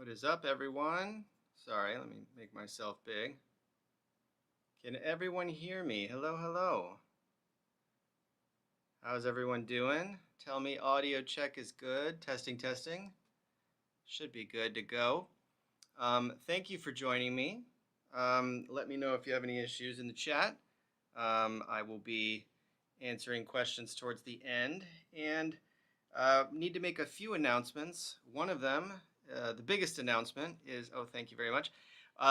What is up, everyone? Sorry, let me make myself big. Can everyone hear me? Hello, hello. How's everyone doing? Tell me audio check is good. Testing, testing. Should be good to go. Thank you for joining me. Let me know if you have any issues in the chat. I will be answering questions towards the end, and need to make a few announcements. One of them, the biggest announcement is, thank you very much.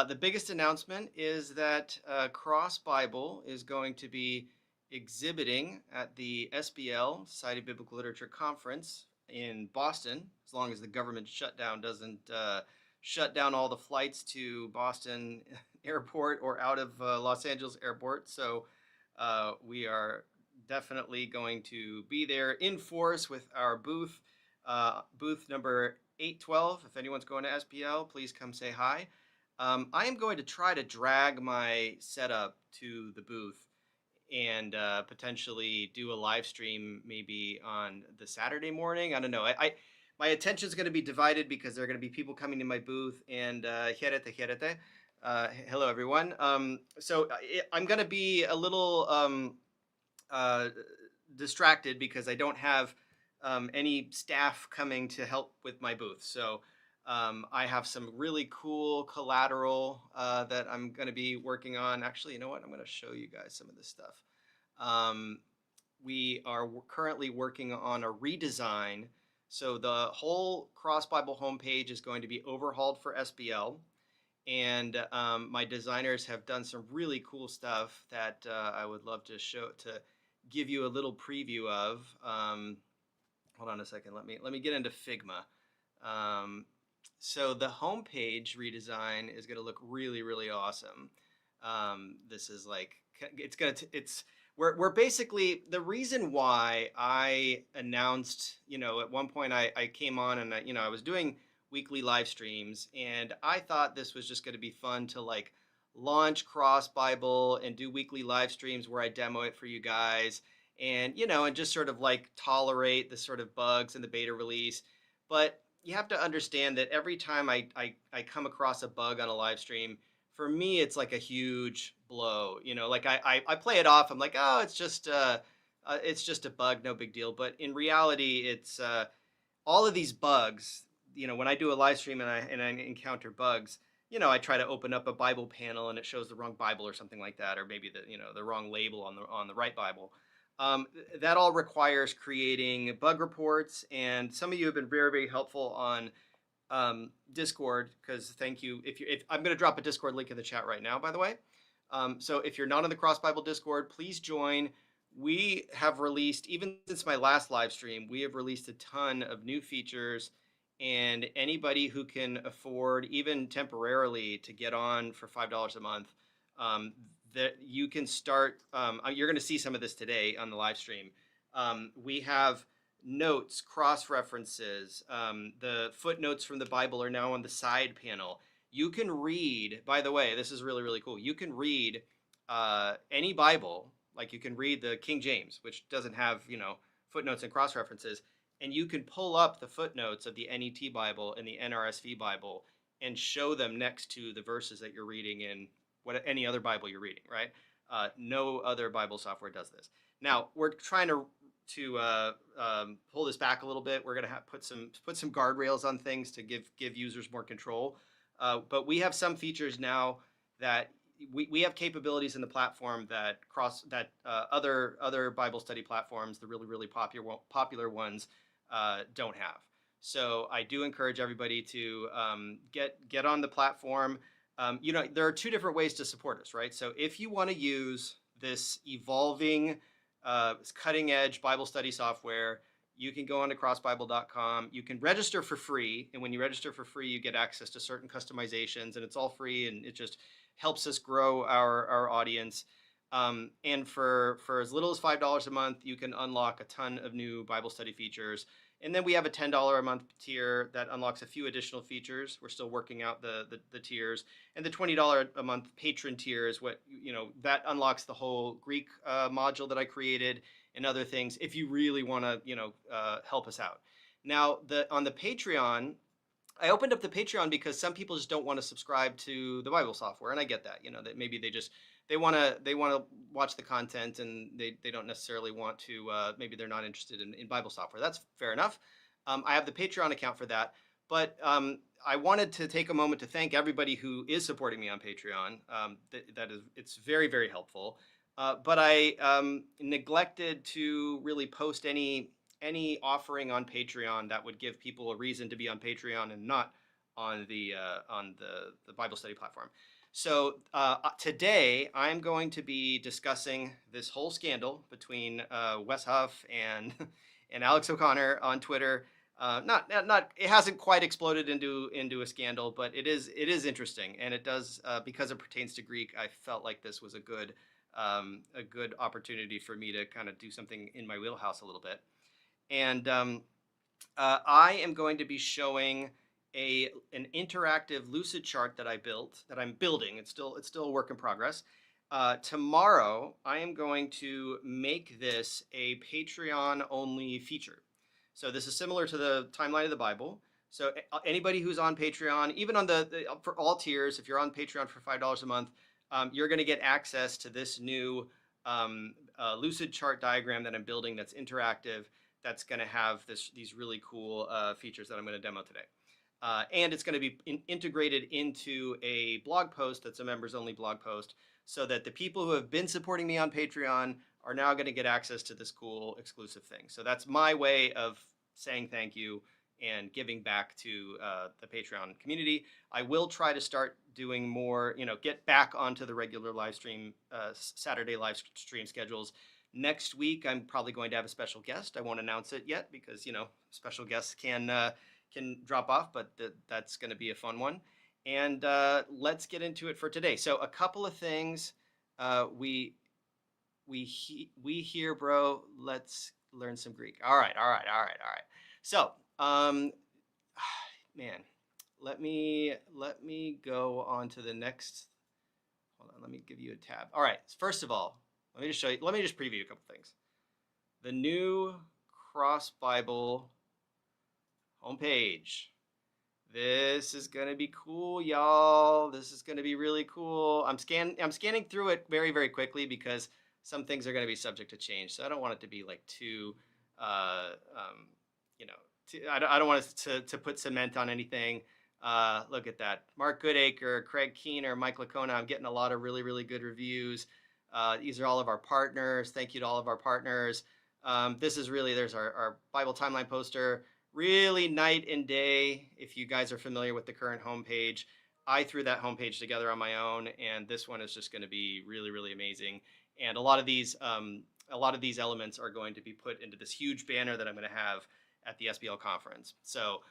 The biggest announcement is that Cross Bible is going to be exhibiting at the SBL, Society of Biblical Literature Conference in Boston, as long as the government shutdown doesn't shut down all the flights to Boston Airport or out of Los Angeles Airport. So we are definitely going to be there in force with our booth, booth number 812. If anyone's going to SBL, please come say hi. I am going to try to drag my setup to the booth and potentially do a live stream maybe on the Saturday morning. I don't know. My attention is going to be divided because there are going to be people coming to my booth and jerete. Hello, everyone. So I'm going to be a little distracted because I don't have any staff coming to help with my booth. So I have some really cool collateral that I'm going to be working on. Actually, you know what? I'm going to show you guys some of this stuff. We are currently working on a redesign. So the whole Cross Bible homepage is going to be overhauled for SBL. And my designers have done some really cool stuff that I would love to give you a little preview of. Hold on a second. Let me get into Figma. So the homepage redesign is going to look really, really awesome. This is like we're basically, the reason why I announced, at one point I came on and I was doing weekly live streams, and I thought this was just going to be fun to like launch Cross Bible and do weekly live streams where I demo it for you guys, and and just sort of like tolerate the sort of bugs in the beta release. But you have to understand that every time I come across a bug on a live stream, for me it's like a huge blow. Like I play it off. I'm like, oh, it's just a bug, no big deal. But in reality, it's all of these bugs. When I do a live stream and I encounter bugs, I try to open up a Bible panel and it shows the wrong Bible or something like that, or maybe the wrong label on the right Bible. That all requires creating bug reports, and some of you have been very, very helpful on Discord, because thank you. If I'm going to drop a Discord link in the chat right now, by the way. So if you're not on the Cross Bible Discord, please join. We have released, even since my last live stream, we have released a ton of new features, and anybody who can afford, even temporarily, to get on for $5 a month, that you can start. You're going to see some of this today on the live stream. We have notes, cross references. The footnotes from the Bible are now on the side panel. You can read, by the way, this is really, really cool. You can read any Bible, like you can read the King James, which doesn't have, footnotes and cross references. And you can pull up the footnotes of the NET Bible and the NRSV Bible and show them next to the verses that you're reading in any other Bible you're reading, right? No other Bible software does this. Now, we're trying to pull this back a little bit. We're going to put some guardrails on things to give users more control. But we have some features now that we have capabilities in the platform that other Bible study platforms, the really, really popular ones, don't have. So I do encourage everybody to get on the platform. There are two different ways to support us, right? So if you want to use this evolving, cutting edge Bible study software, you can go on to crossbible.com. You can register for free. And when you register for free, you get access to certain customizations, and it's all free, and it just helps us grow our audience. And for as little as $5 a month, you can unlock a ton of new Bible study features. And then we have a $10 a month tier that unlocks a few additional features. We're still working out the tiers. And the $20 a month patron tier is what, that unlocks the whole Greek module that I created and other things, if you really want to, help us out. Now, on the Patreon, I opened up the Patreon because some people just don't want to subscribe to the Bible software, and I get that. You know, that maybe they want to watch the content, and they don't necessarily want to. Maybe they're not interested in Bible software. That's fair enough. I have the Patreon account for that, but I wanted to take a moment to thank everybody who is supporting me on Patreon. That is, it's very, very helpful. But I neglected to really post any offering on Patreon that would give people a reason to be on Patreon and not on the Bible study platform. So today I'm going to be discussing this whole scandal between Wes Huff and and AlexOConnor on Twitter. Not it hasn't quite exploded into a scandal, but it is interesting, and it does because it pertains to Greek. I felt like this was a good opportunity for me to kind of do something in my wheelhouse a little bit. And I am going to be showing an interactive lucid chart that I'm building. It's still a work in progress. Tomorrow, I am going to make this a Patreon only feature. So this is similar to the timeline of the Bible. So anybody who's on Patreon, even on for all tiers, if you're on Patreon for $5 a month, you're going to get access to this new lucid chart diagram that I'm building that's interactive. That's going to have these really cool features that I'm going to demo today. And it's going to be integrated into a blog post that's a members only blog post, so that the people who have been supporting me on Patreon are now going to get access to this cool exclusive thing. So that's my way of saying thank you and giving back to the Patreon community. I will try to start doing more, get back onto the regular live stream, Saturday live stream schedules. Next week, I'm probably going to have a special guest. I won't announce it yet because, special guests can drop off, but that's going to be a fun one. And let's get into it for today. So a couple of things we hear, bro. Let's learn some Greek. All right. So, man, let me go on to the next. Hold on, let me give you a tab. All right. First of all, let me just show you. Let me just preview a couple things. The new Cross Bible homepage. This is gonna be cool, y'all. This is gonna be really cool. I'm scanning through it very, very quickly because some things are gonna be subject to change. So I don't want it to be like too, I don't want us to put cement on anything. Look at that. Mark Goodacre, Craig Keener, Mike Lacona. I'm getting a lot of really, really good reviews. These are all of our partners. Thank you to all of our partners. This is really, there's our Bible timeline poster. Really night and day. If you guys are familiar with the current homepage, I threw that homepage together on my own, and this one is just going to be really, really amazing. And a lot of these elements are going to be put into this huge banner that I'm going to have at the SBL conference. So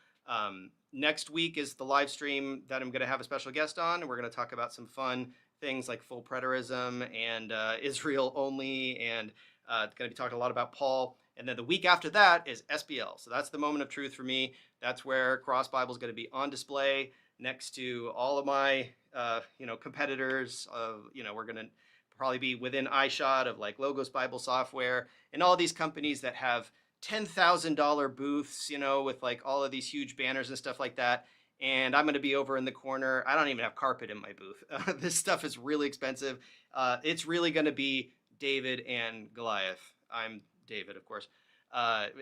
next week is the live stream that I'm going to have a special guest on, and we're going to talk about some fun things like full preterism and Israel only, and going to be talking a lot about Paul. And then the week after that is SBL. So that's the moment of truth for me. That's where Cross Bible is going to be on display next to all of my, competitors. We're going to probably be within eyeshot of like Logos Bible Software and all these companies that have $10,000 booths, with like all of these huge banners and stuff like that. And I'm going to be over in the corner. I don't even have carpet in my booth. This stuff is really expensive. It's really going to be David and Goliath. I'm David, of course,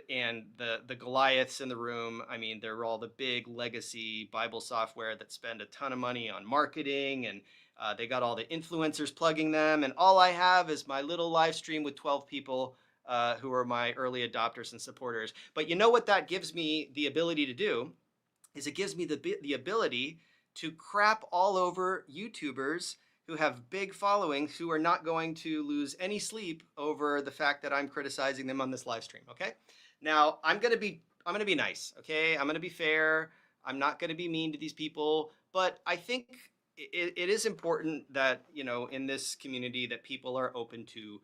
and the Goliaths in the room. I mean, they're all the big legacy Bible software that spend a ton of money on marketing, and they got all the influencers plugging them. And all I have is my little live stream with 12 people who are my early adopters and supporters. But you know what that gives me the ability to do is it gives me the ability to crap all over YouTubers who have big followings who are not going to lose any sleep over the fact that I'm criticizing them on this live stream. Okay. Now I'm going to be nice. Okay. I'm going to be fair. I'm not going to be mean to these people, but I think it is important that, in this community that people are open to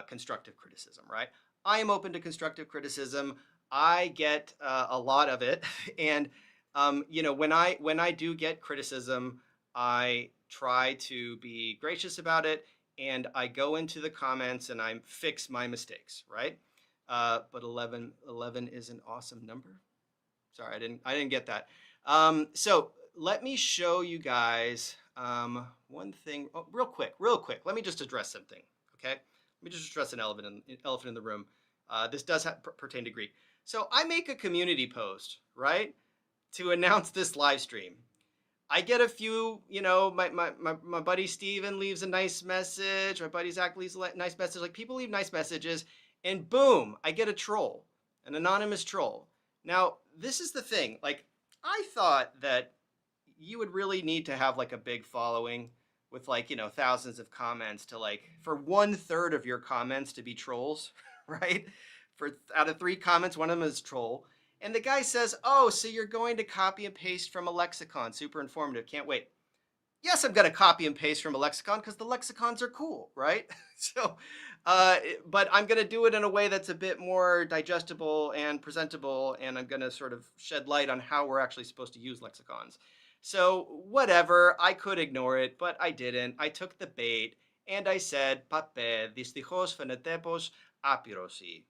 constructive criticism, right? I am open to constructive criticism. I get a lot of it. And, when I do get criticism, I try to be gracious about it, and I go into the comments and I fix my mistakes, right? But 11 is an awesome number. Sorry, I didn't get that. So let me show you guys one thing. Oh, real quick. Let me just address something. Okay. Let me just address an elephant in the room. This does pertain to Greek. So I make a community post, right, to announce this live stream. I get a few, my buddy Steven leaves a nice message. My buddy Zach leaves a nice message. Like, people leave nice messages, and boom, I get a troll, an anonymous troll. Now, this is the thing. Like, I thought that you would really need to have like a big following with, like, thousands of comments to, like, for 1/3 of your comments to be trolls, right? For out of 3 comments, one of them is troll. And the guy says, "Oh, so you're going to copy and paste from a lexicon? Super informative. Can't wait." Yes, I'm going to copy and paste from a lexicon because the lexicons are cool, right? So, but I'm going to do it in a way that's a bit more digestible and presentable, and I'm going to sort of shed light on how we're actually supposed to use lexicons. So, whatever, I could ignore it, but I didn't. I took the bait, and I said, "Pape, dystυχώς φαινετέπως άπειροση,"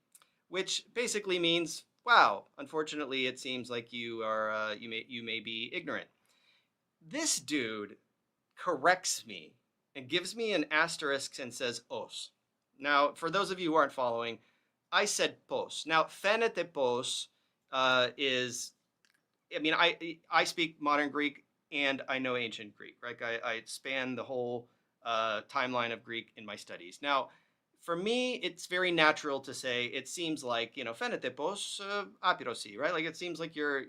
which basically means, "Wow, unfortunately, it seems like you are you may be ignorant." This dude corrects me and gives me an asterisk and says os. Now, for those of you who aren't following, I said pos. Now, fenete pos is, I mean, I speak modern Greek and I know ancient Greek, right? I span the whole timeline of Greek in my studies. Now, for me, it's very natural to say, it seems like, fenete pos apirosi, right? Like, it seems like you're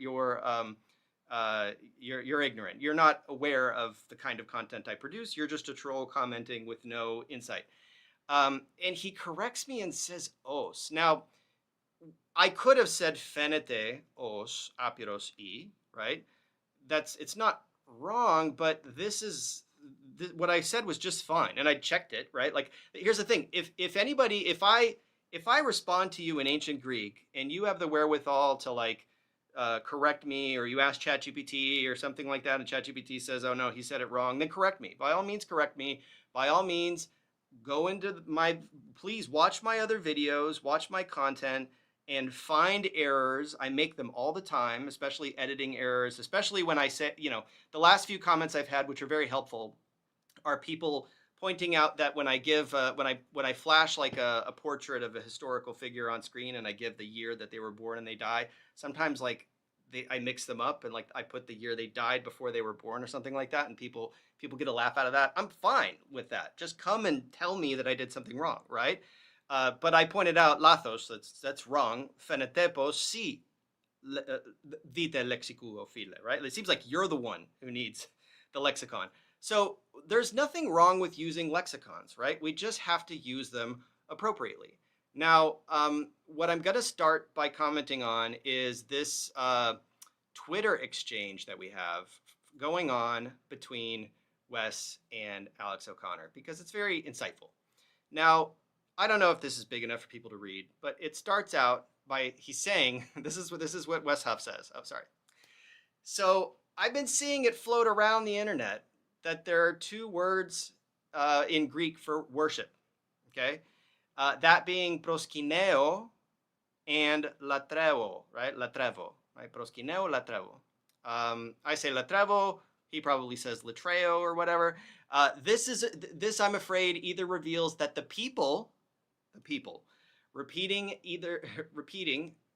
ignorant. You're not aware of the kind of content I produce. You're just a troll commenting with no insight. And he corrects me and says os. Now, I could have said fenete os apiros e, right? It's not wrong, but what I said was just fine, and I checked it, right? Like, here's the thing: if I respond to you in ancient Greek and you have the wherewithal to, like, correct me, or you ask ChatGPT or something like that, and ChatGPT says, "Oh no, he said it wrong," then correct me. By all means, correct me. By all means, go into please watch my other videos, watch my content, and find errors. I make them all the time, especially editing errors, especially when I say, the last few comments I've had, which are very helpful, are people pointing out that when I give, when I flash like a portrait of a historical figure on screen and I give the year that they were born and they die, sometimes, like, I mix them up and, like, I put the year they died before they were born or something like that, and people get a laugh out of that. I'm fine with that. Just come and tell me that I did something wrong, right? But I pointed out lathos, that's wrong. Phenetepos si dite lexikou phile, right? It seems like you're the one who needs the lexicon. So there's nothing wrong with using lexicons, right? We just have to use them appropriately. Now, what I'm going to start by commenting on is this Twitter exchange that we have going on between Wes and AlexOConnor, because it's very insightful. Now, I don't know if this is big enough for people to read, but it starts out by he's saying, this is what Wes Huff says. Oh, sorry. So I've been seeing it float around the internet that there are 2 words in Greek for worship. Okay, that being proskyneo and latrevo, right? Latrevo, right? Proskyneo, latrevo. I say latrevo. He probably says lutreio or whatever. This, I'm afraid, either reveals that the people repeating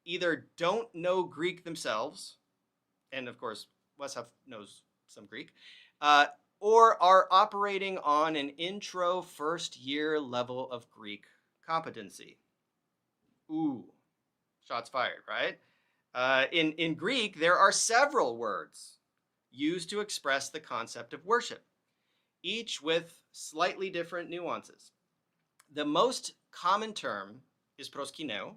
either don't know Greek themselves, and of course Wes Huff knows some Greek, or are operating on an intro first year level of Greek competency. Ooh, shots fired, right? In Greek, there are several words used to express the concept of worship, each with slightly different nuances. The most common term is proskyneo.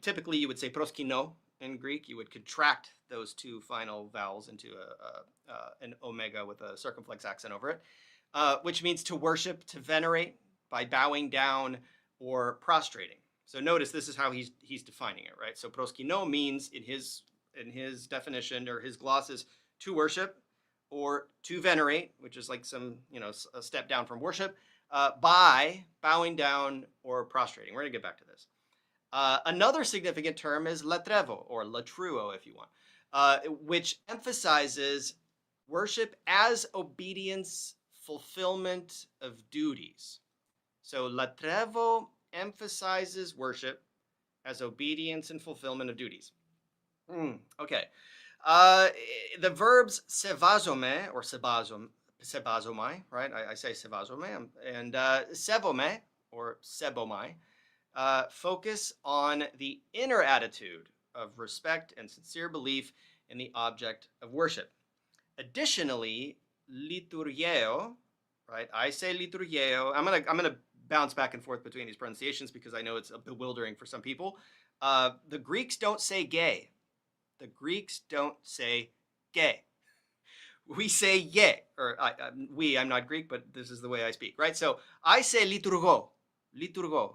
Typically you would say proskyno in Greek. You would contract those 2 final vowels into an omega with a circumflex accent over it, which means to worship, to venerate by bowing down or prostrating. So notice this is how he's defining it, right? So proskyno means, in his definition, or his gloss, is to worship or to venerate, which is like some, a step down from worship, by bowing down or prostrating. We're going to get back to this. Another significant term is latrevo, or latruo if you want, which emphasizes worship as obedience, fulfillment of duties. So latrevo emphasizes worship as obedience and fulfillment of duties. Okay. Uh, the verbs sevazome or sebazomai, right? I say sevazome, and sevome or sebomai focus on the inner attitude of respect and sincere belief in the object of worship. Additionally, liturgeo, right? I say liturgeo. I'm gonna bounce back and forth between these pronunciations because I know it's bewildering for some people. The Greeks don't say gay. The Greeks don't say gay. We say ye, or I'm not Greek, but this is the way I speak, right? So I say liturgo,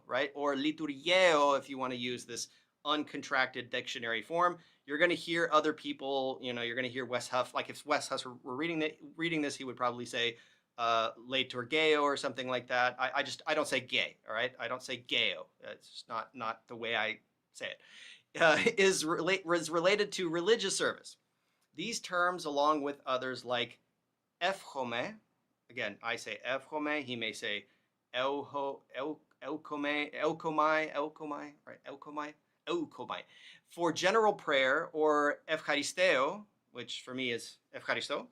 right? Or liturgeo if you want to use this uncontracted dictionary form. You're going to hear other people, you're going to hear Wes Huff. Like if Wes Huff were reading this, he would probably say liturgeo or something like that. I don't say gay, all right? I don't say gayo. It's just not the way I say it. Is related to religious service. These terms, along with others like eўχομαι, again, I say eўχομαι, he may say eўkomai, right? Eўkomai. For general prayer, or eυχαριστέω, which for me is eυχαριστώ,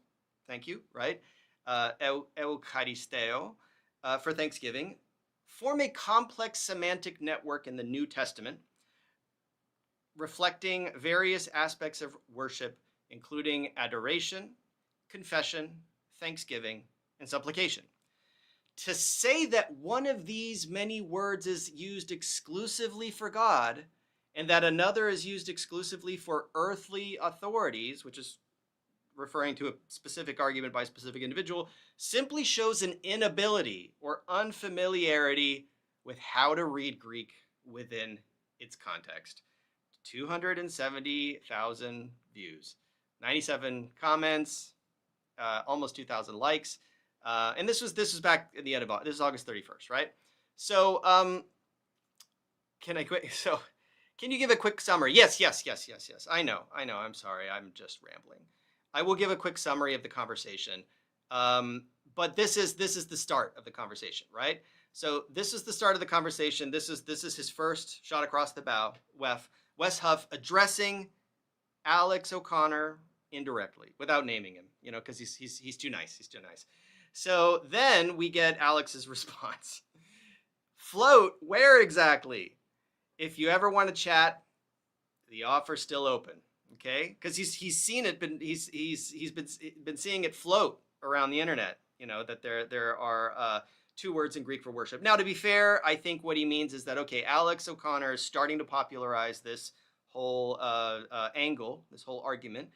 thank you, right? Eυχαριστέω, for Thanksgiving, form a complex semantic network in the New Testament, reflecting various aspects of worship, including adoration, confession, thanksgiving, and supplication. To say that one of these many words is used exclusively for God and that another is used exclusively for earthly authorities, which is referring to a specific argument by a specific individual, simply shows an inability or unfamiliarity with how to read Greek within its context. 270,000 views, 97 comments, almost 2,000 likes, and this was back at the end of this is August 31st, right? So, can you give a quick summary? Yes. I know. I'm sorry. I'm just rambling. I will give a quick summary of the conversation, but this is the start of the conversation, right? So this is the start of the conversation. This is his first shot across the bow. Wes Huff addressing AlexOConnor indirectly, without naming him, because he's too nice. He's too nice. So then we get Alex's response. Float, where exactly? If you ever want to chat, the offer's still open. Okay, because he's seen it, he's been seeing it float around the internet. That there are two words in Greek for worship. Now, to be fair, I think what he means is that, okay, AlexOConnor is starting to popularize this whole angle, this whole argument.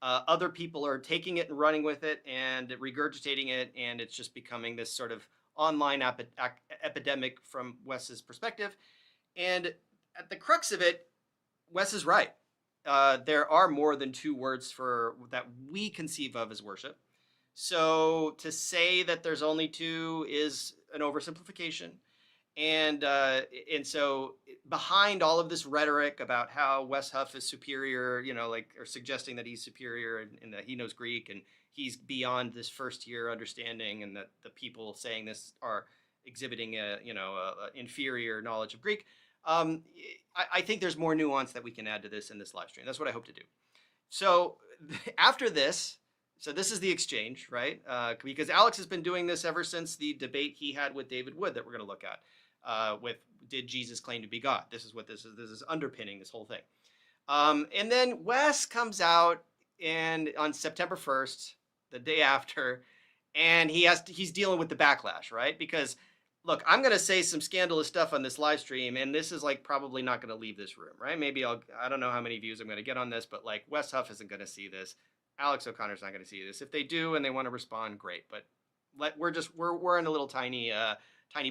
Other people are taking it and running with it and regurgitating it, and it's just becoming this sort of online epidemic from Wes's perspective. And at the crux of it, Wes is right. There are more than two words for that we conceive of as worship. So to say that there's only two is an oversimplification. And so behind all of this rhetoric about how Wes Huff is superior, or suggesting that he's superior and that he knows Greek and he's beyond this first year understanding, and that the people saying this are exhibiting a inferior knowledge of Greek. I think there's more nuance that we can add to this in this live stream. That's what I hope to do. So after this, so this is the exchange, right? Because Alex has been doing this ever since the debate he had with David Wood that we're going to look at. With did Jesus claim to be God? This is what this is. This is underpinning this whole thing. And then Wes comes out and on September 1st, the day after, and he's dealing with the backlash, right? Because look, I'm going to say some scandalous stuff on this live stream, and this is probably not going to leave this room, right? Maybe I don't know how many views I'm going to get on this, but Wes Huff isn't going to see this. AlexOConnor's not going to see this. If they do and they want to respond, great. But we're in a little tiny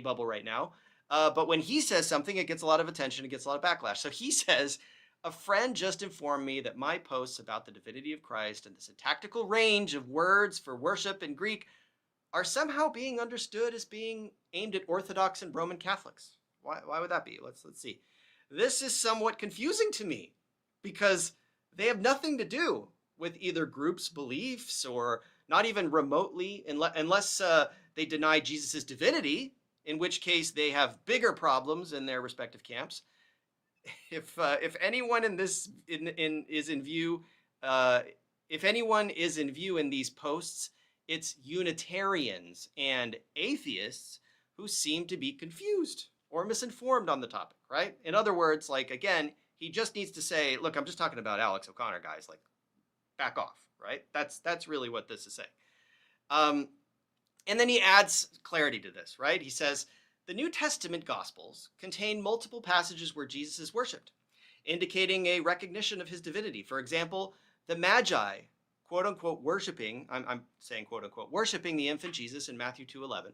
bubble right now. But when he says something, it gets a lot of attention. It gets a lot of backlash. So he says, a friend just informed me that my posts about the divinity of Christ and the syntactical range of words for worship in Greek are somehow being understood as being aimed at Orthodox and Roman Catholics. Why would that be? Let's see. this is somewhat confusing to me because they have nothing to do with either group's beliefs or not even remotely, unless they deny Jesus' divinity, in which case they have bigger problems in their respective camps. If anyone in this is in view, uh, if anyone is in view in these posts, it's Unitarians and atheists who seem to be confused or misinformed on the topic, right? In other words, like again, he just needs to say, "Look, I'm just talking about AlexOConnor, guys. Like, back off." Right? That's really what this is saying. Um, and then he adds clarity to this, right? He says, the New Testament Gospels contain multiple passages where Jesus is worshipped, indicating a recognition of his divinity. For example, the Magi, quote unquote, worshiping, I'm saying quote unquote, worshiping the infant Jesus in Matthew 2:11,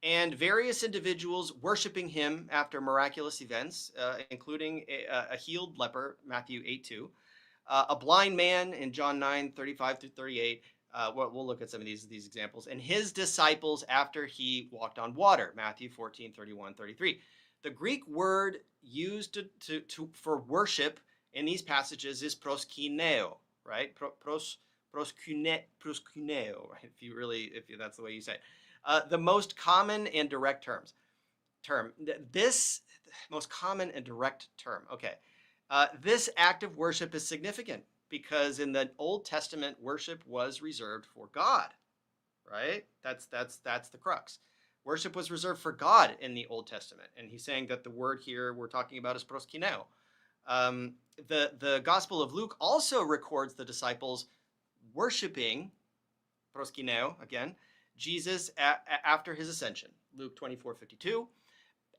and various individuals worshiping him after miraculous events, including a healed leper, Matthew 8:2, a blind man in John 9:35 through 38. We'll look at some of these examples. And his disciples after he walked on water, Matthew 14:31, 33. The Greek word used for worship in these passages is proskyneo, right? Proskyneo, right? If that's the way you say it. The most common and direct term. This most common and direct term. Okay. This act of worship is significant because in the Old Testament, worship was reserved for God, right? That's the crux. Worship was reserved for God in the Old Testament, and he's saying that the word here we're talking about is proskyneo. The Gospel of Luke also records the disciples worshiping, proskyneo again, Jesus after his ascension, Luke 24:52.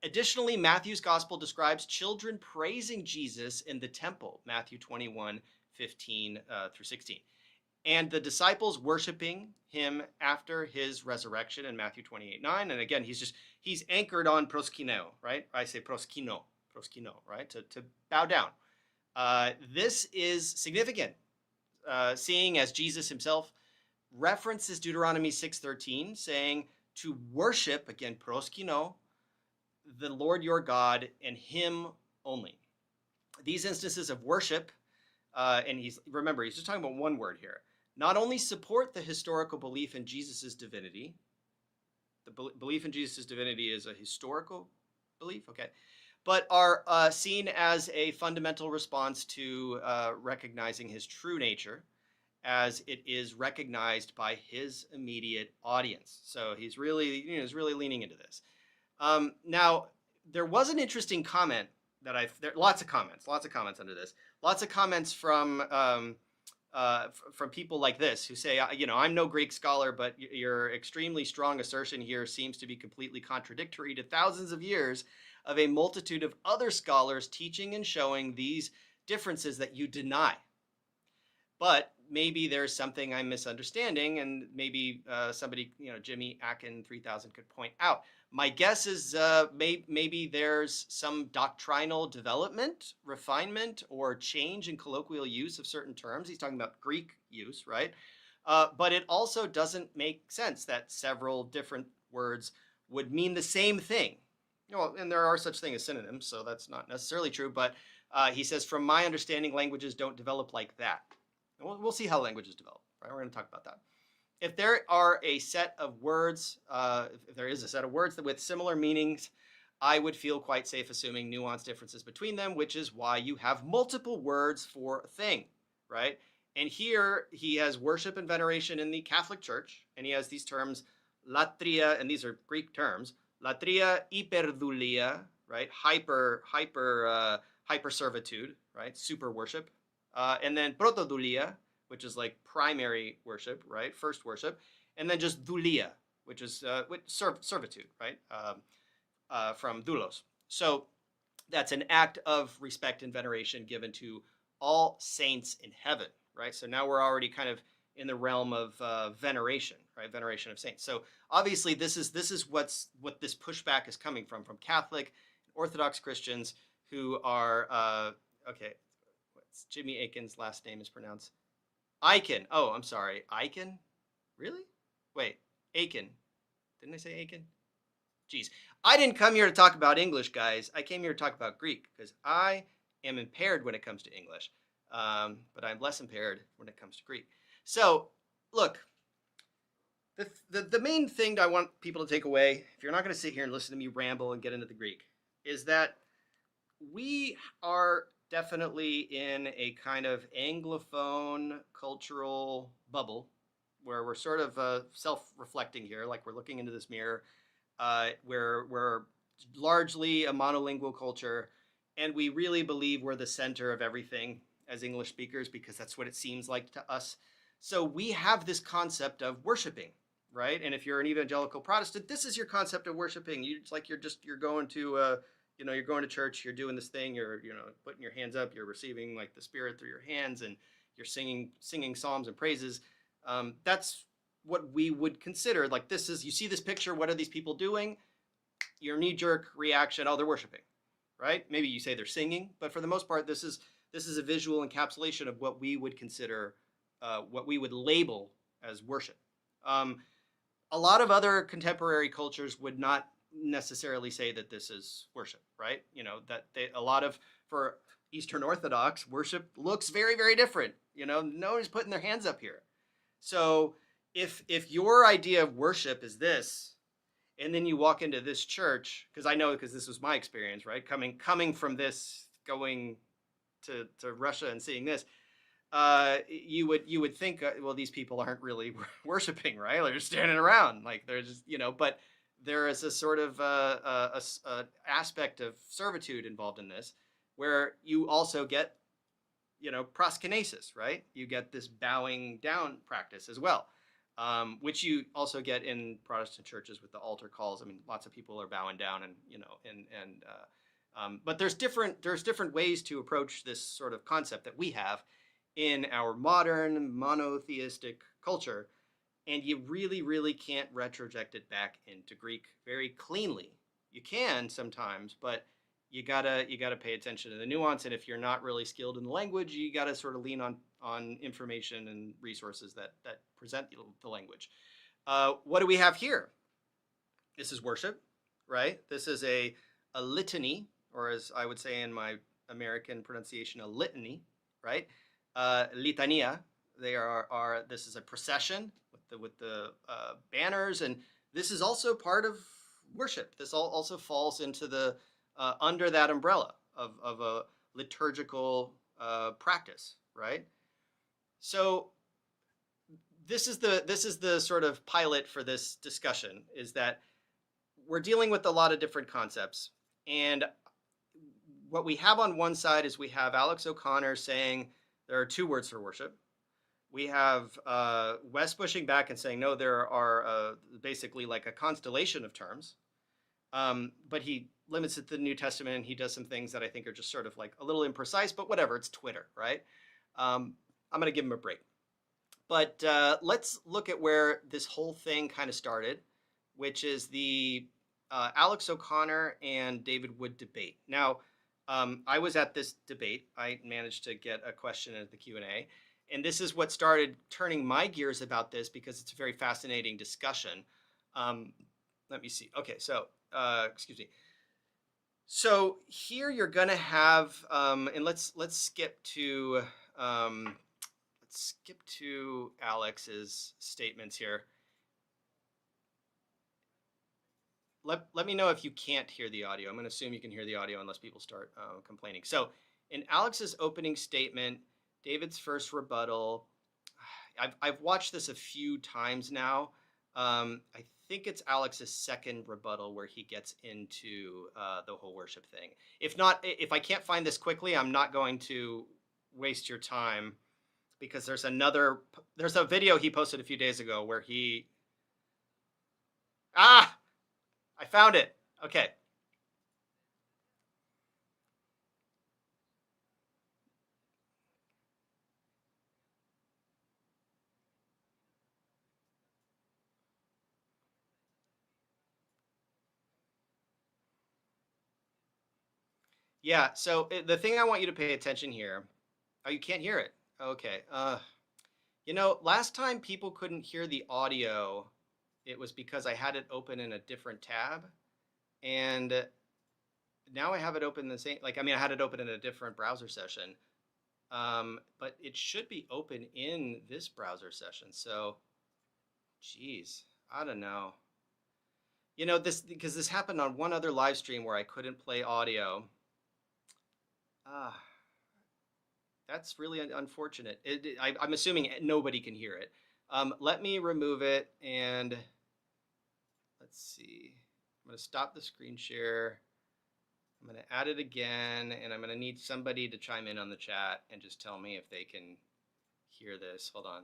Additionally, Matthew's gospel describes children praising Jesus in the temple, Matthew 21:15 through 16. And the disciples worshiping him after his resurrection in Matthew 28:9. And again, he's anchored on proskyneo, right? I say proskino, right? To bow down. This is significant, seeing as Jesus himself references Deuteronomy 6:13, saying to worship, again, proskyneo, the Lord your God and him only. These instances of worship, and he's just talking about one word here, not only support the historical belief in Jesus' divinity, the belief in Jesus' divinity is a historical belief, okay, but are seen as a fundamental response to recognizing his true nature as it is recognized by his immediate audience. So he's really leaning into this. Now, there was an interesting comment that lots of comments under this. Lots of comments from people like this who say, I'm no Greek scholar, but your extremely strong assertion here seems to be completely contradictory to thousands of years of a multitude of other scholars teaching and showing these differences that you deny. But maybe there's something I'm misunderstanding, and maybe somebody, Jimmy Akin 3000 could point out. My guess is maybe there's some doctrinal development, refinement, or change in colloquial use of certain terms. He's talking about Greek use, right? But it also doesn't make sense that several different words would mean the same thing. And there are such things as synonyms, so that's not necessarily true. But he says, from my understanding, languages don't develop like that. And we'll see how languages develop, right? We're going to talk about that. If there are a set of words, if there is a set of words with similar meanings, I would feel quite safe assuming nuanced differences between them, which is why you have multiple words for a thing, right? And here he has worship and veneration in the Catholic Church, and he has these terms, latria, and these are Greek terms, latria, hyperdulia, right? Hyper servitude, right? Super worship, and then protodulia, which is like primary worship, right? First worship. And then just dulia, which is servitude, right? From doulos. So that's an act of respect and veneration given to all saints in heaven, right? So now we're already kind of in the realm of veneration, right? Veneration of saints. So obviously this is what this pushback is coming from Catholic, Orthodox Christians who are, okay, Jimmy Akin's last name is pronounced Aiken. Oh, I'm sorry. Aiken? Really? Wait, Aiken. Didn't I say Aiken? Geez, I didn't come here to talk about English, guys. I came here to talk about Greek because I am impaired when it comes to English, but I'm less impaired when it comes to Greek. So, look, the main thing I want people to take away, if you're not going to sit here and listen to me ramble and get into the Greek, is that we are definitely in a kind of Anglophone cultural bubble where we're sort of self-reflecting here, like we're looking into this mirror, where we're largely a monolingual culture, and we really believe we're the center of everything as English speakers because that's what it seems like to us. So we have this concept of worshiping, right? And if you're an evangelical Protestant, this is your concept of worshiping. It's like you're going to you're going to church, you're doing this thing, you're putting your hands up, you're receiving like the Spirit through your hands, and you're singing psalms and praises. That's what we would consider like this is. You see this picture, what are these people doing? Your knee-jerk reaction, oh, they're worshiping, right? Maybe you say they're singing, but for the most part, this is a visual encapsulation of what we would consider, what we would label as worship. A lot of other contemporary cultures would not necessarily say that this is worship, right? For Eastern Orthodox, worship looks very, very different. Nobody's putting their hands up here. So if your idea of worship is this, and then you walk into this church, because this was my experience, right? Coming from this, going to Russia and seeing this, you would think, well, these people aren't really worshiping, right? They're just standing around, like they're just, but there is a sort of a aspect of servitude involved in this, where you also get, proskinesis, right? You get this bowing down practice as well, which you also get in Protestant churches with the altar calls. I mean, lots of people are bowing down, but there's different ways to approach this sort of concept that we have in our modern monotheistic culture, and you really, really can't retroject it back into Greek very cleanly. You can sometimes, but you gotta pay attention to the nuance. And if you're not really skilled in the language, you gotta sort of lean on information and resources that present the language. What do we have here? This is worship, right? This is a litany, or as I would say in my American pronunciation, a litany, right? Litania. This is a procession with the banners, and this is also part of worship. This also falls into the under that umbrella of a liturgical practice, right? So this is the sort of pilot for this discussion, is that we're dealing with a lot of different concepts, and what we have on one side is we have AlexOConnor saying there are two words for worship. We have Wes pushing back and saying, no, there are basically like a constellation of terms. But he limits it to the New Testament, and he does some things that I think are just sort of like a little imprecise, but whatever, it's Twitter, right? I'm going to give him a break. But let's look at where this whole thing kind of started, which is the AlexOConnor and David Wood debate. Now, I was at this debate. I managed to get a question at the Q&A. And this is what started turning my gears about this, because it's a very fascinating discussion. Let me see. Okay, so, excuse me. So here you're going to have, and let's skip to Alex's statements here. Let me know if you can't hear the audio. I'm going to assume you can hear the audio unless people start complaining. So in Alex's opening statement, David's first rebuttal, I've watched this a few times now. I think it's Alex's second rebuttal where he gets into the whole worship thing. If I can't find this quickly, I'm not going to waste your time, because there's a video he posted a few days ago where I found it. Okay. Yeah, so the thing I want you to pay attention here, oh, you can't hear it. Okay. Last time people couldn't hear the audio, it was because I had it open in a different tab. And now I have it open the same, like, I mean, I had it open in a different browser session, but it should be open in this browser session. So, geez, I don't know. You know, because this happened on one other live stream where I couldn't play audio. That's really unfortunate. I'm assuming nobody can hear it. Let me remove it, and let's see. I'm going to stop the screen share. I'm going to add it again, and I'm going to need somebody to chime in on the chat and just tell me if they can hear this. Hold on.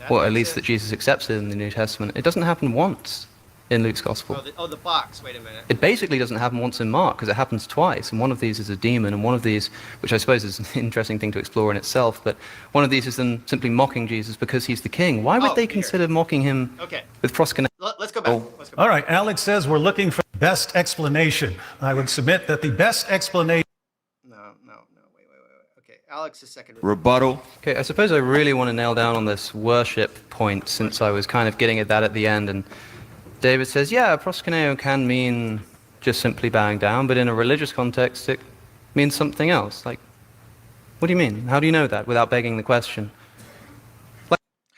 Or at least that Jesus accepts it in the New Testament. It doesn't happen once in Luke's Gospel. The box. Wait a minute. It basically doesn't happen once in Mark, because it happens twice. And one of these is a demon, and one of these, which I suppose is an interesting thing to explore in itself, but one of these is them simply mocking Jesus because he's the king. Why would they consider mocking him with proskyneo? Let's go back. All right, Alex says we're looking for the best explanation. I would submit that the best explanation... Wait. Okay, Alex's second. Rebuttal. Okay, I suppose I really want to nail down on this worship point, since I was kind of getting at that at the end. And David says, yeah, proskyneo can mean just simply bowing down, but in a religious context, it means something else. Like, what do you mean? How do you know that without begging the question?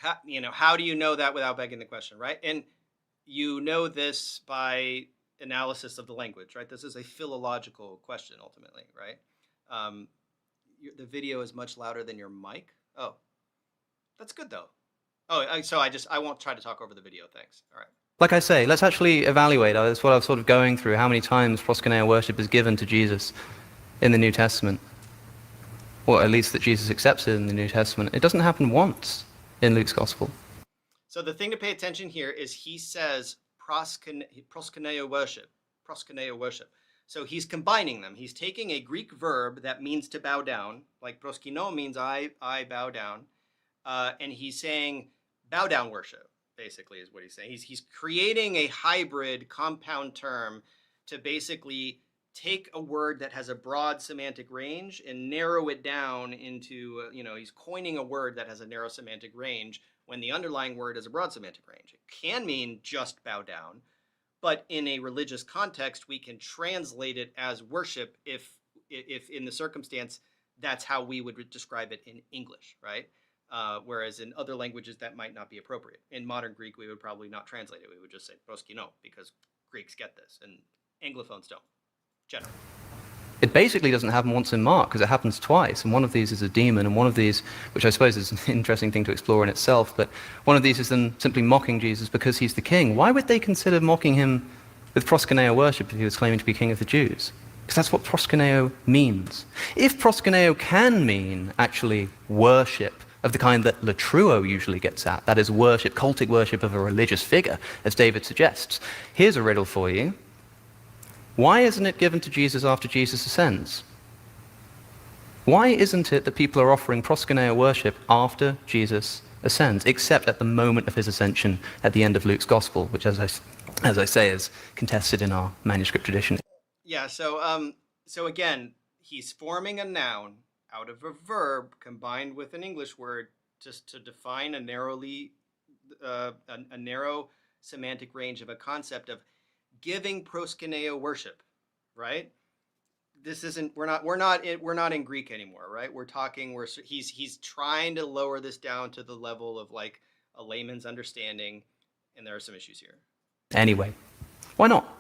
How do you know that without begging the question, right? And you know this by analysis of the language, right? This is a philological question, ultimately, right? The video is much louder than your mic. Oh, that's good, though. Oh, so I won't try to talk over the video. Thanks. All right. Like I say, let's actually evaluate. That's what I was sort of going through, how many times proskyneo worship is given to Jesus in the New Testament. Or at least that Jesus accepts it in the New Testament. It doesn't happen once in Luke's Gospel. So the thing to pay attention here is he says proskyneo worship. Proskyneo worship. So he's combining them. He's taking a Greek verb that means to bow down, like proskyneo means I bow down, and he's saying bow down worship, basically is what he's saying. He's creating a hybrid compound term to basically take a word that has a broad semantic range and narrow it down into, he's coining a word that has a narrow semantic range when the underlying word has a broad semantic range. It can mean just bow down, but in a religious context, we can translate it as worship if in the circumstance, that's how we would describe it in English, right? Whereas in other languages, that might not be appropriate. In modern Greek, we would probably not translate it. We would just say proskyneo, because Greeks get this, and Anglophones don't, generally. It basically doesn't happen once in Mark, because it happens twice, and one of these is a demon, and one of these, which I suppose is an interesting thing to explore in itself, but one of these is them simply mocking Jesus because he's the king. Why would they consider mocking him with proskyneo worship if he was claiming to be king of the Jews? Because that's what proskyneo means. If proskyneo can mean actually worship of the kind that lειτουργέω usually gets at, that is worship, cultic worship of a religious figure, as David suggests, here's a riddle for you. Why isn't it given to Jesus after Jesus ascends? Why isn't it that people are offering proskyneo worship after Jesus ascends, except at the moment of his ascension at the end of Luke's Gospel, which, as I say, is contested in our manuscript tradition? Yeah, so again, he's forming a noun out of a verb combined with an English word just to define a narrow semantic range of a concept of giving proskyneo worship, right? This isn't, we're not in Greek anymore, right? He's trying to lower this down to the level of like a layman's understanding, and there are some issues here. Anyway, why not?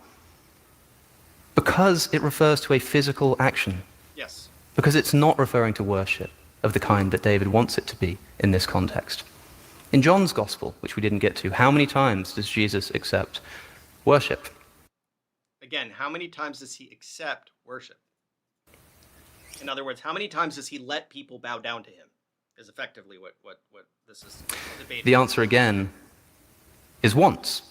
Because it refers to a physical action. Yes. Because it's not referring to worship of the kind that David wants it to be in this context. In John's Gospel, which we didn't get to, how many times does Jesus accept worship? Again, how many times does he accept worship? In other words, how many times does he let people bow down to him? Is effectively what this is debating. The answer again is once.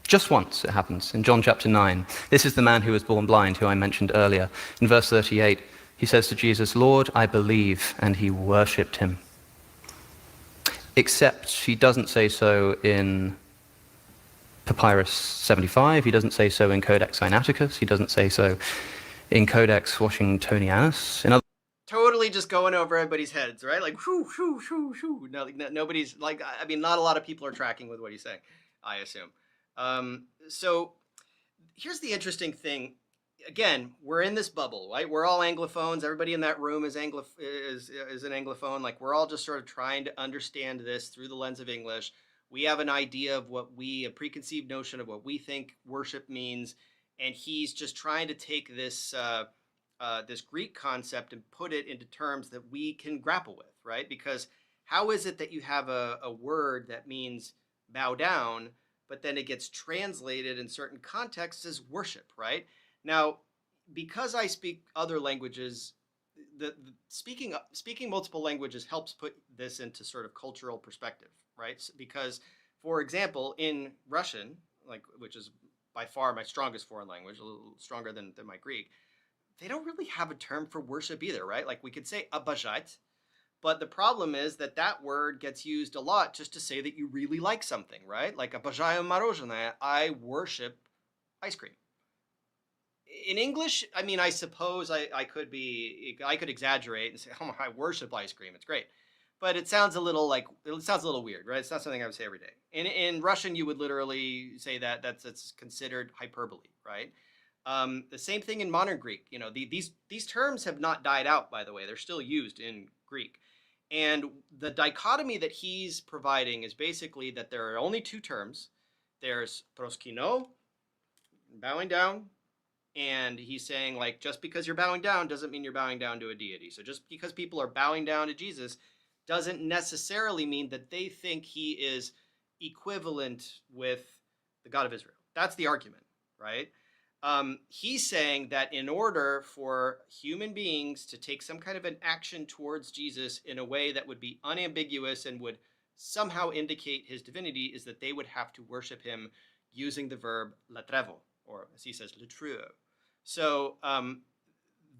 Just once it happens in John chapter 9. This is the man who was born blind, who I mentioned earlier. In verse 38, he says to Jesus, "Lord, I believe," and he worshipped him. Except he doesn't say so in Papyrus 75, he doesn't say so in Codex Sinaiticus, he doesn't say so in Codex Washingtonianus. Totally totally just going over everybody's heads, right? Like, whoo, whoo, whoo, whoo. No, nobody's like, I mean, not a lot of people are tracking with what he's saying, I assume. So here's the interesting thing. Again, we're in this bubble, right? We're all Anglophones. Everybody in that room is an Anglophone. Like, we're all just sort of trying to understand this through the lens of English. We have an idea of a preconceived notion of what we think worship means, and he's just trying to take this this Greek concept and put it into terms that we can grapple with, right? Because how is it that you have a word that means bow down, but then it gets translated in certain contexts as worship, right? Now, because I speak other languages, the speaking multiple languages helps put this into sort of cultural perspective, right? Because, for example, in Russian, like, which is by far my strongest foreign language, a little stronger than my Greek, they don't really have a term for worship either, right? Like, we could say обожать, but the problem is that that word gets used a lot just to say that you really like something, right? Like, обожаю мороженое, I worship ice cream. In English, I mean, I suppose I could exaggerate and say, oh, I worship ice cream. It's great. But it sounds a little weird, right? It's not something I would say every day. In Russian, you would literally say that's considered hyperbole, right? The same thing in modern Greek. You know, these terms have not died out, by the way. They're still used in Greek. And the dichotomy that he's providing is basically that there are only two terms. There's proskynēω, bowing down, and he's saying, like, just because you're bowing down doesn't mean you're bowing down to a deity. So just because people are bowing down to Jesus doesn't necessarily mean that they think he is equivalent with the God of Israel. That's the argument, right? He's saying that in order for human beings to take some kind of an action towards Jesus in a way that would be unambiguous and would somehow indicate his divinity, is that they would have to worship him using the verb lατρεύω, or as he says, lειτουργέω. So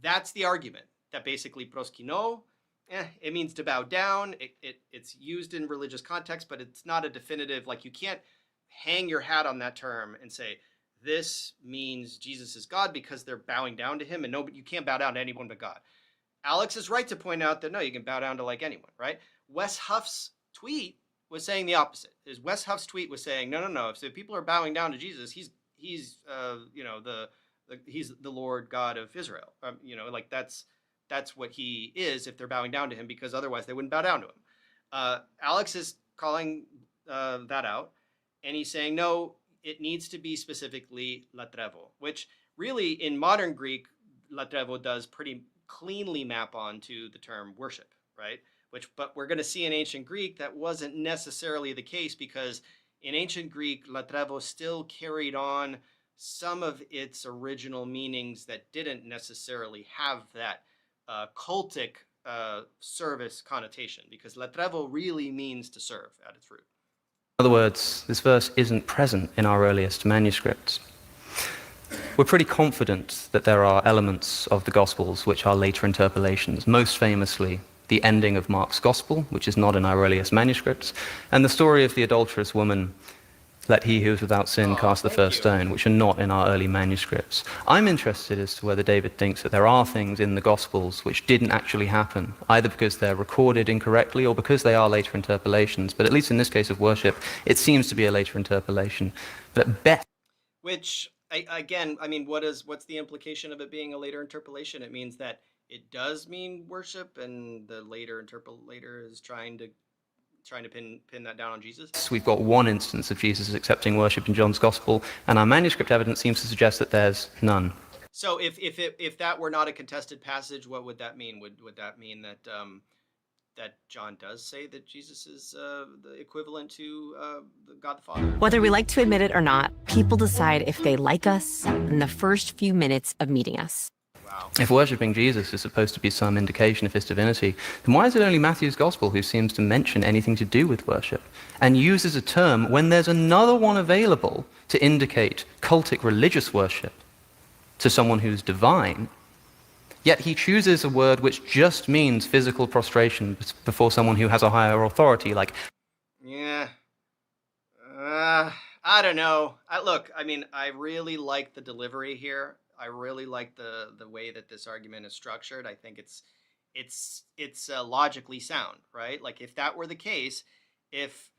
that's the argument, that basically proskυνέω, it means to bow down. It's used in religious context, but it's not a definitive, like, you can't hang your hat on that term and say, this means Jesus is God because they're bowing down to him, and no, you can't bow down to anyone but God. Alex is right to point out that no, you can bow down to like anyone, right? Wes Huff's tweet was saying the opposite. Wes Huff's tweet was saying, no. If people are bowing down to Jesus, he's he's the Lord God of Israel. Like that's what he is if they're bowing down to him, because otherwise they wouldn't bow down to him. Alex is calling that out, and he's saying, no, it needs to be specifically λατρεύω, which really in modern Greek, λατρεύω does pretty cleanly map onto the term worship, right? But we're going to see in ancient Greek that wasn't necessarily the case, because in ancient Greek, λατρεύω still carried on some of its original meanings that didn't necessarily have that cultic service connotation, because λατρεύω really means to serve at its root. In other words, this verse isn't present in our earliest manuscripts. We're pretty confident that there are elements of the Gospels which are later interpolations, most famously the ending of Mark's Gospel, which is not in our earliest manuscripts, and the story of the adulterous woman, let he who is without sin cast the first stone, which are not in our early manuscripts. I'm interested as to whether David thinks that there are things in the Gospels which didn't actually happen, either because they're recorded incorrectly or because they are later interpolations. But at least in this case of worship, it seems to be a later interpolation. But at best, which, again, I mean, what's the implication of it being a later interpolation? It means that it does mean worship, and the later interpolator is trying to pin that down on Jesus. We've got one instance of Jesus accepting worship in John's Gospel, and our manuscript evidence seems to suggest that there's none. So if that were not a contested passage, what would that mean? Would that mean that that John does say that Jesus is the equivalent to God the Father? Whether we like to admit it or not, people decide if they like us in the first few minutes of meeting us. Wow. If worshipping Jesus is supposed to be some indication of his divinity, then why is it only Matthew's Gospel who seems to mention anything to do with worship, and uses a term when there's another one available to indicate cultic religious worship to someone who's divine? Yet he chooses a word which just means physical prostration before someone who has a higher authority, like... Yeah. I don't know. I really like the delivery here. I really like the way that this argument is structured. I think it's it's logically sound, right? Like if that were the case, if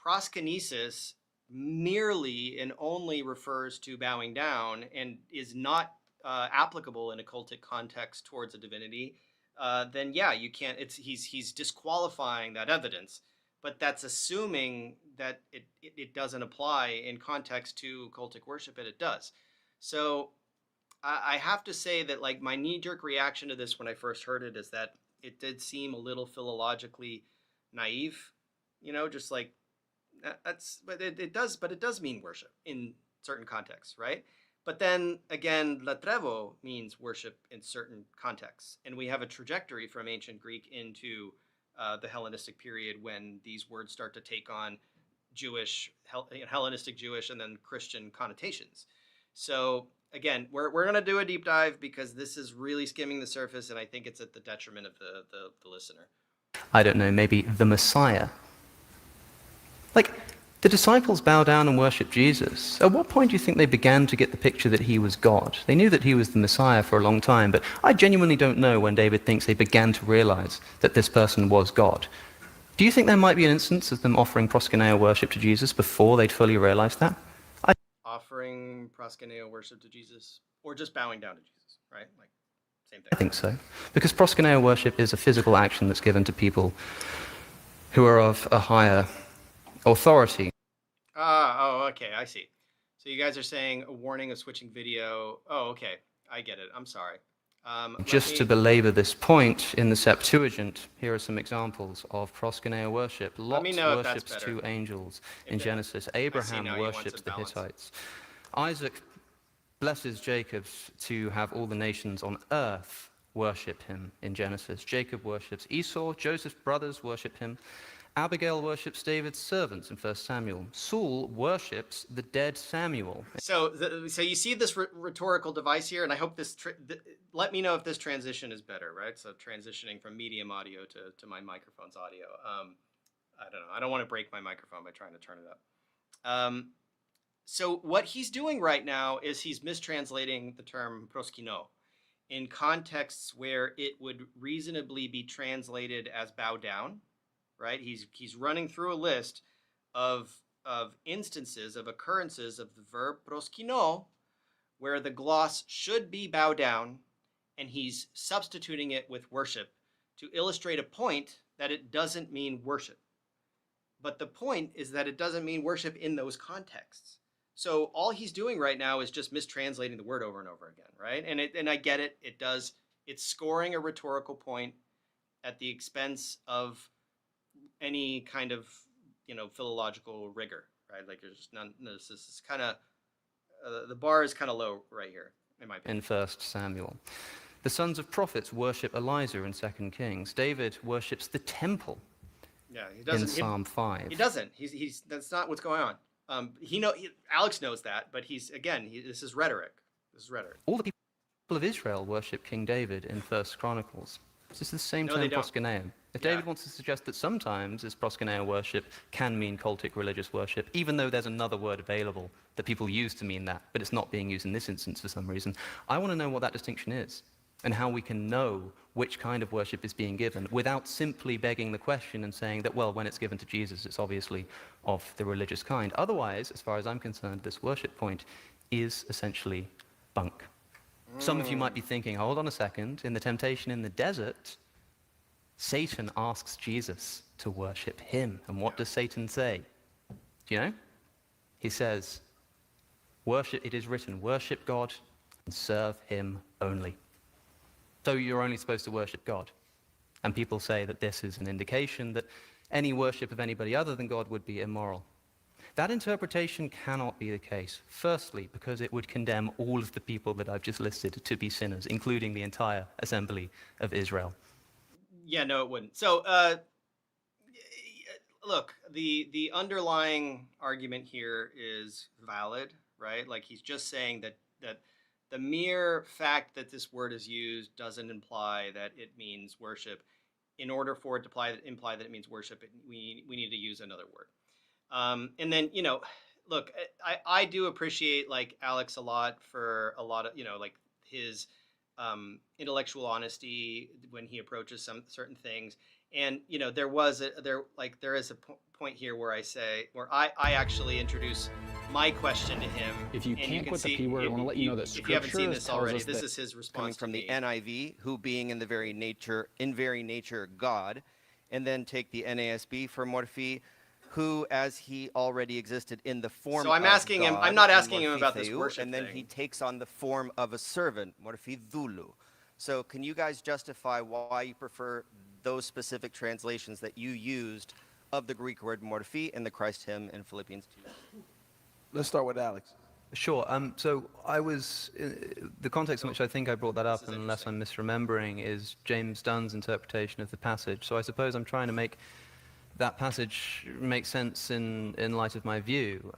proskynesis merely and only refers to bowing down and is not applicable in a cultic context towards a divinity, then yeah, you can't. He's disqualifying that evidence, but that's assuming that it doesn't apply in context to cultic worship, and it does. So I have to say that like my knee-jerk reaction to this when I first heard it is that it did seem a little philologically naive, just like but it does mean worship in certain contexts, right? But then again, latrεύω means worship in certain contexts, and we have a trajectory from ancient Greek into the Hellenistic period when these words start to take on Jewish, Hellenistic Jewish, and then Christian connotations. So again, we're going to do a deep dive because this is really skimming the surface, and I think it's at the detriment of the listener. I don't know, maybe the Messiah. Like, the disciples bow down and worship Jesus. At what point do you think they began to get the picture that he was God? They knew that he was the Messiah for a long time, but I genuinely don't know when David thinks they began to realize that this person was God. Do you think there might be an instance of them offering proskyneo worship to Jesus before they'd fully realized that? Offering proskyneo worship to Jesus, or just bowing down to Jesus, right? Like, same thing. I think so. Because proskyneo worship is a physical action that's given to people who are of a higher authority. Oh, okay, I see. So you guys are saying a warning of switching video. Oh, okay, I get it. I'm sorry. Just to belabor this point, in the Septuagint, here are some examples of proskyneo worship. Lot worships two angels in Genesis. Abraham worships the Hittites. Isaac blesses Jacob to have all the nations on earth worship him in Genesis. Jacob worships Esau. Joseph's brothers worship him. Abigail worships David's servants in 1 Samuel. Saul worships the dead Samuel. So you see this rhetorical device here, and I hope this. Let me know if this transition is better, right? So transitioning from medium audio to my microphone's audio. I don't know. I don't want to break my microphone by trying to turn it up. So what he's doing right now is he's mistranslating the term proskyneo in contexts where it would reasonably be translated as bow down. Right? He's running through a list of instances, of occurrences of the verb proskyneo, where the gloss should be bow down, and he's substituting it with worship to illustrate a point that it doesn't mean worship. But the point is that it doesn't mean worship in those contexts. So all he's doing right now is just mistranslating the word over and over again, right? And I get it. It's scoring a rhetorical point at the expense of any kind of philological rigor, right? Like there's none. This is kind of the bar is kind of low right here, in my opinion. In 1 Samuel, the sons of prophets worship Elijah in 2 Kings. David worships the temple. Yeah, he doesn't. In Psalm 5. He doesn't. He's that's not what's going on. Alex knows that, but this is rhetoric. This is rhetoric. All the people of Israel worship King David in 1 Chronicles. This is the same term, proskyneo. If David wants to suggest that sometimes this proskyneo worship can mean cultic religious worship, even though there's another word available that people use to mean that, but it's not being used in this instance for some reason, I want to know what that distinction is and how we can know which kind of worship is being given without simply begging the question and saying that, well, when it's given to Jesus, it's obviously of the religious kind. Otherwise, as far as I'm concerned, this worship point is essentially bunk. Some of you might be thinking, hold on a second, in the temptation in the desert, Satan asks Jesus to worship him. And what does Satan say? Do you know? He says, it is written, worship God and serve him only. So you're only supposed to worship God. And people say that this is an indication that any worship of anybody other than God would be immoral. That interpretation cannot be the case. Firstly, because it would condemn all of the people that I've just listed to be sinners, including the entire assembly of Israel. Yeah, no, it wouldn't. So, look, the underlying argument here is valid, right? Like he's just saying that the mere fact that this word is used doesn't imply that it means worship. In order for it to imply that it means worship, we need to use another word. And then, look, I do appreciate like Alex a lot for a lot of, like his intellectual honesty when he approaches some certain things. And you know, there is a point here where I actually introduce my question to him. If you and can't put the P word, I want to let you know that if you haven't seen Scripture this tells already, us this that is his response coming from to the me. NIV, who being in very nature God, and then take the NASB for morphe, who as he already existed in the form So I'm of asking him. God, I'm not in asking him morphe about this theou, worship and then thing. he takes on the form of a servant, morphe dhulu. So can you guys justify why you prefer those specific translations that you used of the Greek word morphe and the Christ hymn in Philippians 2? Let's start with Alex. Sure. So the context in which I think I brought that up, unless I'm misremembering, is James Dunn's interpretation of the passage. So I suppose I'm trying to make that passage make sense in light of my view.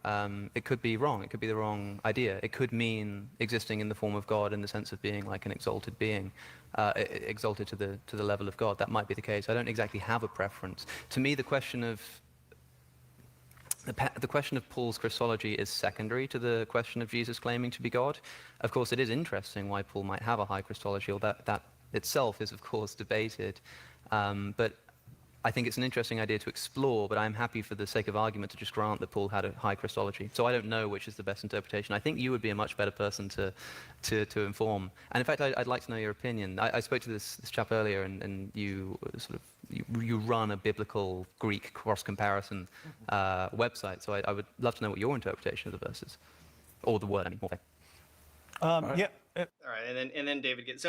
It could be wrong. It could be the wrong idea. It could mean existing in the form of God in the sense of being like an exalted being, exalted to the level of God. That might be the case. I don't exactly have a preference. To me, the question of Paul's Christology is secondary to the question of Jesus claiming to be God. Of course, it is interesting why Paul might have a high Christology, or that itself is, of course, debated. But I think it's an interesting idea to explore, but I'm happy for the sake of argument to just grant that Paul had a high Christology. So I don't know which is the best interpretation. I think you would be a much better person to inform. And in fact, I'd like to know your opinion. I spoke to this chap earlier, and you sort of you run a biblical Greek cross-comparison website. So I would love to know what your interpretation of the verse is, or the word, I mean. Yeah. All right, and then David gets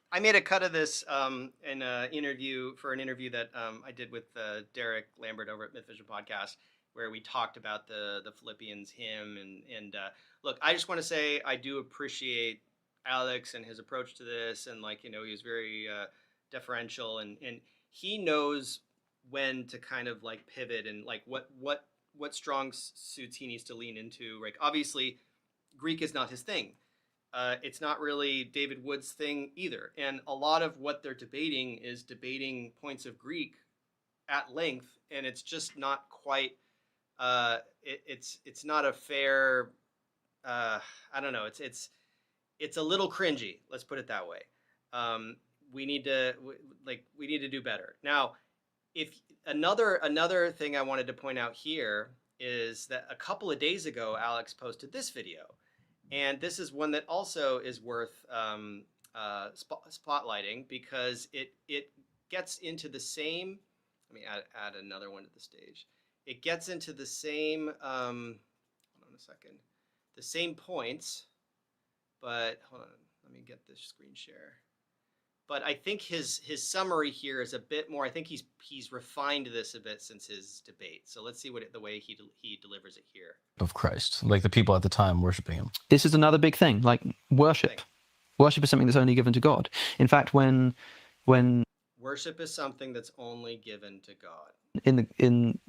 I made a cut of this in an interview that I did with Derek Lambert over at Myth Vision Podcast, where we talked about the Philippians hymn and look, I just want to say I do appreciate Alex and his approach to this, and like, you know, he was very deferential, and he knows when to kind of like pivot and like what strong suits he needs to lean into. Like obviously Greek is not his thing. It's not really David Wood's thing either. And a lot of what they're debating is debating points of Greek at length, and it's just not quite it's not a fair I don't know, it's a little cringy, let's put it that way. We need to do better. Now, if another thing I wanted to point out here is that a couple of days ago Alex posted this video. And this is one that also is worth spotlighting, because it gets into the same. Let me add another one to the stage. It gets into the same. Hold on a second. The same points, but hold on. Let me get this screen share. But I think his summary here is a bit more. I think he's refined this a bit since his debate. So let's see the way he delivers it here. Of Christ, like the people at the time worshiping him. This is another big thing, like worship. Worship is something that's only given to God. In fact, when worship is something that's only given to God. In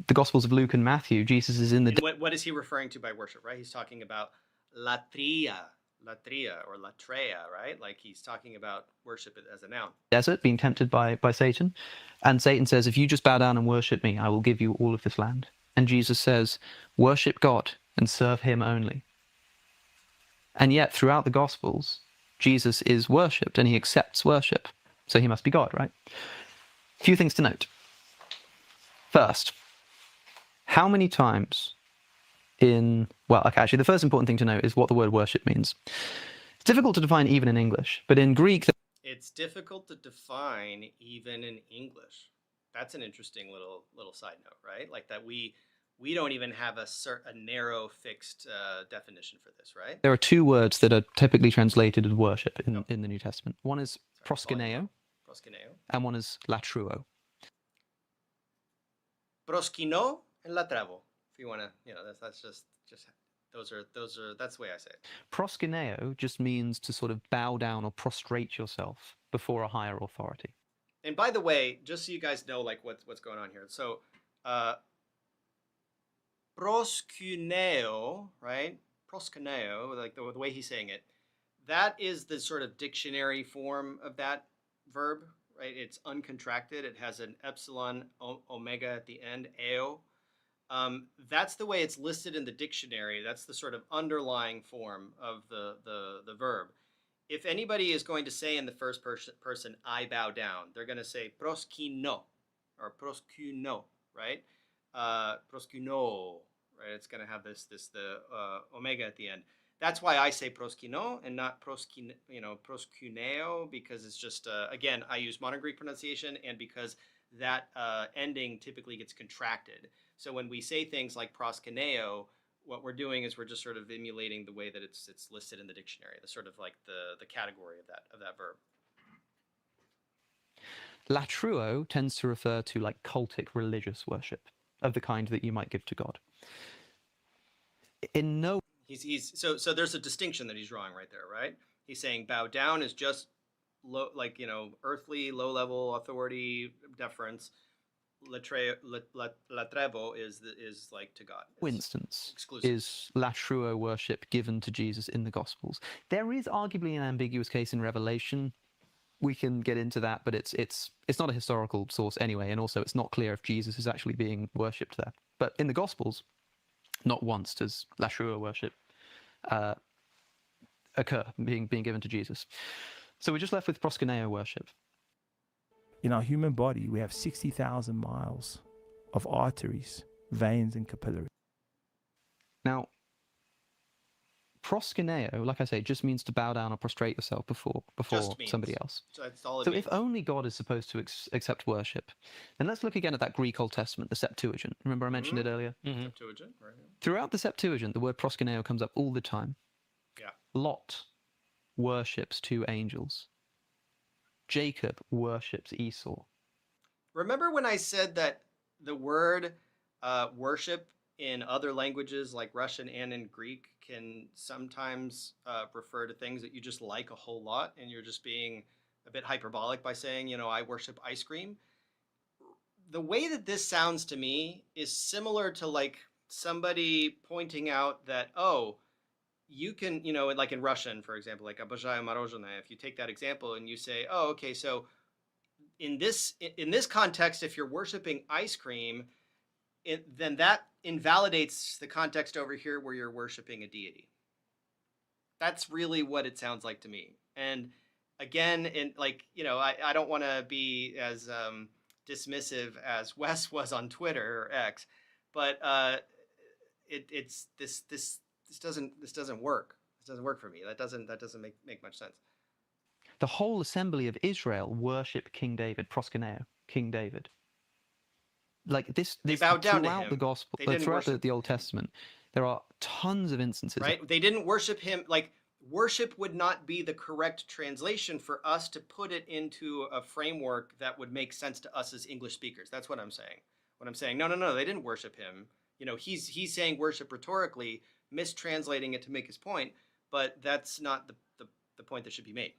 the Gospels of Luke and Matthew, Jesus is in the. What is he referring to by worship? Right, he's talking about latria or latreia, right? Like he's talking about worship as a noun. Desert, being tempted by Satan, and Satan says, "If you just bow down and worship me, I will give you all of this land." And Jesus says, "Worship God and serve him only." And yet, throughout the Gospels, Jesus is worshipped and he accepts worship. So he must be God, right? A few things to note. First, how many times actually, the first important thing to note is what the word worship means. It's difficult to define even in English, but in Greek... It's difficult to define even in English. That's an interesting little side note, right? Like that we don't even have a narrow fixed definition for this, right? There are two words that are typically translated as worship in the New Testament. One is proskyneo, and one is latuo. Proskyneo and latrevo. If you want to, that's just that's the way I say it. Proskyneo just means to sort of bow down or prostrate yourself before a higher authority. And by the way, just so you guys know, like what's going on here. So, proskyneo, right? Proskyneo, like the way he's saying it, that is the sort of dictionary form of that verb, right? It's uncontracted. It has an epsilon omega at the end, eo. That's the way it's listed in the dictionary. That's the sort of underlying form of the verb. if anybody is going to say in the first person, I bow down, they're going to say proskino or proskuno, right? Proskuno, right? It's going to have the omega at the end. That's why I say proskino and not proskuneo, because it's just, again, I use modern Greek pronunciation, and because that ending typically gets contracted. So when we say things like proskuneo, what we're doing is we're just sort of emulating the way that it's listed in the dictionary, the sort of like the category of that verb. Latruo tends to refer to like cultic religious worship of the kind that you might give to God. In no So there's a distinction that he's drawing right there, right? He's saying bow down is just low, like, earthly, low level authority deference. Latrevo is like to God. It's instance exclusive. is latruo worship given to Jesus in the Gospels. There is arguably an ambiguous case in Revelation. We can get into that, but it's not a historical source anyway, and also it's not clear if Jesus is actually being worshipped there. But in the Gospels, not once does latruo worship occur, being given to Jesus. So we're just left with proskuneo worship. In our human body, we have 60,000 miles of arteries, veins, and capillaries. Now, proskuneo, like I say, just means to bow down or prostrate yourself before somebody else. So that's all it So means. if only God is supposed to accept worship, then let's look again at that Greek Old Testament, the Septuagint. Remember I mentioned it earlier? Septuagint, right? Throughout the Septuagint, the word proskuneo comes up all the time. Yeah. Lot worships two angels. Jacob worships Esau. Remember when I said that the word worship in other languages like Russian and in Greek can sometimes refer to things that you just like a whole lot, and you're just being a bit hyperbolic by saying, I worship ice cream? The way that this sounds to me is similar to like somebody pointing out that, oh, you can, like in Russian, for example, like обожаю мороженое, if you take that example and you say, oh, okay, so in this context, if you're worshiping ice cream, then that invalidates the context over here where you're worshiping a deity. That's really what it sounds like to me. And again, I don't want to be as dismissive as Wes was on Twitter or X, but this doesn't work. This doesn't work for me. That doesn't make much sense. The whole assembly of Israel worship King David, proskuneo, King David. Like this bowed down to throughout him. the Gospel, They didn't throughout worship the Old Testament, there are tons of instances. Right? They didn't worship him. Like, worship would not be the correct translation for us to put it into a framework that would make sense to us as English speakers. That's what I'm saying. When I'm saying, no, they didn't worship him. He's saying worship rhetorically, mistranslating it to make his point, but that's not the point that should be made.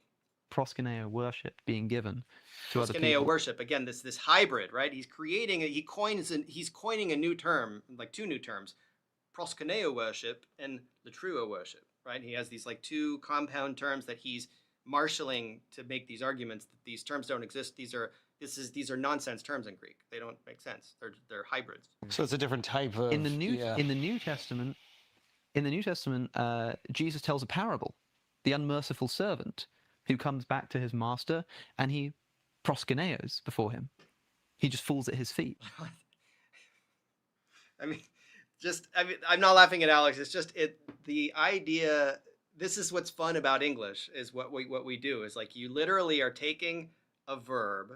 Proskuneo worship being given to other people. Proskuneo worship, again, this hybrid, right? He's coining a new term, like two new terms, proskuneo worship and latruo worship, right? He has these like two compound terms that he's marshaling to make these arguments that these terms don't exist. These are nonsense terms in Greek. They don't make sense. They're hybrids. So it's a different type of in the New Testament, Jesus tells a parable, the unmerciful servant who comes back to his master and he proskuneos before him. He just falls at his feet. I'm not laughing at Alex. It's just the idea. This is what's fun about English, is what we do is like you literally are taking a verb,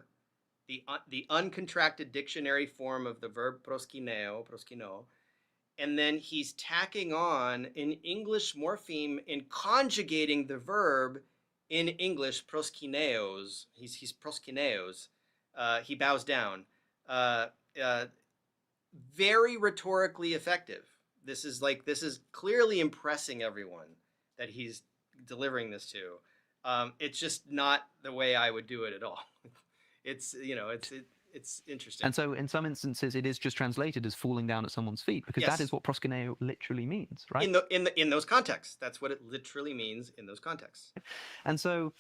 the uncontracted dictionary form of the verb proskino, and then he's tacking on an English morpheme and conjugating the verb in English, proskineos. He's proskineos. He bows down. Very rhetorically effective. This is clearly impressing everyone that he's delivering this to. It's just not the way I would do it at all. It's interesting. And so in some instances it is just translated as falling down at someone's feet, because Yes. that is what proskuneo literally means, right? In those contexts, that's what it literally means in those contexts. And so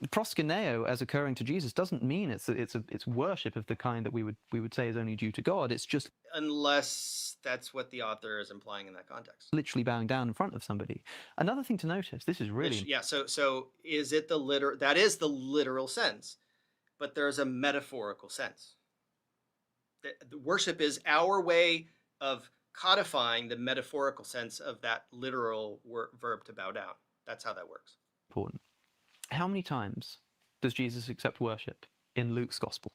Proskyneo, as occurring to Jesus, doesn't mean it's worship of the kind that we would say is only due to God. It's just Unless that's what the author is implying in that context. literally bowing down in front of somebody. Another thing to notice, this is really Yeah, so is it that is the literal sense, but there's a metaphorical sense. The worship is our way of codifying the metaphorical sense of that literal verb to bow down. That's how that works. important. How many times does Jesus accept worship in Luke's gospel?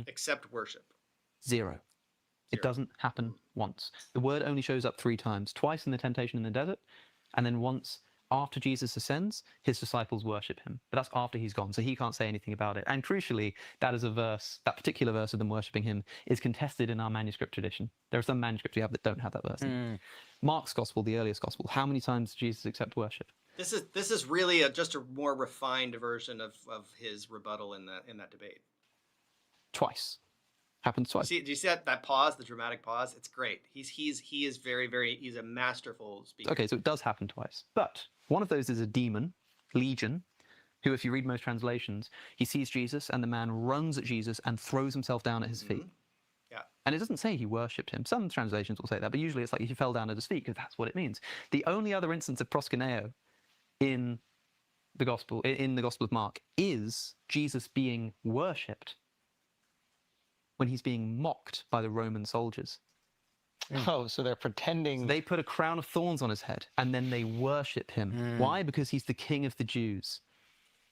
Except worship. Zero. It doesn't happen once. The word only shows up 3 times, twice in the temptation in the desert, and then once after Jesus ascends, his disciples worship him. But that's after he's gone, so he can't say anything about it. And crucially, that is a verse, that particular verse of them worshiping him is contested in our manuscript tradition. There are some manuscripts we have that don't have that verse in. Mark's gospel, the earliest gospel, how many times does Jesus accept worship? This is really just a more refined version of his rebuttal in that debate. Twice. Happens twice. Do you see that pause, the dramatic pause? It's great. He is very, very, he's a masterful speaker. Okay, so it does happen twice. But one of those is a demon, Legion, who, if you read most translations, he sees Jesus and the man runs at Jesus and throws himself down at his feet. Yeah. And it doesn't say he worshipped him. Some translations will say that, but usually it's like he fell down at his feet, because that's what it means. The only other instance of proskyneo in the Gospel of Mark is Jesus being worshipped when he's being mocked by the Roman soldiers. Oh, so they're pretending. So they put a crown of thorns on his head and then they worship him. Why? Because he's the king of the Jews.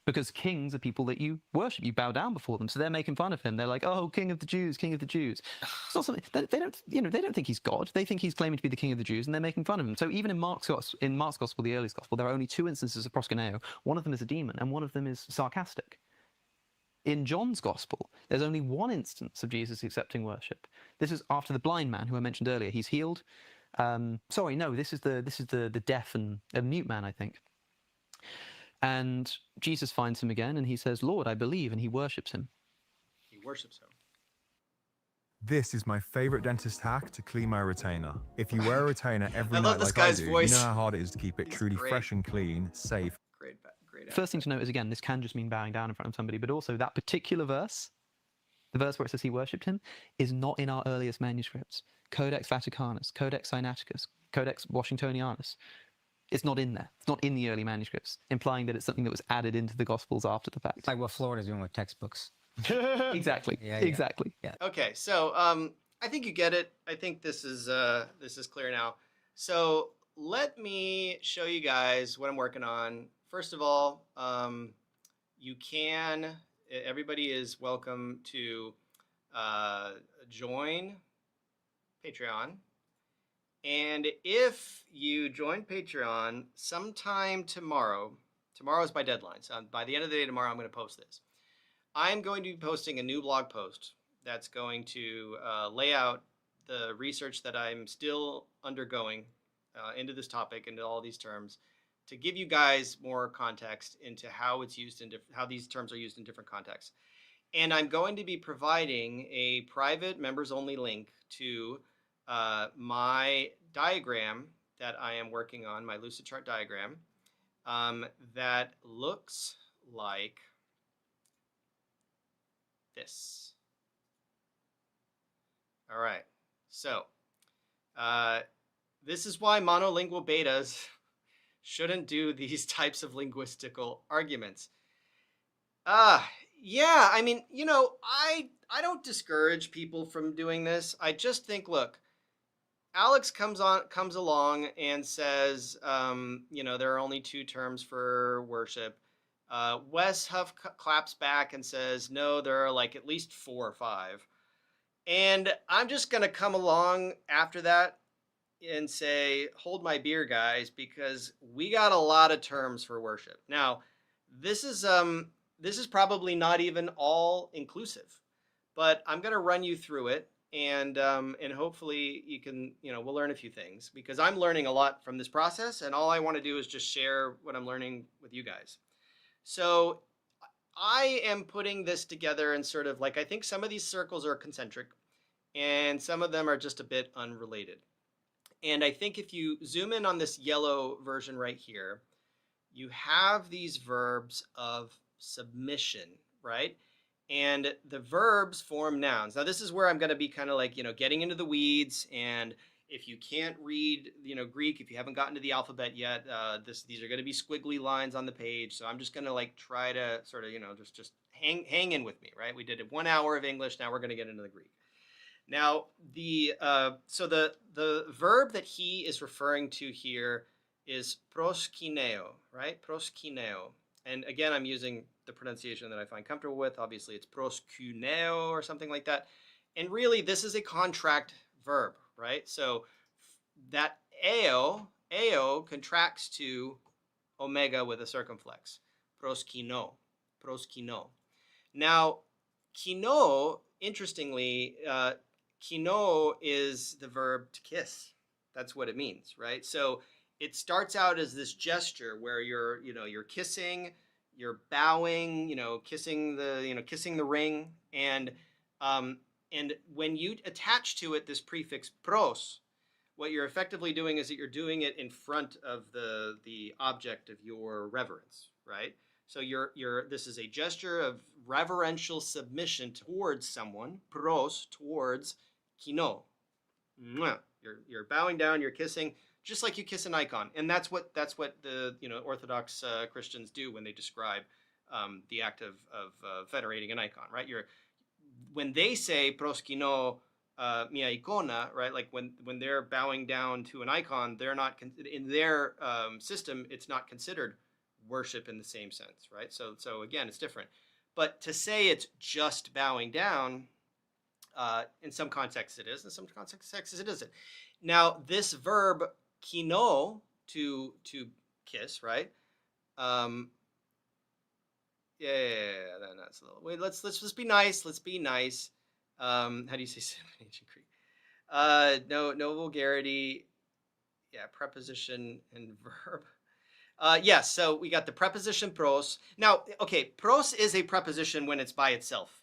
Because kings are people that you worship, you bow down before them. So they're making fun of him. They're like, "Oh, king of the Jews, king of the Jews." It's not something they don't think he's God. They think he's claiming to be the king of the Jews, and they're making fun of him. So even in Mark's gospel, the earliest gospel, there are only 2 instances of proskyneo. One of them is a demon, and one of them is sarcastic. In John's gospel, there's only 1 instance of Jesus accepting worship. This is after the blind man who I mentioned earlier. He's healed. This is the deaf and mute man, I think. And Jesus finds him again, and he says, "Lord, I believe," and he worships him. He worships him. This is my favorite dentist hack to clean my retainer. If you wear a retainer every night this like guy's I do, voice. you know how hard it is to keep it He's truly great. fresh and clean, safe. Great. First thing to note is, again, this can just mean bowing down in front of somebody, but also that particular verse, the verse where it says he worshipped him, is not in our earliest manuscripts. Codex Vaticanus, Codex Sinaiticus, Codex Washingtonianus. It's not in there. It's not in the early manuscripts, implying that it's something that was added into the Gospels after the fact. It's like what Florida's doing with textbooks. Exactly. Yeah. Exactly. Yeah. Okay, so I think you get it. I think this is clear now. So let me show you guys what I'm working on. First of all, everybody is welcome to join Patreon. And if you join Patreon sometime tomorrow is my deadline. So by the end of the day tomorrow, I'm going to post this. I'm going to be posting a new blog post that's going to lay out the research that I'm still undergoing into this topic, into all these terms, to give you guys more context into how it's used in how these terms are used in different contexts. And I'm going to be providing a private members-only link to my diagram that I am working on, my lucid chart diagram, that looks like this. All right, so this is why monolingual betas shouldn't do these types of linguistical arguments. Yeah, I mean, I don't discourage people from doing this. I just think, look, Alex comes along and says, there are only 2 terms for worship. Wes Huff claps back and says, no, there are like at least 4 or 5. And I'm just going to come along after that and say, hold my beer, guys, because we got a lot of terms for worship. Now, this is probably not even all inclusive, but I'm going to run you through it. And hopefully you can, we'll learn a few things, because I'm learning a lot from this process, and all I want to do is just share what I'm learning with you guys. So I am putting this together in sort of like, I think some of these circles are concentric and some of them are just a bit unrelated. And I think if you zoom in on this yellow version right here, you have these verbs of submission, right? And the verbs form nouns. Now, this is where I'm going to be kind of like, getting into the weeds. And if you can't read, Greek, if you haven't gotten to the alphabet yet, these are going to be squiggly lines on the page. So I'm just going to like try to sort of, just hang in with me, right? We did 1 hour of English. Now we're going to get into the Greek. Now, the verb that he is referring to here is proskyneo, right? Proskyneo. And again, I'm using the pronunciation that I find comfortable with. Obviously, it's proskyneo or something like that. And really, this is a contract verb, right? So that eo contracts to omega with a circumflex. Proskyno, proskyno. Now, kino, interestingly, kino is the verb to kiss. That's what it means, right? So it starts out as this gesture where you're kissing, you're bowing, kissing the ring, and when you attach to it this prefix pros, what you're effectively doing is that you're doing it in front of the object of your reverence, right? So this is a gesture of reverential submission towards someone, pros, towards kino. You're bowing down, you're kissing, just like you kiss an icon, and that's what the Orthodox Christians do when they describe the act of venerating an icon, right? When they say proskino mia icona, right? Like when they're bowing down to an icon, they're not in their system. It's not considered worship in the same sense, right? So again, it's different. But to say it's just bowing down, in some contexts it is, in some contexts it isn't. Now, this verb kino, to kiss, right? That's a little. Wait, let's just be nice. Let's be nice. How do you say in ancient Greek? No vulgarity. Yeah, preposition and verb. Yes, so we got the preposition pros. Now, okay, pros is a preposition when it's by itself.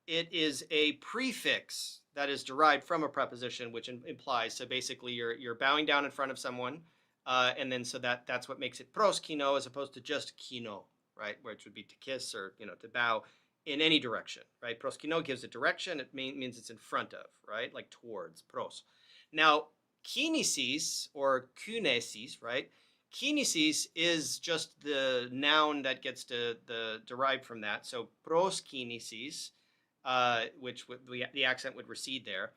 It is a prefix that is derived from a preposition, which implies, so basically you're bowing down in front of someone, and then so that's what makes it proskino as opposed to just kino, right? Which would be to kiss or to bow in any direction, right? Proskino gives it direction. It means it's in front of, right? Like towards, pros. Now, kinesis or kunesis, right? Kinesis is just the noun that gets derived from that. So proskinesis, which the accent would recede there.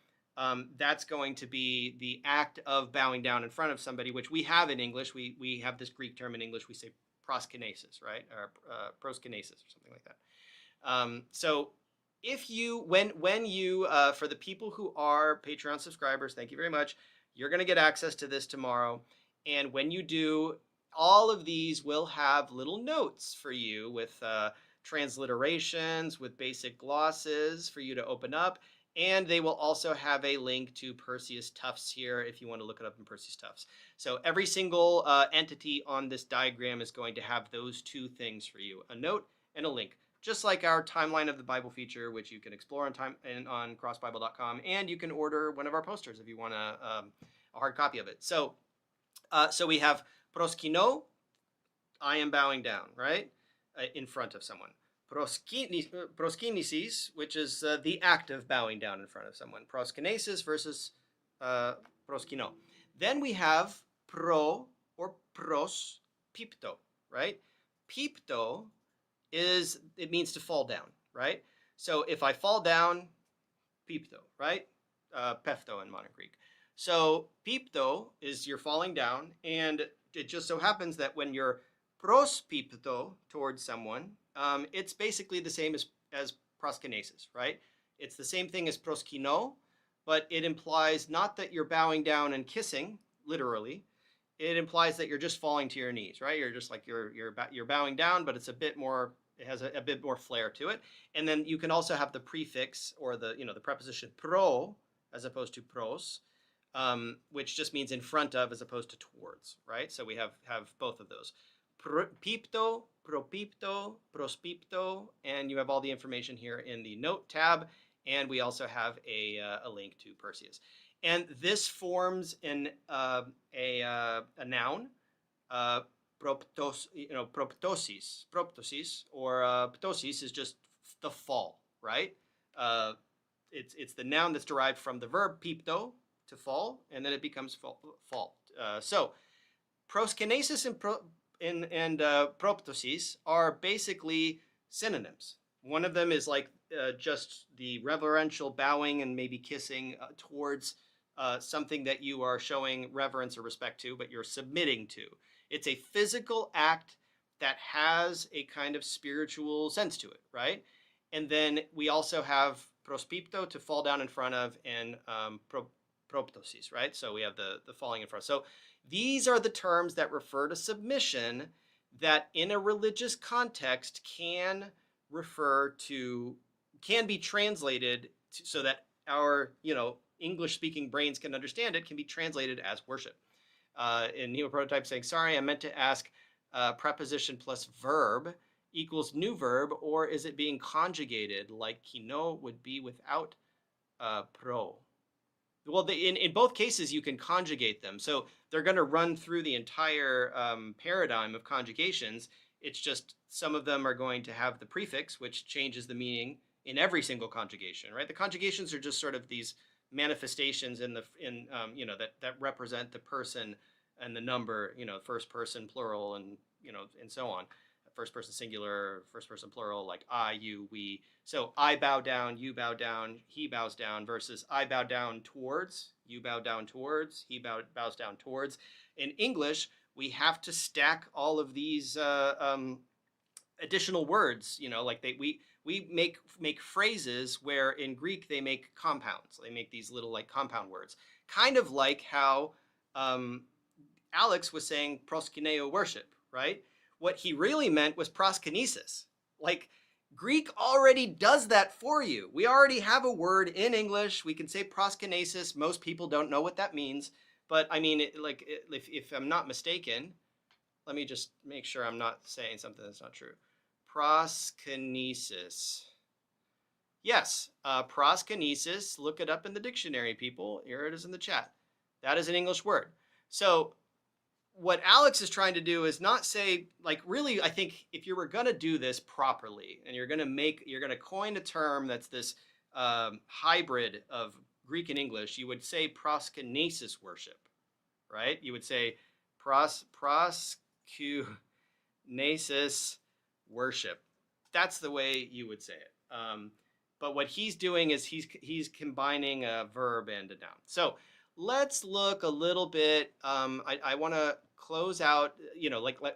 That's going to be the act of bowing down in front of somebody, which we have in English. We have this Greek term in English. We say proskinesis, right? Or proskinesis or something like that. So if when you for the people who are Patreon subscribers, thank you very much. You're going to get access to this tomorrow. And when you do, all of these will have little notes for you with transliterations, with basic glosses for you to open up. And they will also have a link to Perseus Tufts here if you want to look it up in Perseus Tufts. So every single entity on this diagram is going to have those two things for you, a note and a link. Just like our timeline of the Bible feature, which you can explore on crossbible.com, and you can order one of our posters if you want a hard copy of it. So we have proskino, I am bowing down, right? In front of someone. Proskinesis, which is the act of bowing down in front of someone. Proskinesis versus proskino. Then we have pro or pros pipto, right? Pipto it means to fall down, right? So if I fall down, pipto, right? Pefto in modern Greek. So pipto is you're falling down, and it just so happens that when you're prospipto towards someone, it's basically the same as proskinesis, right? It's the same thing as proskino, but it implies not that you're bowing down and kissing, literally. It implies that you're just falling to your knees, right? You're just like you're bowing down, but it's a bit more. It has a bit more flair to it. And then you can also have the prefix or the preposition pro as opposed to pros, which just means in front of as opposed to towards, right? So we have both of those. Pipto, propipto, prospipto, and you have all the information here in the note tab, and we also have a link to Perseus. And this forms a noun. proptosis, or ptosis is just the fall, right? It's the noun that's derived from the verb pipto, to fall, and then it becomes fall. So proskinesis and proptosis are basically synonyms. One of them is like just the reverential bowing and maybe kissing towards something that you are showing reverence or respect to, but you're submitting to. It's a physical act that has a kind of spiritual sense to it, right? And then we also have prospipto, to fall down in front of, and proptosis, right? So we have the falling in front. So these are the terms that refer to submission that in a religious context can be translated so that our, English-speaking brains can understand it, can be translated as worship. In Neo Prototype saying, sorry, I meant to ask preposition plus verb equals new verb, or is it being conjugated like kino would be without pro? Well, in both cases, you can conjugate them. So they're going to run through the entire paradigm of conjugations. It's just some of them are going to have the prefix, which changes the meaning in every single conjugation, right? The conjugations are just sort of these manifestations that represent the person and the number, first person plural, and and so on. First person singular, first person plural, like I, you, we. So I bow down, you bow down, he bows down, versus I bow down towards, you bow down towards, he bows down towards. In English, we have to stack all of these additional words, we make phrases where in Greek they make compounds. They make these little like compound words, kind of like how Alex was saying proskyneo, worship, right? What he really meant was proskinesis. Like Greek already does that for you. We already have a word in English. We can say proskinesis. Most people don't know what that means, but I mean, if I'm not mistaken, let me just make sure I'm not saying something that's not true. Proskinesis. Yes, proskinesis. Look it up in the dictionary, people. Here it is in the chat. That is an English word. So what Alex is trying to do is not say, like, really, I think if you were going to do this properly and you're going to coin a term that's this hybrid of Greek and English, you would say proskinesis worship, right? You would say proskinesis worship. That's the way you would say it. But what he's doing is he's combining a verb and a noun. So let's look a little bit. I want to close out,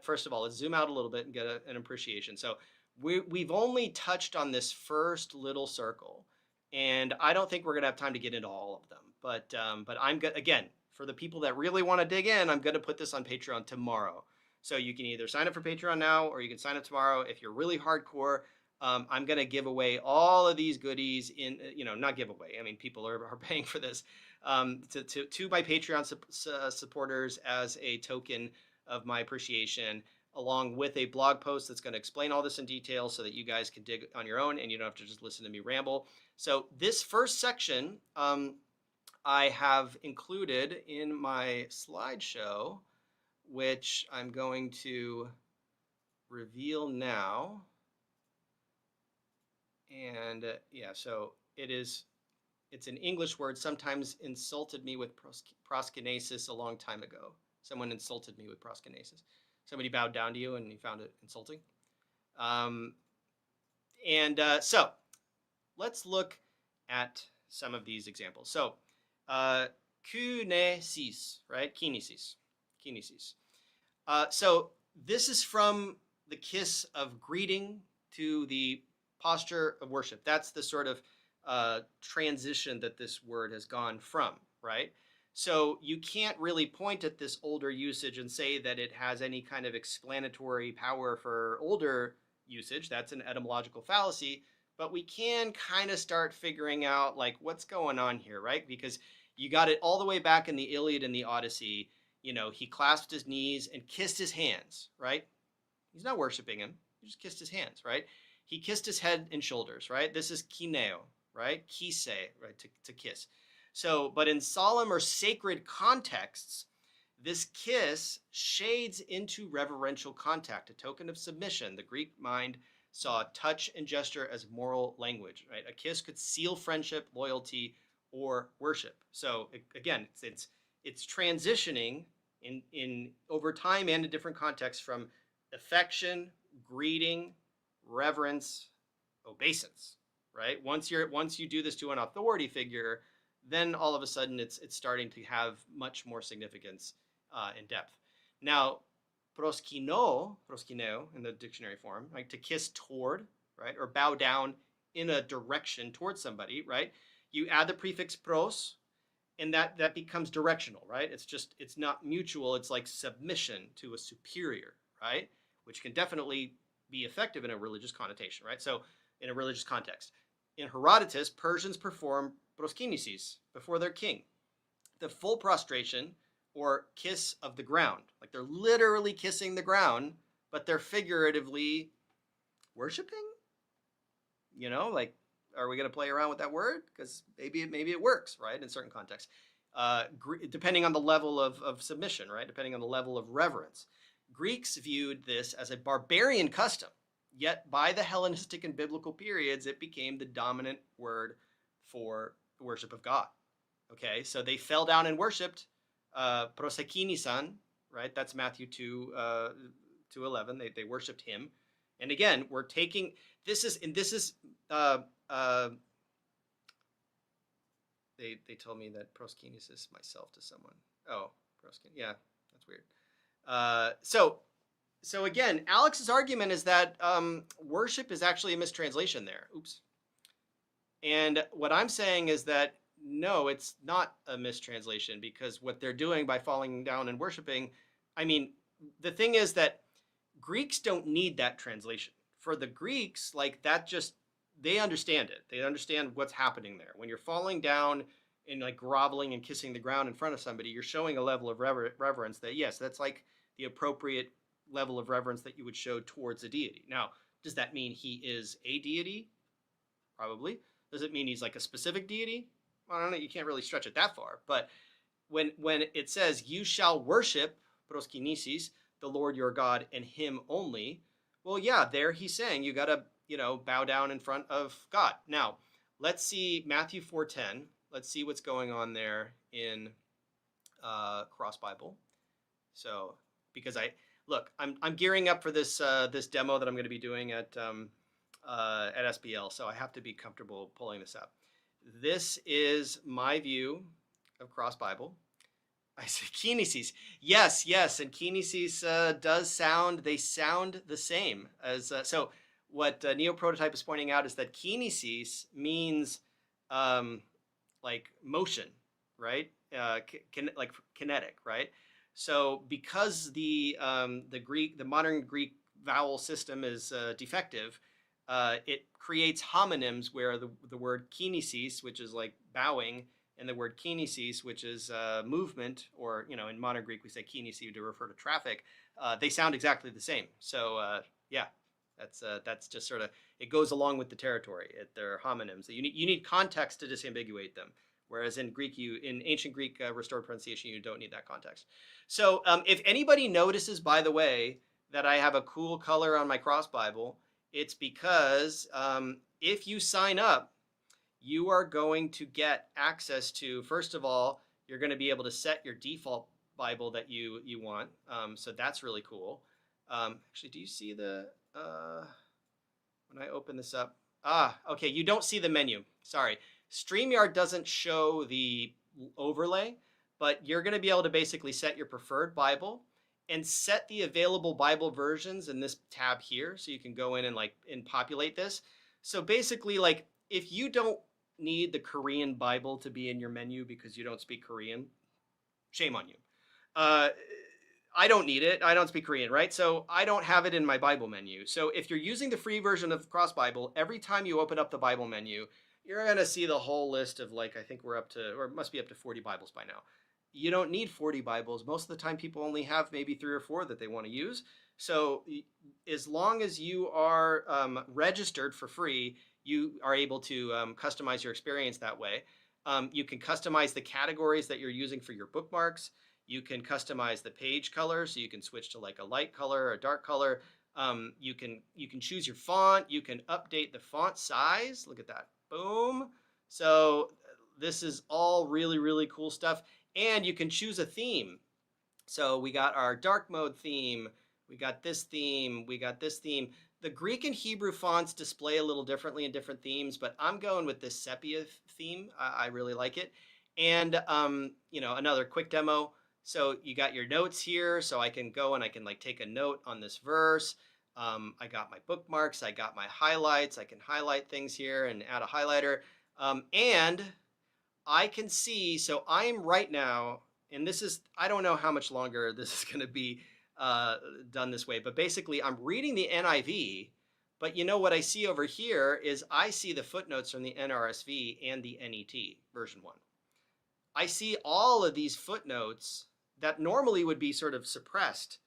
first of all, let's zoom out a little bit and get an appreciation. So we've only touched on this first little circle, and I don't think we're going to have time to get into all of them. But I'm good. Again, for the people that really want to dig in, I'm going to put this on Patreon tomorrow. So you can either sign up for Patreon now, or you can sign up tomorrow. If you're really hardcore, I'm going to give away all of these goodies not give away. I mean, people are paying for this. To my Patreon supporters as a token of my appreciation, along with a blog post that's going to explain all this in detail so that you guys can dig on your own and you don't have to just listen to me ramble. So this first section, I have included in my slideshow, which I'm going to reveal now. And so it's an English word. Sometimes insulted me with proskinesis a long time ago. Someone insulted me with proskinesis. Somebody bowed down to you and you found it insulting. So let's look at some of these examples. So kinesis, right? Kinesis. So this is from the kiss of greeting to the posture of worship. That's the sort of transition that this word has gone from, right? So you can't really point at this older usage and say that it has any kind of explanatory power for older usage. That's an etymological fallacy, but we can kind of start figuring out like what's going on here, right? Because you got it all the way back in the Iliad and the Odyssey. He clasped his knees and kissed his hands, right? He's not worshiping him. He just kissed his hands, right? He kissed his head and shoulders, right? This is kineo, right? Kise, right? To kiss. So, but in solemn or sacred contexts, This kiss shades into reverential contact, a token of submission. The Greek mind saw touch and gesture as moral language, right? A kiss could seal friendship, loyalty, or worship. So again, it's transitioning in over time and in different contexts from affection, greeting, reverence, obeisance, right? Once you do this to an authority figure, then all of a sudden it's starting to have much more significance in depth. Now, proskyneo in the dictionary form, like to kiss toward, right, or bow down in a direction towards somebody, right? You add the prefix pros, and that becomes directional, right? It's not mutual. It's like submission to a superior, right? Which can definitely be effective in a religious connotation, right? So in a religious context. In Herodotus, Persians perform proskinesis before their king. The full prostration or kiss of the ground. Like they're literally kissing the ground, but they're figuratively worshiping? You know, like, are we going to play around with that word? Because maybe it works, right, in certain contexts. Depending on the level of submission, right? Depending on the level of reverence. Greeks viewed this as a barbarian custom, yet by the Hellenistic and biblical periods, it became the dominant word for the worship of God. Okay, so they fell down and worshipped prosekinisan, right? That's Matthew 2:11. They worshipped him. And again, we're taking this is they told me that proskinesis myself to someone. Oh, proskin. Yeah, that's weird. So again, Alex's argument is that worship is actually a mistranslation there. Oops. And what I'm saying is that no, it's not a mistranslation, because what they're doing by falling down and worshiping, I mean, the thing is that Greeks don't need that translation. For the Greeks, like that just, they understand it. They understand what's happening there. When you're falling down and like groveling and kissing the ground in front of somebody, you're showing a level of reverence that, yes, that's like the appropriate level of reverence that you would show towards a deity. Now, does that mean he is a deity? Probably. Does it mean he's like a specific deity? I don't know. You can't really stretch it that far. But when it says, you shall worship, proskinesis, the Lord your God and him only, well, yeah, there he's saying you got to, bow down in front of God. Now, let's see Matthew 4:10. Let's see what's going on there in Cross Bible. So, because I'm gearing up for this this demo that I'm going to be doing at SBL, so I have to be comfortable pulling this up. This is my view of Cross Bible. I say kinesis. Yes, and kinesis does sound, they sound the same as, so what Neo-Prototype is pointing out is that kinesis means like motion, right? Like kinetic, right? So because the modern Greek vowel system is defective, it creates homonyms where the word kinesis, which is like bowing, and the word kinesis, which is movement, or in modern Greek we say kinesi to refer to traffic. They sound exactly the same. So yeah, that's just sort of, it goes along with the territory. They're homonyms. You need context to disambiguate them. Whereas in Greek, in ancient Greek restored pronunciation, you don't need that context. So if anybody notices, by the way, that I have a cool color on my Cross Bible, it's because if you sign up, you are going to get access to, first of all, you're going to be able to set your default Bible that you want. So that's really cool. Actually, do you see the, when I open this up? Okay, you don't see the menu. Sorry. StreamYard doesn't show the overlay, but you're going to be able to basically set your preferred Bible and set the available Bible versions in this tab here. So you can go in and populate this. So basically, like, if you don't need the Korean Bible to be in your menu because you don't speak Korean, shame on you. I don't need it. I don't speak Korean, right? So I don't have it in my Bible menu. So if you're using the free version of Cross Bible, every time you open up the Bible menu, you're going to see the whole list of, like, I think we're up to, or it must be up to 40 Bibles by now. You don't need 40 Bibles. Most of the time people only have maybe 3 or 4 that they want to use. So as long as you are registered for free, you are able to customize your experience that way. You can customize the categories that you're using for your bookmarks. You can customize the page color, so you can switch to like a light color or a dark color. You can choose your font. You can update the font size. Look at that. Boom. So this is all really, really cool stuff. And you can choose a theme. So we got our dark mode theme. We got this theme. We got this theme. The Greek and Hebrew fonts display a little differently in different themes, but I'm going with this sepia theme. I really like it. And, you know, another quick demo. So you got your notes here. So I can go and I can like take a note on this verse. I got my bookmarks. I got my highlights. I can highlight things here and add a highlighter. And I can see, so I'm right now, and this is, I don't know how much longer this is going to be done this way, but basically I'm reading the NIV, but you know what I see over here is I see the footnotes from the NRSV and the NET version 1. I see all of these footnotes that normally would be sort of suppressed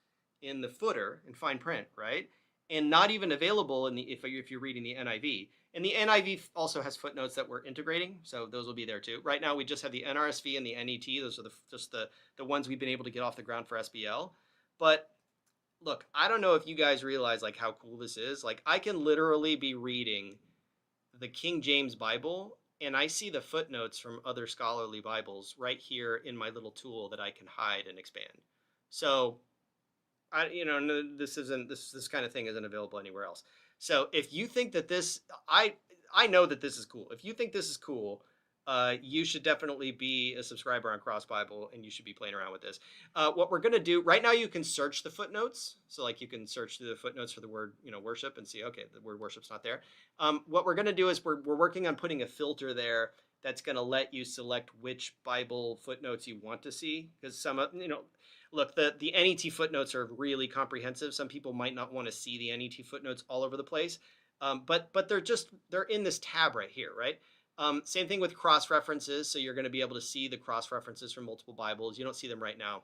in the footer in fine print, right? And not even available in the if you're reading the NIV. And the NIV also has footnotes that we're integrating, so those will be there too. Right now we just have the NRSV and the NET. Those are just the ones we've been able to get off the ground for SBL. But look, I don't know if you guys realize like how cool this is. Like I can literally be reading the King James Bible and I see the footnotes from other scholarly Bibles right here in my little tool that I can hide and expand. So this kind of thing isn't available anywhere else. So if you think that this, I know that this is cool. If you think this is cool, you should definitely be a subscriber on Cross Bible and you should be playing around with this. What we're going to do right now, you can search the footnotes. So like you can search through the footnotes for the word, worship and see, okay, the word worship's not there. What we're going to do is we're working on putting a filter there that's going to let you select which Bible footnotes you want to see. Because some, look, the NET footnotes are really comprehensive. Some people might not want to see the NET footnotes all over the place. But they're in this tab right here, right? Same thing with cross references. So you're going to be able to see the cross references from multiple Bibles. You don't see them right now.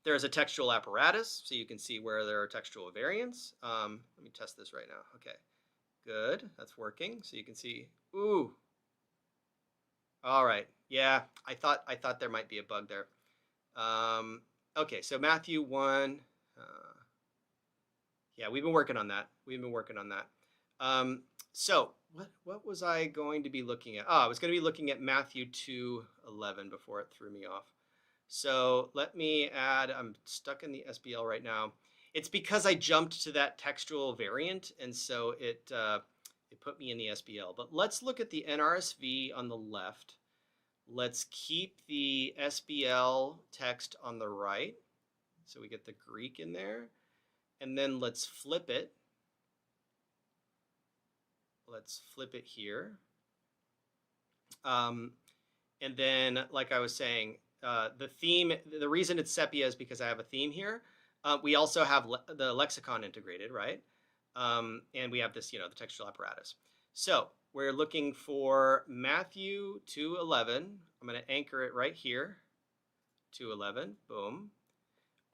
There's a textual apparatus, so you can see where there are textual variants. Let me test this right now. Okay, good. That's working. So you can see, ooh. All right. Yeah, I thought there might be a bug there. Okay, so Matthew 1. Yeah, we've been working on that. So what was I going to be looking at? I was going to be looking at Matthew 2:11 before it threw me off. So let me add, I'm stuck in the SBL right now. It's because I jumped to that textual variant, and so it put me in the SBL. But let's look at the NRSV on the left. Let's keep the SBL text on the right. So we get the Greek in there. And then let's flip it. Let's flip it here. And then, like I was saying, the theme, the reason it's sepia is because I have a theme here. We also have the lexicon integrated, right? And we have this, the textual apparatus. So we're looking for Matthew 2:11. I'm going to anchor it right here. 2:11, boom.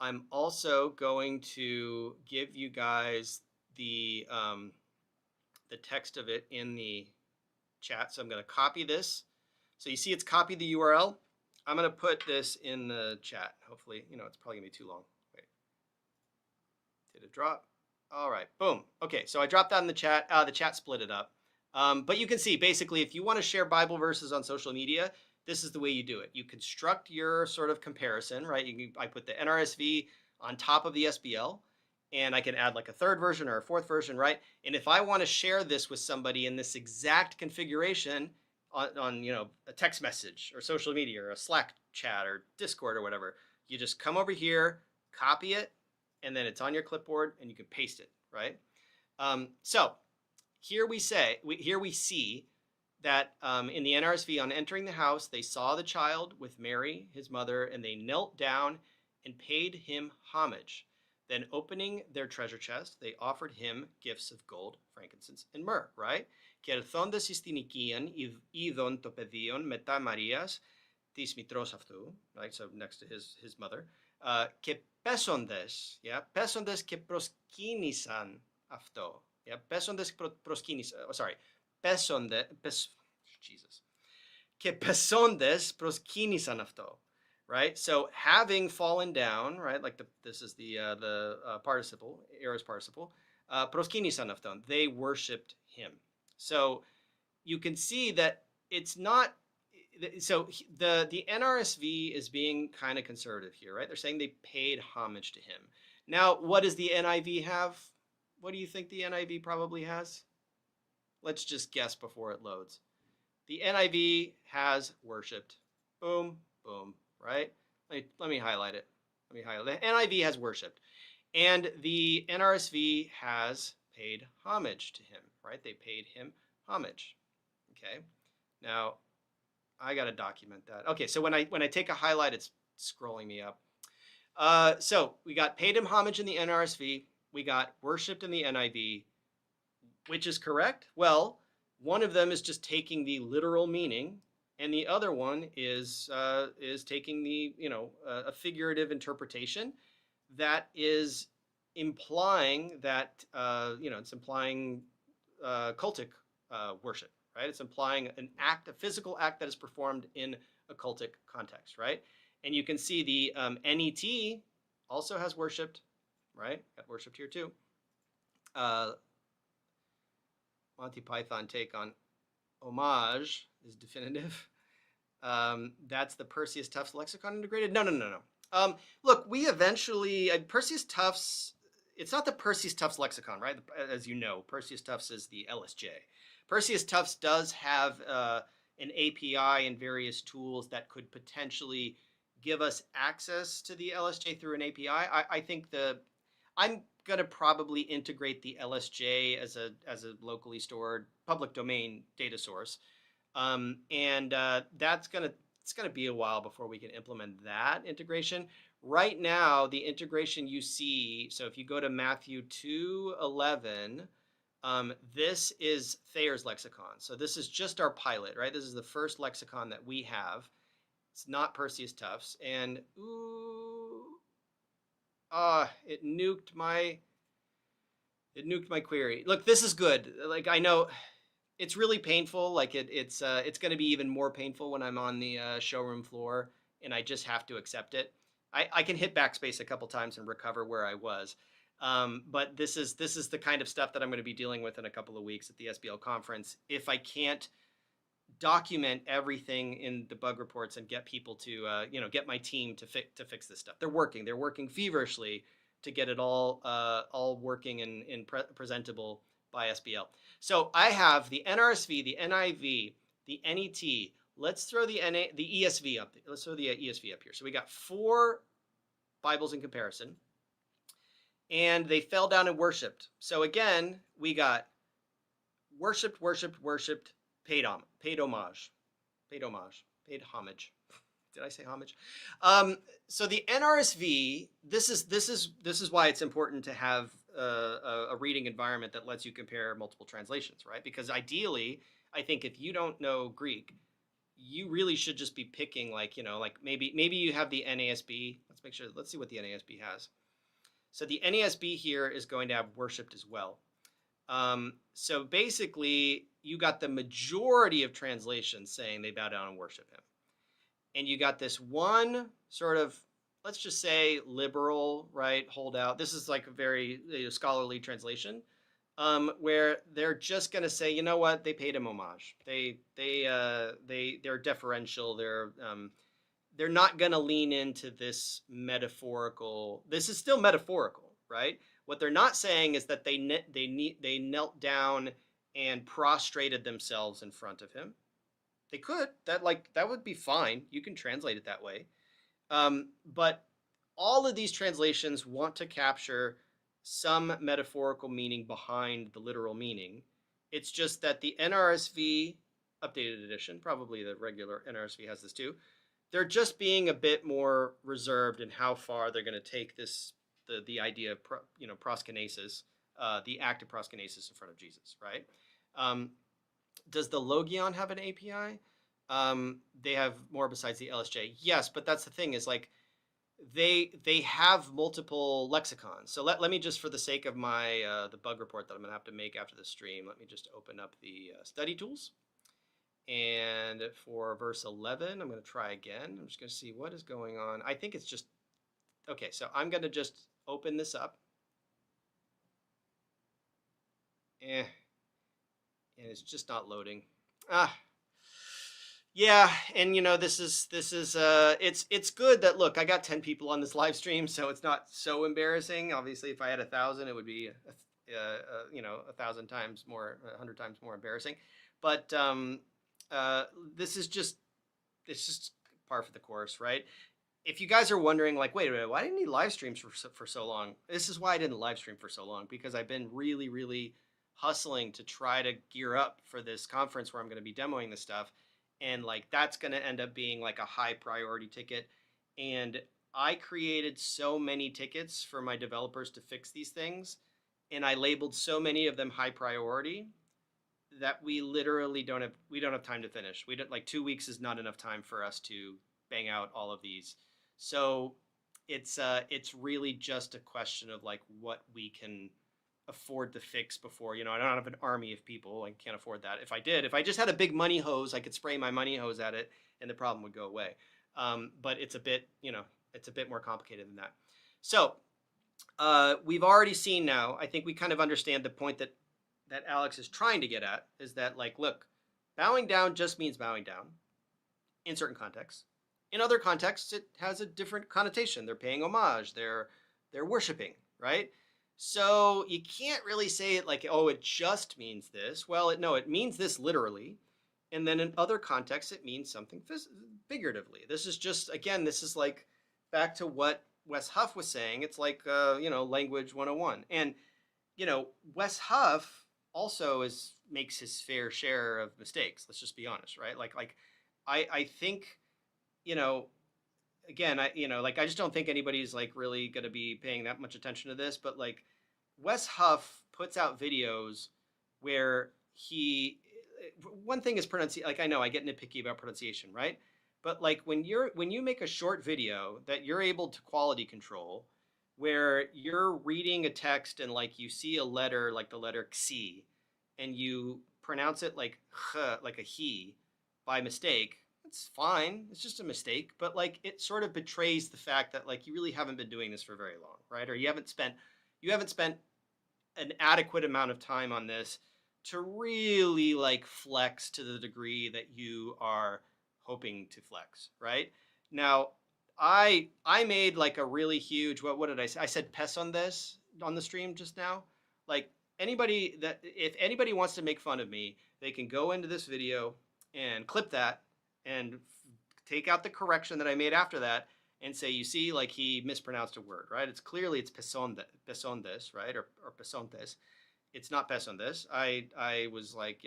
I'm also going to give you guys the text of it in the chat. So I'm going to copy this. So you see it's copied the URL. I'm going to put this in the chat. Hopefully, it's probably going to be too long. Wait. Did it drop? All right, boom. Okay, so I dropped that in the chat. The chat split it up. But you can see, basically, if you want to share Bible verses on social media, this is the way you do it. You construct your sort of comparison, right? I put the NRSV on top of the SBL, and I can add like a third version or a fourth version, right? And if I want to share this with somebody in this exact configuration on a text message or social media or a Slack chat or Discord or whatever, you just come over here, copy it, and then it's on your clipboard and you can paste it, right? So here we see that in the NRSV, on entering the house, they saw the child with Mary, his mother, and they knelt down and paid him homage. Then opening their treasure chest, they offered him gifts of gold, frankincense, and myrrh, right? Και ελθόντες εις την οικίαν, είδον το παιδίον μετά Μαρίας, της μητρός αυτού, right? So next to his mother. Και πέσοντες, πέσοντες και προσκύνησαν αυτό. Πέσοντες προσκύνησαν, Jesus. Και πέσοντες προσκύνησαν αυτό. right? So having fallen down, right? Like this is the participle, aorist participle. Proskinisan αυτόν. They worshipped him. So you can see that it's not. So the NRSV is being kind of conservative here, right? They're saying they paid homage to him. Now, what does the NIV have? What do you think the NIV probably has? Let's just guess before it loads. The NIV has worshipped. Boom, boom, right? Let me highlight it. Let me highlight it. The NIV has worshipped. And the NRSV has paid homage to him, right? They paid him homage. Okay. Now, I got to document that. Okay, so when I take a highlight, it's scrolling me up. So we got paid him homage in the NRSV. We got worshipped in the NIV. Which is correct? Well, one of them is just taking the literal meaning, and the other one is taking the a figurative interpretation that is implying that it's implying cultic worship, right? It's implying an act, a physical act that is performed in a cultic context, right? And you can see the NET also has worshipped, right? Got worshipped here too. Monty Python take on homage is definitive. That's the Perseus Tufts lexicon integrated. No. Look, we eventually Perseus Tufts. It's not the Perseus Tufts lexicon, right? As you know, Perseus Tufts is the LSJ. Perseus Tufts does have an API and various tools that could potentially give us access to the LSJ through an API. I think I'm going to probably integrate the LSJ as a locally stored public domain data source, and it's going to be a while before we can implement that integration. Right now, the integration you see, so if you go to Matthew 2:11, this is Thayer's lexicon. So this is just our pilot, right? This is the first lexicon that we have. It's not Perseus Tufts, and it nuked my query. Look, this is good. Like, I know it's really painful. Like it's going to be even more painful when I'm on the showroom floor and I just have to accept it. I can hit backspace a couple times and recover where I was. But this is the kind of stuff that I'm going to be dealing with in a couple of weeks at the SBL conference. If I can't document everything in the bug reports and get people to get my team to fix this stuff. They're working feverishly to get it all working and presentable by SBL. So I have the NRSV, the NIV, the NET. Let's throw the ESV up. Let's throw the ESV up here. So we got 4 Bibles in comparison, and they fell down and worshipped. So again, we got worshipped, paid homage. Did I say homage? So the NRSV, this is why it's important to have a reading environment that lets you compare multiple translations, right? Because ideally, I think if you don't know Greek, you really should just be picking maybe you have the NASB. Let's see what the NASB has. So the NASB here is going to have worshipped as well. So basically, you got the majority of translations saying they bow down and worship him. And you got this one sort of, let's just say, liberal, right, holdout. This is like a very scholarly translation, where they're just going to say, you know what, they paid him homage. They're deferential. They're not going to lean into this metaphorical. This is still metaphorical, right? What they're not saying is that they knelt down and prostrated themselves in front of him. They could. That would be fine. You can translate it that way. But all of these translations want to capture some metaphorical meaning behind the literal meaning. It's just that the NRSV updated edition, probably the regular NRSV has this too, they're just being a bit more reserved in how far they're going to take this, the idea of proskinesis, the act of proskinesis in front of Jesus, right? Does the Logion have an API? They have more besides the LSJ. Yes, but that's the thing is like they have multiple lexicons. So let me just, for the sake of my the bug report that I'm gonna have to make after the stream, let me just open up the study tools, And for verse 11, I'm going to try again. I'm just going to see what is going on. I think it's just, okay, so I'm going to just open this up. And it's just not loading. Yeah, and this is it's good that, look, I got 10 people on this live stream, so it's not so embarrassing. Obviously, if I had 1,000, it would be 1,000 times more, 100 times more embarrassing. But this is just, it's just par for the course, right? If you guys are wondering, like, wait a minute, why didn't he live streams for so long? This is why I didn't live stream for so long, because I've been really, really hustling to try to gear up for this conference where I'm going to be demoing this stuff. And like, that's going to end up being like a high priority ticket. And I created so many tickets for my developers to fix these things. And I labeled so many of them high priority that we literally don't have time to finish. We don't, like, 2 weeks is not enough time for us to bang out all of these. So it's really just a question of like what we can afford to fix before, I don't have an army of people. I can't afford that. If I just had a big money hose, I could spray my money hose at it and the problem would go away. But it's a bit, it's a bit more complicated than that. So we've already seen now, I think we kind of understand the point that Alex is trying to get at, is that, like, look, bowing down just means bowing down in certain contexts. In other contexts, it has a different connotation. They're paying homage. They're worshiping, right? So you can't really say it like, oh, it just means this. Well, it means this literally. And then in other contexts, it means something figuratively. This is just, again, this is like back to what Wes Huff was saying. It's like, language 101. And, Wes Huff also makes his fair share of mistakes. Let's just be honest, right? I think, again, I just don't think anybody's like really going to be paying that much attention to this, but like Wes Huff puts out videos where one thing is pronunciation. Like, I know I get nitpicky about pronunciation, right? But like when you make a short video that you're able to quality control, where you're reading a text and like you see a letter, like the letter xi, and you pronounce it like like a he by mistake, it's fine. It's just a mistake, but like it sort of betrays the fact that like you really haven't been doing this for very long, right? Or you haven't spent an adequate amount of time on this to really like flex to the degree that you are hoping to flex, right? Now, I made like a really huge, what did I say? I said pes on this on the stream just now. Like, if anybody wants to make fun of me, they can go into this video and clip that and take out the correction that I made after that and say, you see, like he mispronounced a word, right? It's pesondes, right? Or pesontes. It's not pesondes. I was like,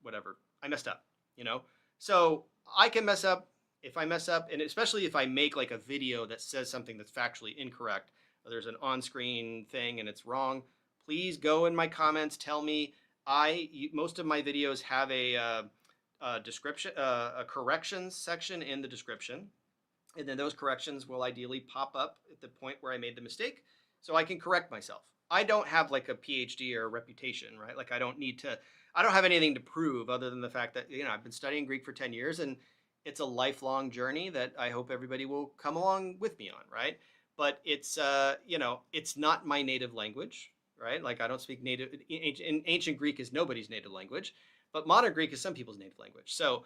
whatever. I messed up, So I can mess up. If I mess up, and especially if I make like a video that says something that's factually incorrect, or there's an on-screen thing and it's wrong, please go in my comments, tell me. Most of my videos have a description, a corrections section in the description. And then those corrections will ideally pop up at the point where I made the mistake, so I can correct myself. I don't have like a PhD or a reputation, right? Like I don't have anything to prove other than the fact that, I've been studying Greek for 10 years and it's a lifelong journey that I hope everybody will come along with me on, right? But it's, it's not my native language, right? Like I don't speak native, ancient Greek is nobody's native language, but modern Greek is some people's native language. So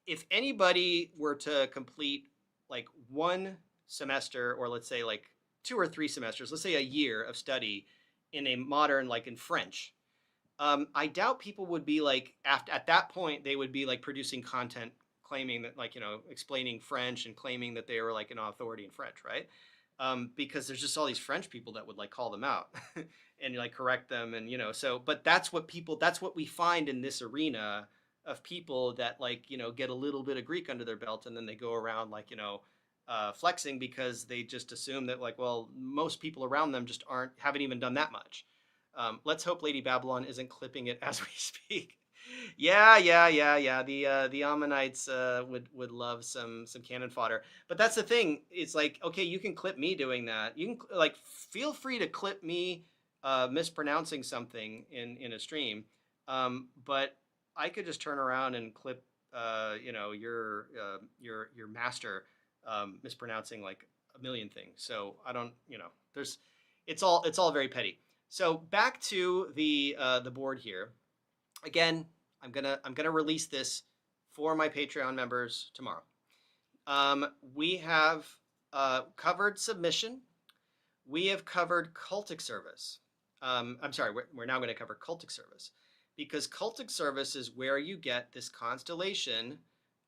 if anybody were to complete like one semester, or let's say like 2 or 3 semesters, let's say a year of study in a modern, like in French, I doubt people would be like, at that point, they would be like producing content claiming that, like, explaining French and claiming that they were like an authority in French, right? Because there's just all these French people that would like call them out and like correct them. And, but that's what we find in this arena of people that like, get a little bit of Greek under their belt and then they go around like, flexing because they just assume that like, well, most people around them just haven't even done that much. Let's hope Lady Babylon isn't clipping it as we speak. Yeah. The Ammonites would love some cannon fodder. But that's the thing. It's like, okay, you can clip me doing that. You can like feel free to clip me mispronouncing something in a stream. But I could just turn around and clip, you know, your master mispronouncing like a million things. So I don't, you know, it's all very petty. So back to the board here. Again, I'm gonna release this for my Patreon members tomorrow. We have covered submission. We have covered cultic service. I'm sorry, we're now going to cover cultic service, because cultic service is where you get this constellation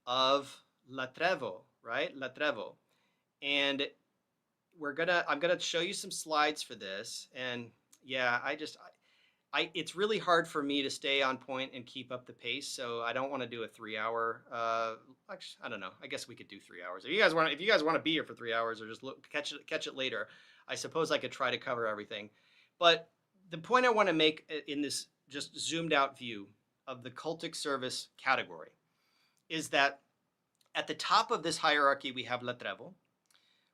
of latrevo, right? Latrevo. And I'm gonna show you some slides for this. And yeah, it's really hard for me to stay on point and keep up the pace. So I don't want to do a 3-hour. Actually, I don't know. I guess we could do 3 hours. If you guys want to be here for 3 hours or just catch it later, I suppose I could try to cover everything. But the point I want to make in this just zoomed out view of the cultic service category is that at the top of this hierarchy we have latrevo,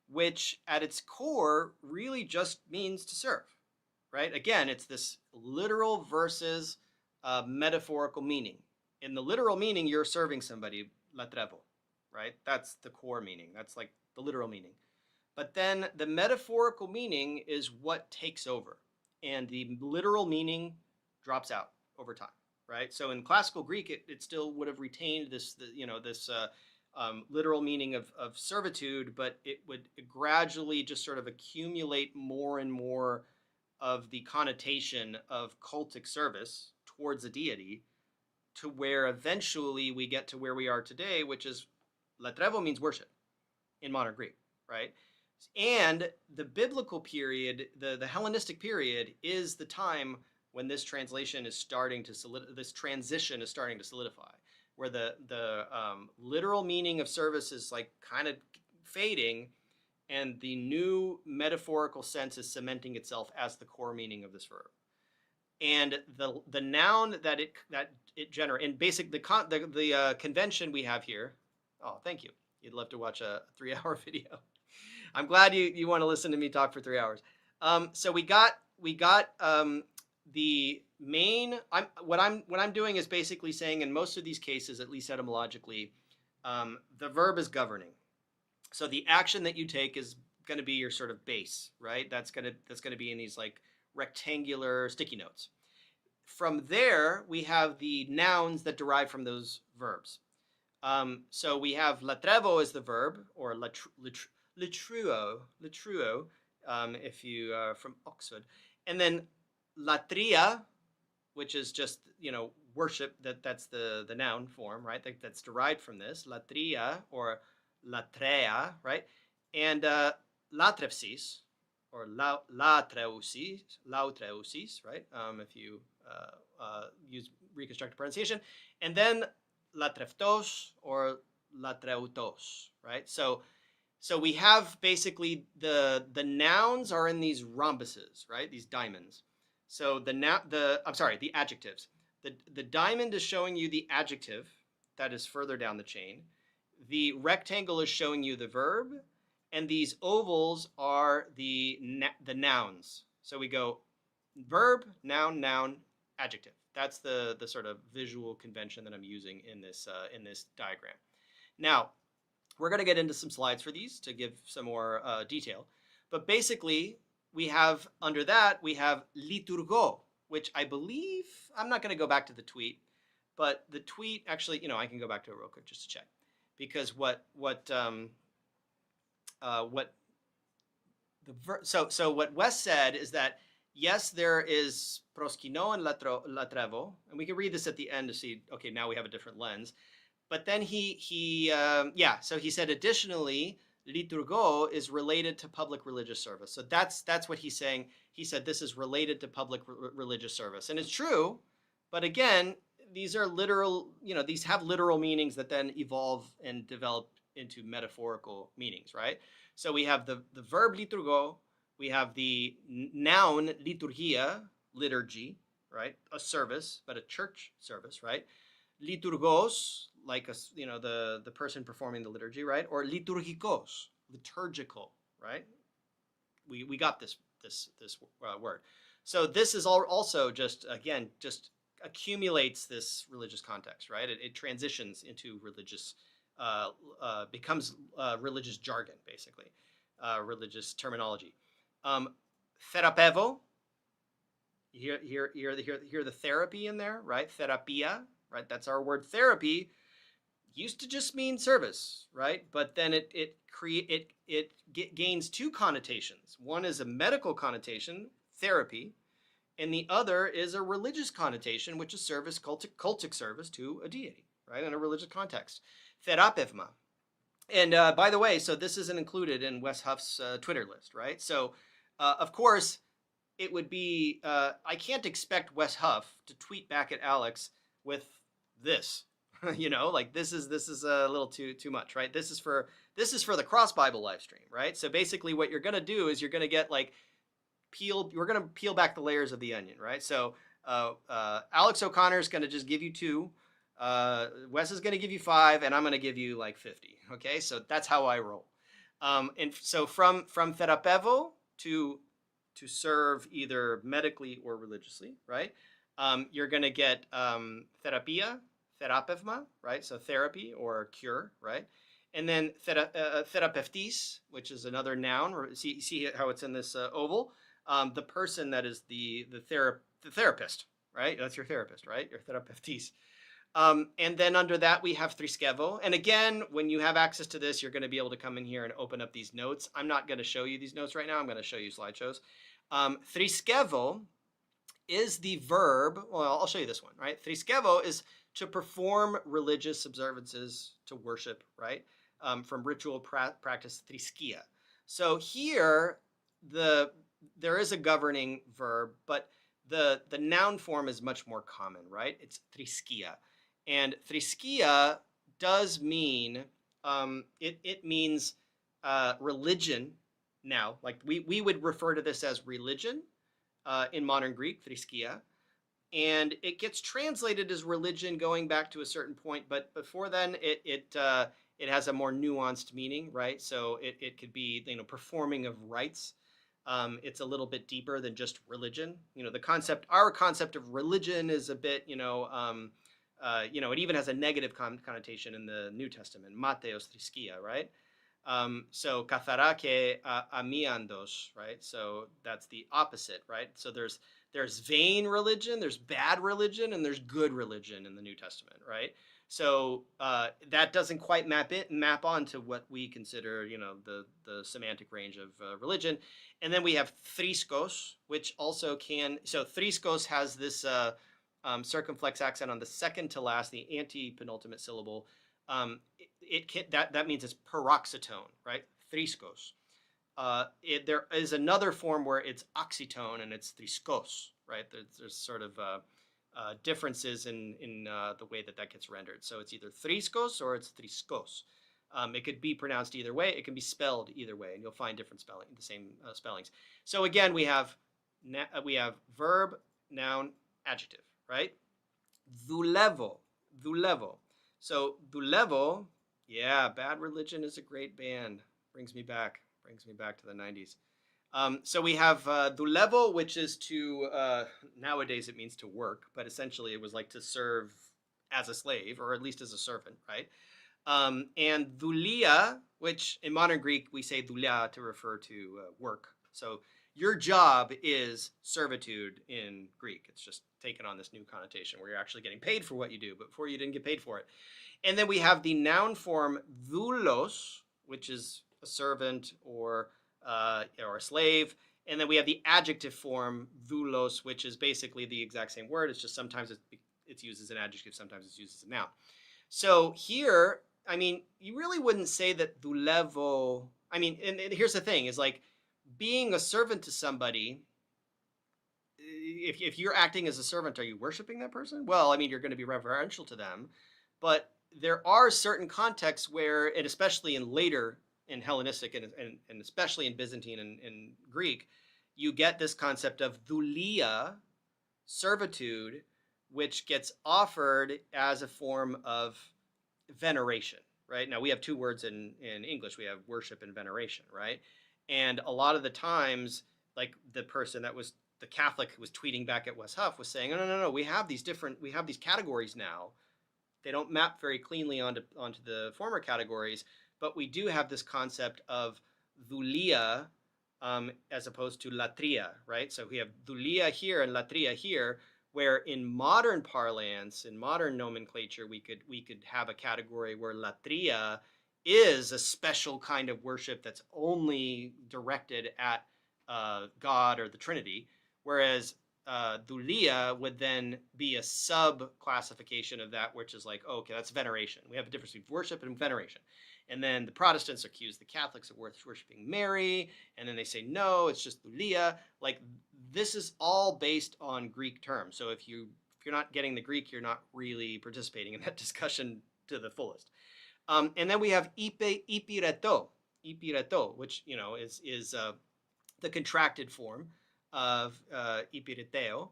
which at its core really just means to serve. Right? Again, it's this literal versus metaphorical meaning. In the literal meaning, you're serving somebody, latrevo, right? That's the core meaning. That's like the literal meaning. But then the metaphorical meaning is what takes over, and the literal meaning drops out over time, right? So in classical Greek, it still would have retained this literal meaning of servitude, but it would gradually just sort of accumulate more and more of the connotation of cultic service towards a deity, to where eventually we get to where we are today, which is latrevo means worship in modern Greek, right? And the biblical period, the Hellenistic period, is the time when this translation is starting to this transition is starting to solidify, where the literal meaning of service is like kind of fading, and the new metaphorical sense is cementing itself as the core meaning of this verb. And the noun that it generates, and basically the convention we have here. Oh, thank you. You'd love to watch a 3-hour video. I'm glad you want to listen to me talk for 3 hours. So we got the main. What I'm doing is basically saying, in most of these cases, at least etymologically, the verb is governing. So the action that you take is going to be your sort of base, right? That's going to be in these like rectangular sticky notes. From there, we have the nouns that derive from those verbs. So we have latrevo as the verb, or litruo, if you are from Oxford, and then latria, which is just, you know, worship. That's the noun form, right? That's derived from this latria or latrea, right? And latrepsis, or lautreusis, right? If you use reconstructed pronunciation, and then latreftos or latreutos, right? So we have basically the nouns are in these rhombuses, right? These diamonds. So the adjectives. The diamond is showing you the adjective that is further down the chain. The rectangle is showing you the verb, and these ovals are the nouns. So we go verb, noun, noun, adjective. That's the sort of visual convention that I'm using in this diagram. Now, we're going to get into some slides for these to give some more detail. But basically, we have under that, we have lìturgō, which I believe, I'm not going to go back to the tweet, but the tweet actually, you know, I can go back to it real quick just to check. Because what Wes said is that, yes, there is proskyneo and lατρεύω, and we can read this at the end to see, okay, now we have a different lens. But then so he said additionally, lìturgō is related to public religious service. So that's what he's saying. He said this is related to public religious service, and it's true. But again, these are literal, you know, these have literal meanings that then evolve and develop into metaphorical meanings, right? So we have the verb lìturgō, we have the noun liturgia, liturgy, right? A service, but a church service, right? Liturgos, like the person performing the liturgy, right? Or liturgikos, liturgical, right? We got this word. So this is also just, again, just accumulates this religious context, right? It transitions into religious, becomes religious jargon, basically, religious terminology. Θεραπεύω, you hear the therapy in there, right? Therapia, right? That's our word. Therapy used to just mean service, right? But then it gains two connotations. One is a medical connotation, therapy, and the other is a religious connotation, which is service, cultic service to a deity, right? In a religious context. Therapevma. And by the way, so this isn't included in Wes Huff's Twitter list, right? So, of course, it would be, I can't expect Wes Huff to tweet back at Alex with this, you know, like this is a little too much, right? This is for the Cross Bible live stream, right? So basically what you're going to do is you're going to get like we're going to peel back the layers of the onion, right? So AlexOConnor is going to just give you 2. Wes is going to give you 5, and I'm going to give you like 50. Okay, so that's how I roll. And so from θεραπεύω to serve either medically or religiously, right? You're going to get therapia, therapevma, right? So therapy or cure, right? And then therapeutis, which is another noun. See how it's in this oval? The person that is the therapist, right? That's your therapist, right? Your therapeutis. And then under that, we have thriskevo. And again, when you have access to this, you're going to be able to come in here and open up these notes. I'm not going to show you these notes right now. I'm going to show you slideshows. Thriskevo is the verb. Well, I'll show you this one, right? Thriskevo is to perform religious observances, to worship, right? From ritual practice, thriskia. So here, there is a governing verb, but the noun form is much more common, right? It's thriskia. And thriskia does mean, it means religion now. Like we would refer to this as religion in modern Greek, thriskia. And it gets translated as religion going back to a certain point, but before then it has a more nuanced meaning, right? So it could be, you know, performing of rites. It's a little bit deeper than just religion. You know, our concept of religion is a bit, you know, it even has a negative connotation in the New Testament, Mateos thriskia, right? So katharake amiandos, right? So that's the opposite, right? So there's vain religion, there's bad religion, and there's good religion in the New Testament, right? So that doesn't quite map onto what we consider, you know, the semantic range of religion. And then we have thriskos, which also can. So thriskos has this circumflex accent on the second to last, the anti-penultimate syllable. That means it's paroxytone, right? Thriskos. There is another form where it's oxytone and it's thriskos, right? There's sort of differences in the way that gets rendered. So it's either thriskos or it's thriskos. It could be pronounced either way. It can be spelled either way, and you'll find different the same spellings. So again, we have verb, noun, adjective, right? Δουλεύω. So δουλεύω, yeah, Bad Religion is a great band. Brings me back to the 90s. So we have δουλεύω, which is to, nowadays it means to work, but essentially it was like to serve as a slave, or at least as a servant, right? And dulia, which in modern Greek we say dulia to refer to work. So your job is servitude in Greek. It's just taken on this new connotation where you're actually getting paid for what you do, but before you didn't get paid for it. And then we have the noun form doulos, which is a servant or a slave. And then we have the adjective form doulos, which is basically the exact same word. It's just sometimes it's used as an adjective, sometimes it's used as a noun. So here, I mean, you really wouldn't say that δουλεύω. I mean, and here's the thing, is like being a servant to somebody, if you're acting as a servant, are you worshiping that person? Well, I mean, you're going to be reverential to them, but there are certain contexts where, and especially in Hellenistic and especially in Byzantine and Greek, you get this concept of dulia, servitude, which gets offered as a form of veneration, right? Now we have two words in English. We have worship and veneration, right? And a lot of the times, like the person that was the Catholic who was tweeting back at Wes Huff was saying, no, we have these categories now. They don't map very cleanly onto the former categories, but we do have this concept of dhulia as opposed to latria, right? So we have dhulia here and latria here, where in modern parlance, in modern nomenclature, we could have a category where latria is a special kind of worship that's only directed at God or the Trinity, whereas dhulia would then be a sub-classification of that, which is like, oh, okay, that's veneration. We have a difference between worship and veneration. And then the Protestants accuse the Catholics of worshiping Mary, and then they say, no, it's just dhulia. Like, this is all based on Greek terms. So if you're not getting the Greek, you're not really participating in that discussion to the fullest. And then we have ipireto, which, you know, is the contracted form of ipireteo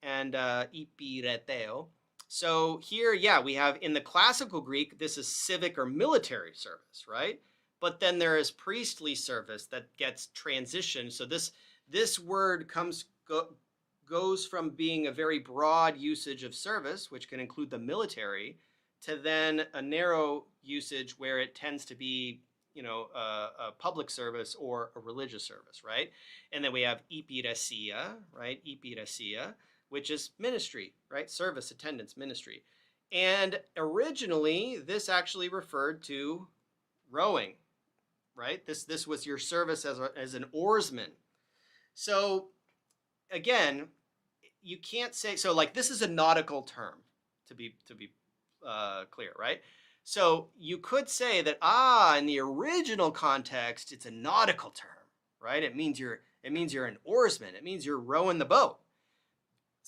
and ipireteo. So here, yeah, we have in the classical Greek, this is civic or military service, right? But then there is priestly service that gets transitioned. So this word goes from being a very broad usage of service, which can include the military, to then a narrow usage where it tends to be, you know, a public service or a religious service, right? And then we have ipiresia, right? Ipiresia, which is ministry, right? Service, attendance, ministry. And originally, this actually referred to rowing, right? This was your service as an oarsman. So again, you can't say, so like this is a nautical term, to be clear, right? So you could say that, in the original context, it's a nautical term, right? It means you're an oarsman. It means you're rowing the boat.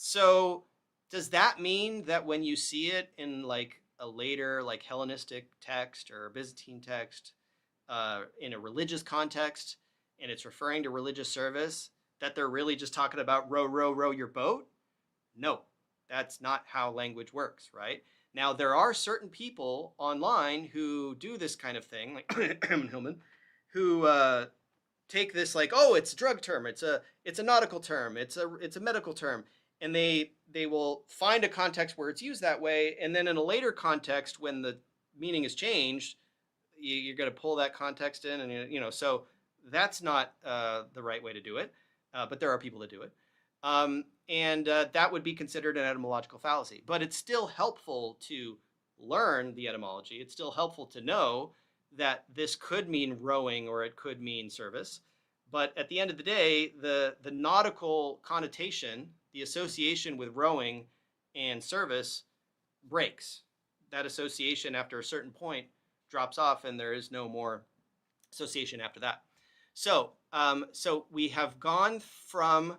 So does that mean that when you see it in like a later like Hellenistic text or Byzantine text in a religious context, and it's referring to religious service, that they're really just talking about row your boat? No, that's not how language works, right? Now, there are certain people online who do this kind of thing, like Hillman, who take this like, oh, it's a drug term, it's a nautical term, it's a medical term, and they will find a context where it's used that way, and then in a later context, when the meaning is changed, you're going to pull that context in, and you know, so that's not the right way to do it, but there are people that do it. And that would be considered an etymological fallacy. But it's still helpful to learn the etymology. It's still helpful to know that this could mean rowing or it could mean service. But at the end of the day, the nautical connotation, the association with rowing and service breaks. That association after a certain point drops off and there is no more association after that. So, so we have gone from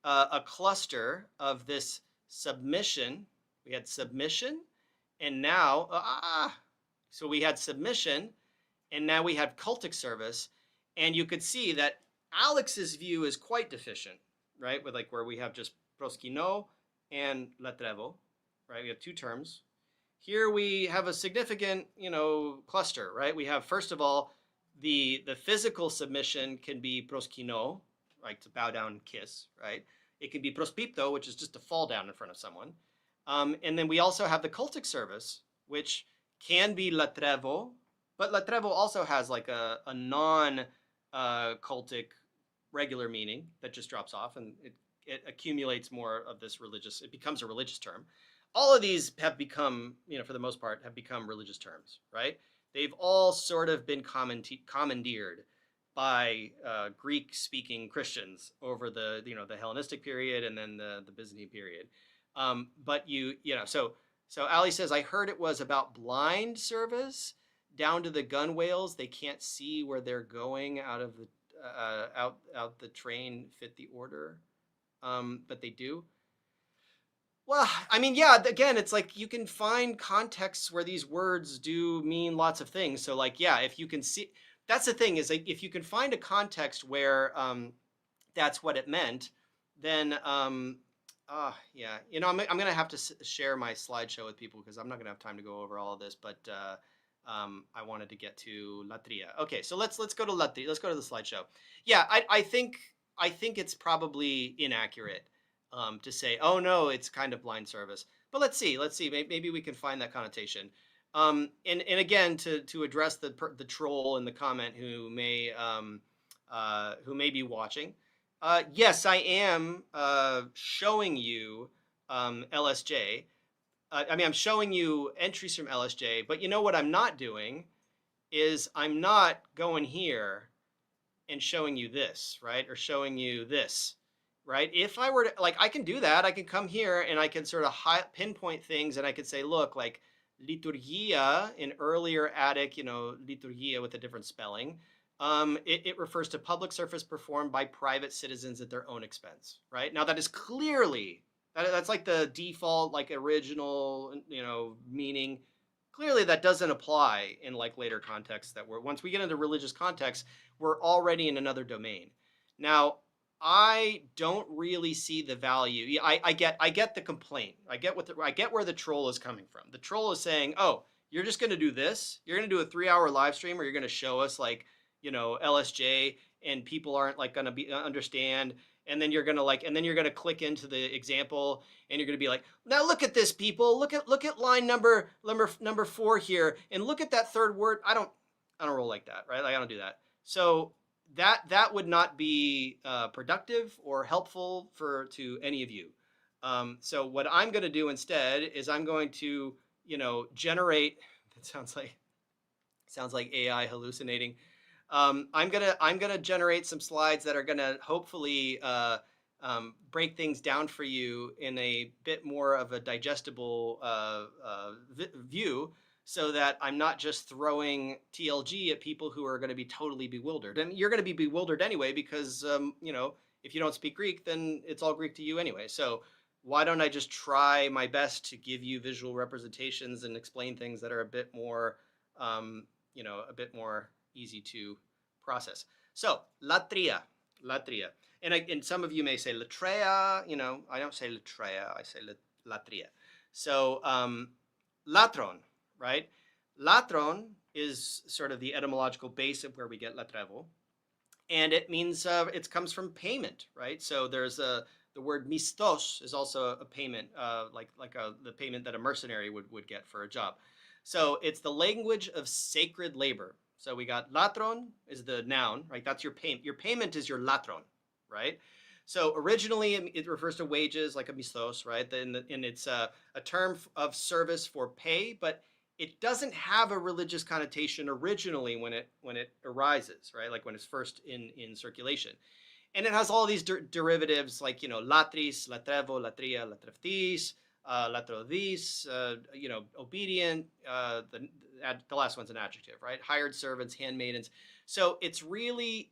a cluster of this submission. We had submission, and now, so we had submission, and now we have cultic service. And you could see that Alex's view is quite deficient, right? With like where we have just proskyneo and latrevo, right? We have two terms. Here we have a significant, you know, cluster, right? We have, first of all, the physical submission can be proskyneo, like to bow down and kiss, right? It can be prospipto, which is just to fall down in front of someone. And then we also have the cultic service, which can be latrevo, but latrevo also has like a non-cultic regular meaning that just drops off, and it accumulates more of this religious, it becomes a religious term. All of these have become, you know, for the most part, have become religious terms, right? They've all sort of been commandeered by Greek-speaking Christians over the, you know, the Hellenistic period and then the Byzantine period. But you know, so Ali says, I heard it was about blind service down to the gunwales. They can't see where they're going out of the out the train fit the order, but they do. Well, I mean, yeah, again, it's like you can find contexts where these words do mean lots of things. So like, yeah, if you can see, that's the thing is like, if you can find a context where that's what it meant, then yeah, you know, I'm going to have to share my slideshow with people because I'm not going to have time to go over all of this, but I wanted to get to latria. Okay, so let's go to latria. Let's go to the slideshow. Yeah, I think I think it's probably inaccurate to say, oh no, it's kind of blind service. But let's see. Maybe we can find that connotation. And again, to address the troll in the comment who may be watching, yes, I am showing you LSJ. I mean, I'm showing you entries from LSJ, but you know what I'm not doing is I'm not going here and showing you this, right? Or showing you this, right? If I were to, like, I can do that. I can come here and I can sort of pinpoint things, and I could say, look, like liturgia in earlier Attic, liturgia with a different spelling, it refers to public service performed by private citizens at their own expense, right? Now that is clearly, that's like the default, like original, meaning. Clearly that doesn't apply in like later contexts once we get into religious context, we're already in another domain. Now, I don't really see the value. I get the complaint. I get where the troll is coming from. The troll is saying, "Oh, you're just going to do this? You're going to do a 3-hour live stream, or you're going to show us like, LSJ, and people aren't like going to understand, and then you're going to click into the example, and you're going to be like, now look at this, people. Look at line number 4 here, and look at that third word." I don't roll like that, right? Like, I don't do that. So that would not be productive or helpful to any of you. So what I'm going to do instead is I'm going to, generate. It sounds like AI hallucinating. I'm gonna generate some slides that are gonna hopefully break things down for you in a bit more of a digestible view, so that I'm not just throwing TLG at people who are going to be totally bewildered. And you're going to be bewildered anyway, because if you don't speak Greek, then it's all Greek to you anyway. So why don't I just try my best to give you visual representations and explain things that are a bit more easy to process. So latria. And some of you may say latrea, I don't say latrea, I say latria. So latron, right? Latron is sort of the etymological base of where we get latrevo. And it means, it comes from payment, right? So there's the word mistos is also a payment, the payment that a mercenary would get for a job. So it's the language of sacred labor. So we got latron is the noun, right? That's your payment. Your payment is your latron, right? So originally it refers to wages, like a mistos, right? And it's a term of service for pay, but it doesn't have a religious connotation originally when it arises, right? Like when it's first in circulation. And it has all these derivatives like, latris, latrevo, latria, latreftis, latrodis, obedient. The last one's an adjective, right? Hired servants, handmaidens. So it's really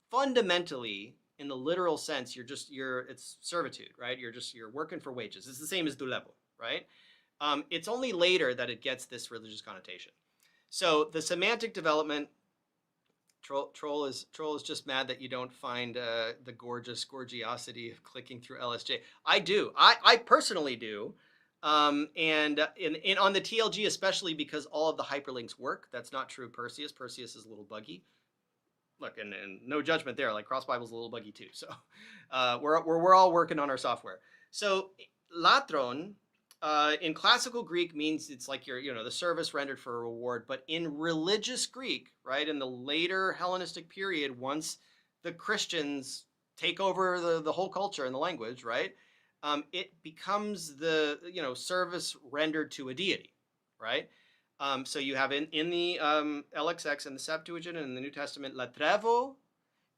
fundamentally, in the literal sense, it's servitude, right? You're working for wages. It's the same as dulevo, right? It's only later that it gets this religious connotation. So the semantic development, troll is just mad that you don't find the gorgeosity of clicking through LSJ. I do. I personally do. And on the TLG, especially because all of the hyperlinks work. That's not true of Perseus. Perseus is a little buggy. Look, and no judgment there. Like Cross Bible's a little buggy too. So we're all working on our software. So latron in classical Greek means it's like the service rendered for a reward. But in religious Greek, right, in the later Hellenistic period, once the Christians take over the whole culture and the language, right, it becomes the service rendered to a deity, right? So you have in the LXX and the Septuagint and in the New Testament, latrevo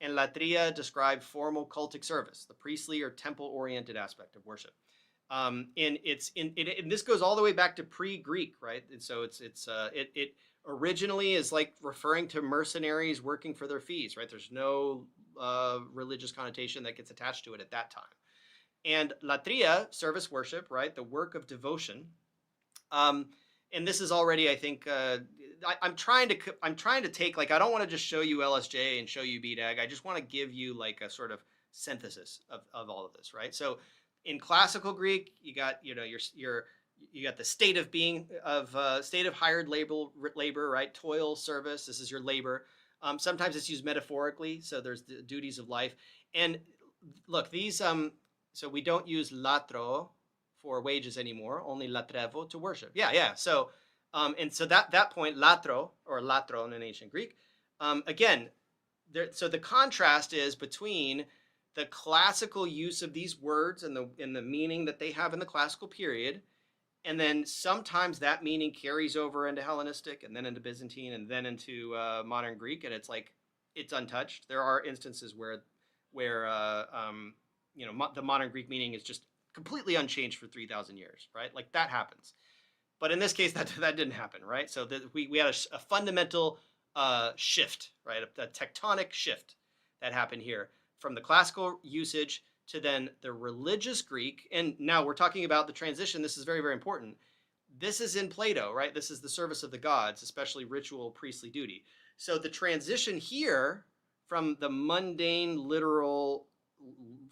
and latria describe formal cultic service, the priestly or temple-oriented aspect of worship. And this goes all the way back to pre-Greek, right? And so it originally is like referring to mercenaries working for their fees, right? There's no religious connotation that gets attached to it at that time. And latria, service worship, right? The work of devotion. And this is already, I think, I'm trying to take, like, I don't want to just show you LSJ and show you BDAG. I just want to give you like a sort of synthesis of all of this, right? So in classical Greek, you got, you got the state of being state of hired labor, right? Toil, service. This is your labor. Sometimes it's used metaphorically. So there's the duties of life. And look, these so we don't use latro for wages anymore, only latrevo to worship. Yeah. So and so that point, latro or latron in ancient Greek, again, so the contrast is between the classical use of these words and the meaning that they have in the classical period, and then sometimes that meaning carries over into Hellenistic and then into Byzantine and then into modern Greek, and it's like it's untouched. There are instances where the modern Greek meaning is just completely unchanged for 3,000 years, right? Like that happens. But in this case, that didn't happen, right? So we had a fundamental shift, right? A tectonic shift that happened here from the classical usage to then the religious Greek. And now we're talking about the transition. This is very, very important. This is in Plato, right? This is the service of the gods, especially ritual priestly duty. So the transition here from the mundane, literal,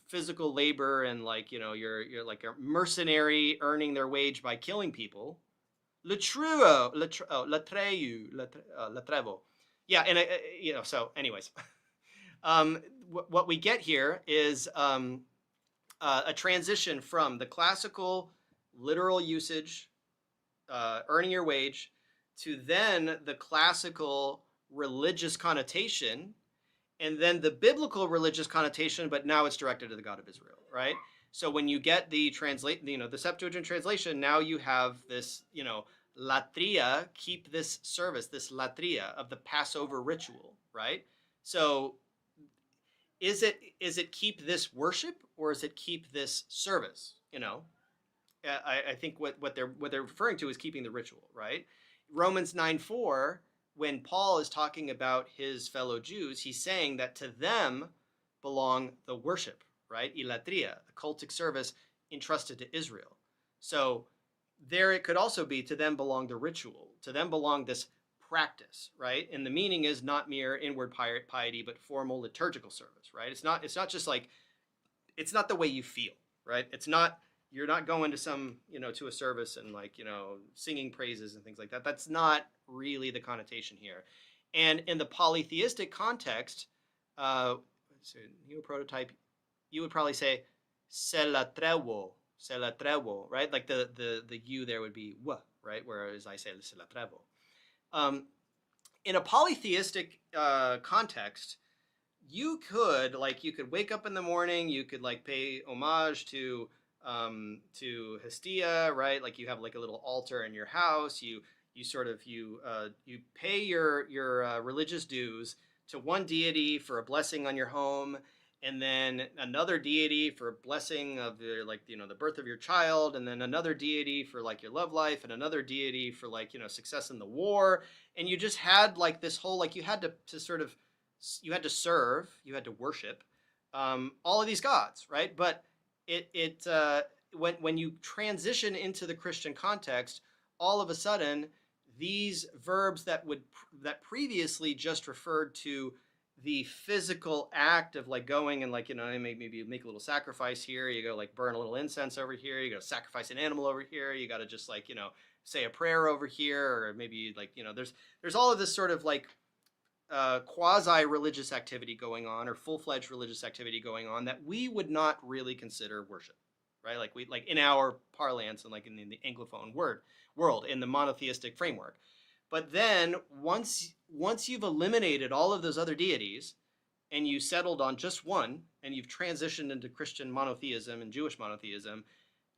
physical labor and you're like a mercenary earning their wage by killing people, latrevo. Yeah, and so anyways, what we get here is a transition from the classical literal usage, earning your wage, to then the classical religious connotation, and then the biblical religious connotation, but now it's directed to the God of Israel, right? So when you get the the Septuagint translation, now you have this, latria, keep this service, this latria of the Passover ritual, right? So is it keep this worship or is it keep this service? I think what they're referring to is keeping the ritual, right? Romans 9:4, when Paul is talking about his fellow Jews, he's saying that to them belong the worship, right? Ilatria, the cultic service entrusted to Israel. So there it could also be to them belong the ritual, to them belong this practice, right? And the meaning is not mere inward piety, but formal liturgical service, right? It's not just like, it's not the way you feel, right? It's not, you're not going to some, to a service and singing praises and things like that. That's not really the connotation here. And in the polytheistic context, neoprototype, you would probably say se latrevo, right? Like the U there would be w, right? Whereas I say se latrevo. In a polytheistic context, you could wake up in the morning, you could pay homage to Hestia, right? Like you have like a little altar in your house. You pay your religious dues to one deity for a blessing on your home, and then another deity for a blessing of the birth of your child, and then another deity for your love life, and another deity for success in the war. And you just had this whole you had to serve, you had to worship all of these gods, right? But when you transition into the Christian context, all of a sudden these verbs that previously just referred to the physical act of going and maybe make a little sacrifice here, you go burn a little incense over here, you go sacrifice an animal over here, you got to just say a prayer over here, or maybe there's all of this sort of quasi-religious activity going on, or full-fledged religious activity going on that we would not really consider worship, right? Like in our parlance and in the Anglophone world, in the monotheistic framework. But then once you've eliminated all of those other deities and you settled on just one, and you've transitioned into Christian monotheism and Jewish monotheism,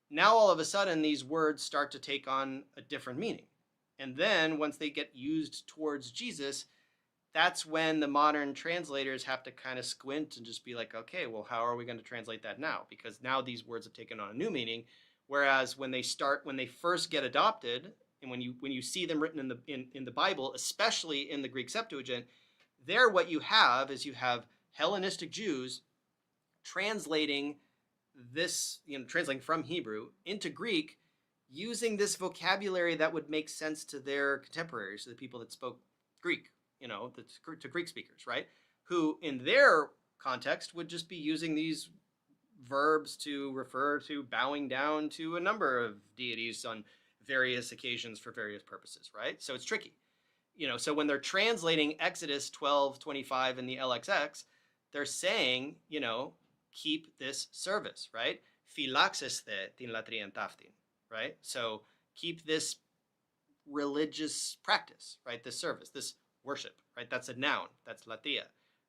now all of a sudden these words start to take on a different meaning. And then once they get used towards Jesus, that's when the modern translators have to kind of squint and just be like, okay, well, how are we going to translate that now? Because now these words have taken on a new meaning. Whereas when they first get adopted, and when you see them written in the Bible, especially in the Greek Septuagint, there what you have is you have Hellenistic Jews translating this, translating from Hebrew into Greek, using this vocabulary that would make sense to their contemporaries, to the people that spoke Greek, to Greek speakers, right? Who in their context would just be using these verbs to refer to bowing down to a number of deities on various occasions for various purposes, right? So it's tricky. So when they're translating Exodus 12:25 in the LXX, they're saying, you know, keep this service, right? Philaxeste tin latrian taftin, right? So keep this religious practice, right? This service, this worship, right? That's a noun. That's latria,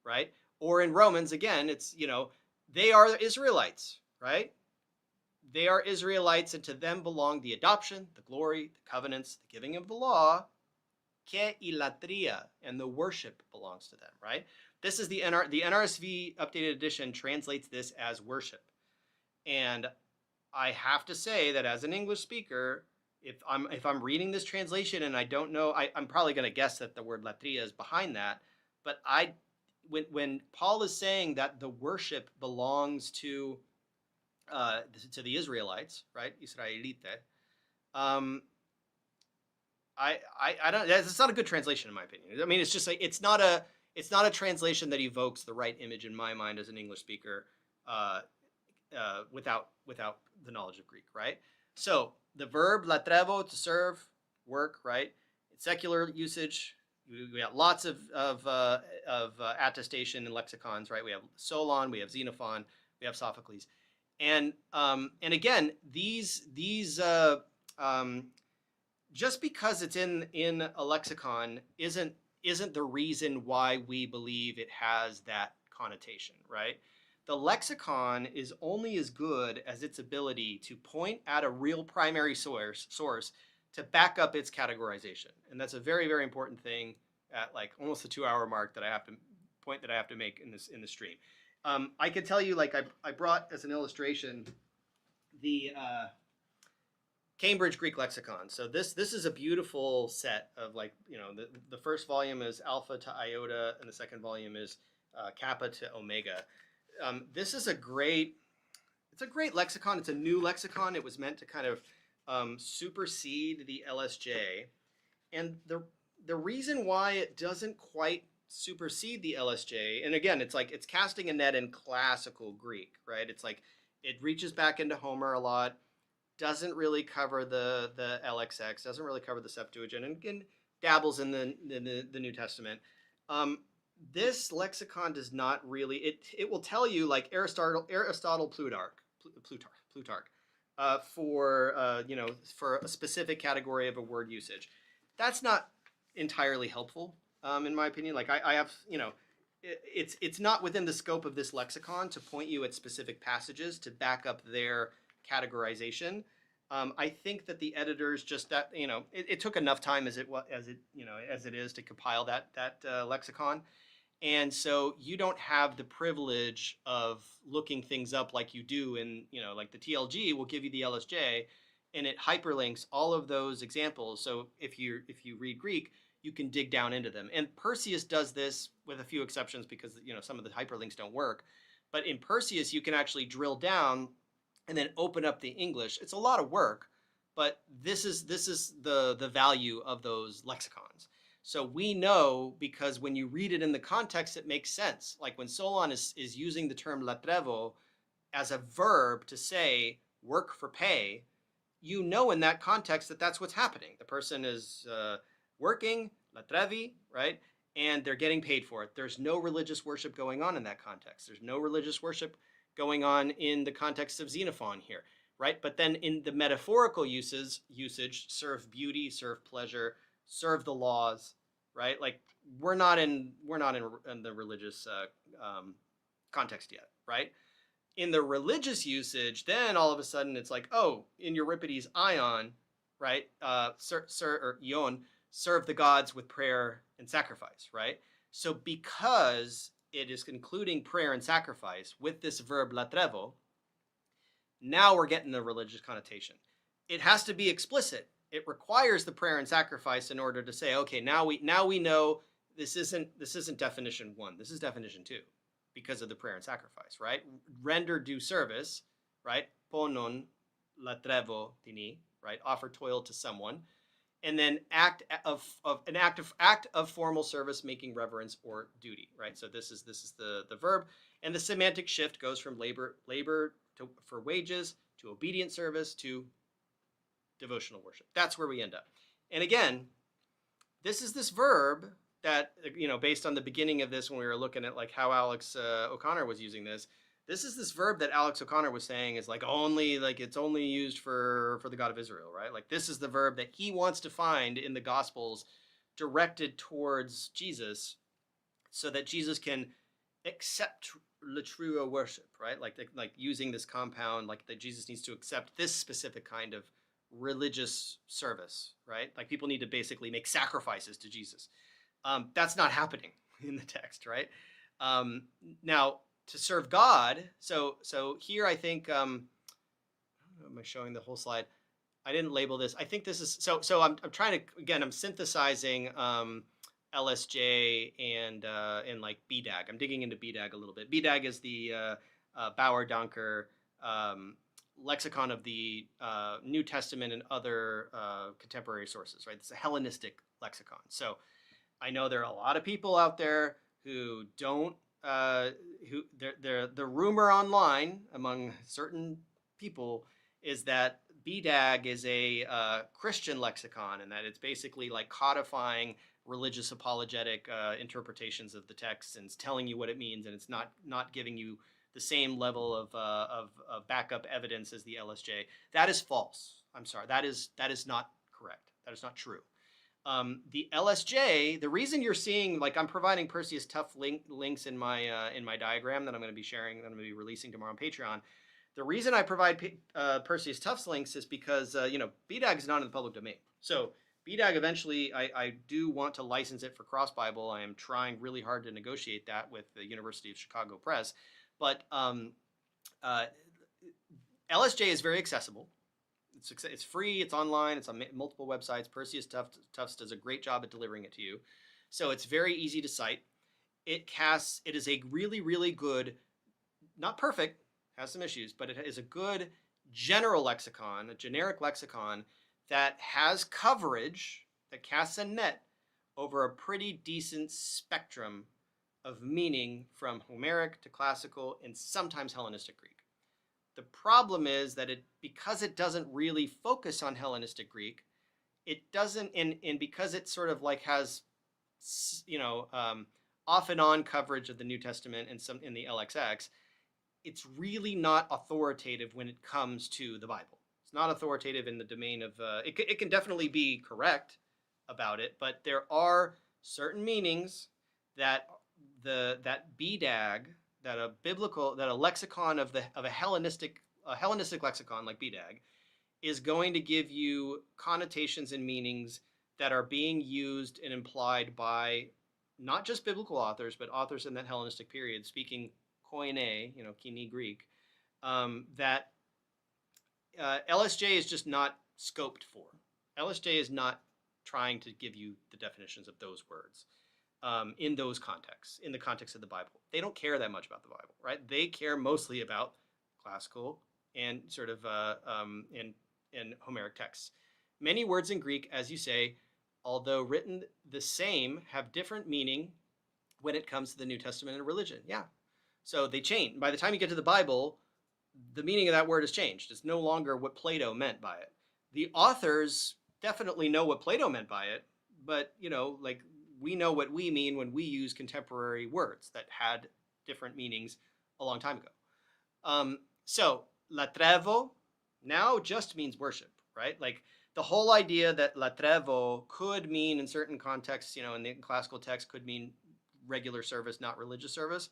right? Or in Romans, again, it's, you know, they are Israelites, right? They are Israelites, and to them belong the adoption, the glory, the covenants, the giving of the law, que ilatria, and the worship belongs to them, right? This is the NRSV updated edition translates this as worship. And I have to say that as an English speaker, if I'm reading this translation and I don't know, I'm probably going to guess that the word latria is behind that. But when Paul is saying that the worship belongs to the Israelites, right, Israelite, I don't. It's not a good translation in my opinion. I mean, it's just like it's not a translation that evokes the right image in my mind as an English speaker, without the knowledge of Greek, right? So the verb lατρεύω, to serve, work, right? In secular usage, we got lots of attestation in lexicons, right? We have Solon, we have Xenophon, we have Sophocles, and again, these just because it's in a lexicon isn't the reason why we believe it has that connotation, right? The lexicon is only as good as its ability to point at a real primary source to back up its categorization. And that's a very, very important thing at like almost the 2-hour mark that I have to make in the stream. I could tell you, like I brought as an illustration the Cambridge Greek Lexicon. So this is a beautiful set of, like, you know, the first volume is alpha to iota and the second volume is kappa to omega. This is a great lexicon. It's a new lexicon. It was meant to kind of supersede the LSJ. And the reason why it doesn't quite supersede the LSJ, and again, it's like it's casting a net in classical Greek, right? It's like it reaches back into Homer a lot, doesn't really cover the LXX, doesn't really cover the Septuagint, and dabbles in the New Testament. This lexicon does not really, it will tell you, like Aristotle, Plutarch, for you know, for a specific category of a word usage. That's not entirely helpful, in my opinion. Like I have, you know, it's not within the scope of this lexicon to point you at specific passages to back up their categorization. I think that the editors just, that, you know, it took enough time as it is to compile that lexicon. And so you don't have the privilege of looking things up like you do in, you know, like the TLG will give you the LSJ and it hyperlinks all of those examples. So if you read Greek, you can dig down into them. And Perseus does this with a few exceptions because, you know, some of the hyperlinks don't work. But in Perseus, you can actually drill down and then open up the English. It's a lot of work, but this is the value of those lexicons. So we know, because when you read it in the context, it makes sense. Like when Solon is using the term lατρεύω as a verb to say work for pay, you know in that context that that's what's happening. The person is working, latrevi, right? And they're getting paid for it. There's no religious worship going on in that context. There's no religious worship going on in the context of Xenophon here, right? But then in the metaphorical usage, serve beauty, serve pleasure, serve the laws, right? Like we're not in the religious context yet, right? In the religious usage, then all of a sudden it's like, oh, in Euripides' Ion, right? Ion, serve the gods with prayer and sacrifice, right? So because it is including prayer and sacrifice with this verb lατρεύω, now we're getting the religious connotation. It has to be explicit. It requires the prayer and sacrifice in order to say, okay, now we know this isn't definition 1. This is definition 2 because of the prayer and sacrifice, right? Render due service, right? Ponon lατρεύω tini, right? Offer toil to someone, and then act of formal service, making reverence or duty, right? So this is the verb, and the semantic shift goes from labor for wages to obedient service to devotional worship. That's where we end up. And again, this verb that, based on the beginning of this, when we were looking at like how AlexOConnor was using this, this is this verb that AlexOConnor was saying is like it's only used for the God of Israel, right? Like this is the verb that he wants to find in the Gospels directed towards Jesus, so that Jesus can accept literal worship, right? Like using this compound, like that Jesus needs to accept this specific kind of religious service, right? Like people need to basically make sacrifices to Jesus. That's not happening in the text, right? Now, to serve God, so here I think, am I showing the whole slide? I didn't label this. I think this is, so I'm trying to, again, I'm synthesizing LSJ and like BDAG. I'm digging into BDAG a little bit. BDAG is the Bauer Danker lexicon of the New Testament and other contemporary sources, right? It's a Hellenistic lexicon. So I know there are a lot of people out there who don't, the rumor online among certain people is that BDAG is a Christian lexicon, and that it's basically like codifying religious apologetic interpretations of the text, and it's telling you what it means, and it's not giving you the same level of backup evidence as the LSJ. That is false. I'm sorry. That is not correct. That is not true. The LSJ, the reason you're seeing, like, I'm providing Perseus Tuff links in my diagram that I'm going to be sharing, that I'm going to be releasing tomorrow on Patreon. The reason I provide Perseus Tuff's links is because BDAG is not in the public domain. So BDAG eventually, I do want to license it for Cross Bible. I am trying really hard to negotiate that with the University of Chicago Press. But LSJ is very accessible. It's free, it's online, it's on multiple websites. Perseus Tufts does a great job at delivering it to you. So it's very easy to cite. It is a really, really good, not perfect, has some issues, but it is a good general lexicon, a generic lexicon that has coverage, that casts a net over a pretty decent spectrum of meaning, from Homeric to classical and sometimes Hellenistic Greek. The problem is that because it doesn't really focus on Hellenistic Greek, it doesn't, and because it sort of like has, off and on coverage of the New Testament and some in the LXX, it's really not authoritative when it comes to the Bible. It's not authoritative in the domain of, it can definitely be correct about it, but there are certain meanings that that BDAG, that a lexicon of a Hellenistic lexicon like BDAG is going to give you connotations and meanings that are being used and implied by not just biblical authors, but authors in that Hellenistic period speaking Koine, Kini Greek, that LSJ is just not scoped for. LSJ is not trying to give you the definitions of those words in those contexts, in the context of the Bible. They don't care that much about the Bible, right? They care mostly about classical and sort of and Homeric texts. Many words in Greek, as you say, although written the same, have different meaning when it comes to the New Testament and religion. Yeah. So they change. By the time you get to the Bible, the meaning of that word has changed. It's no longer what Plato meant by it. The authors definitely know what Plato meant by it, but, like, we know what we mean when we use contemporary words that had different meanings a long time ago. So latrevo now just means worship, right? Like the whole idea that latrevo could mean in certain contexts, in the classical text could mean regular service, not religious service.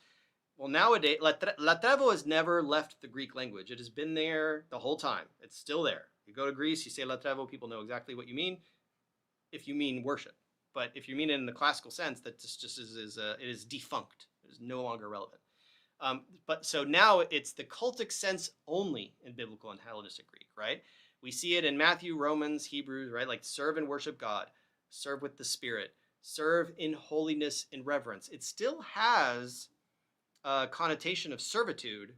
Well, nowadays, latrevo has never left the Greek language. It has been there the whole time. It's still there. You go to Greece, you say latrevo, people know exactly what you mean if you mean worship. But if you mean it in the classical sense, that just it is defunct. It is no longer relevant. But so now it's the cultic sense only in biblical and Hellenistic Greek, right? We see it in Matthew, Romans, Hebrews, right? Like serve and worship God, serve with the Spirit, serve in holiness and reverence. It still has a connotation of servitude,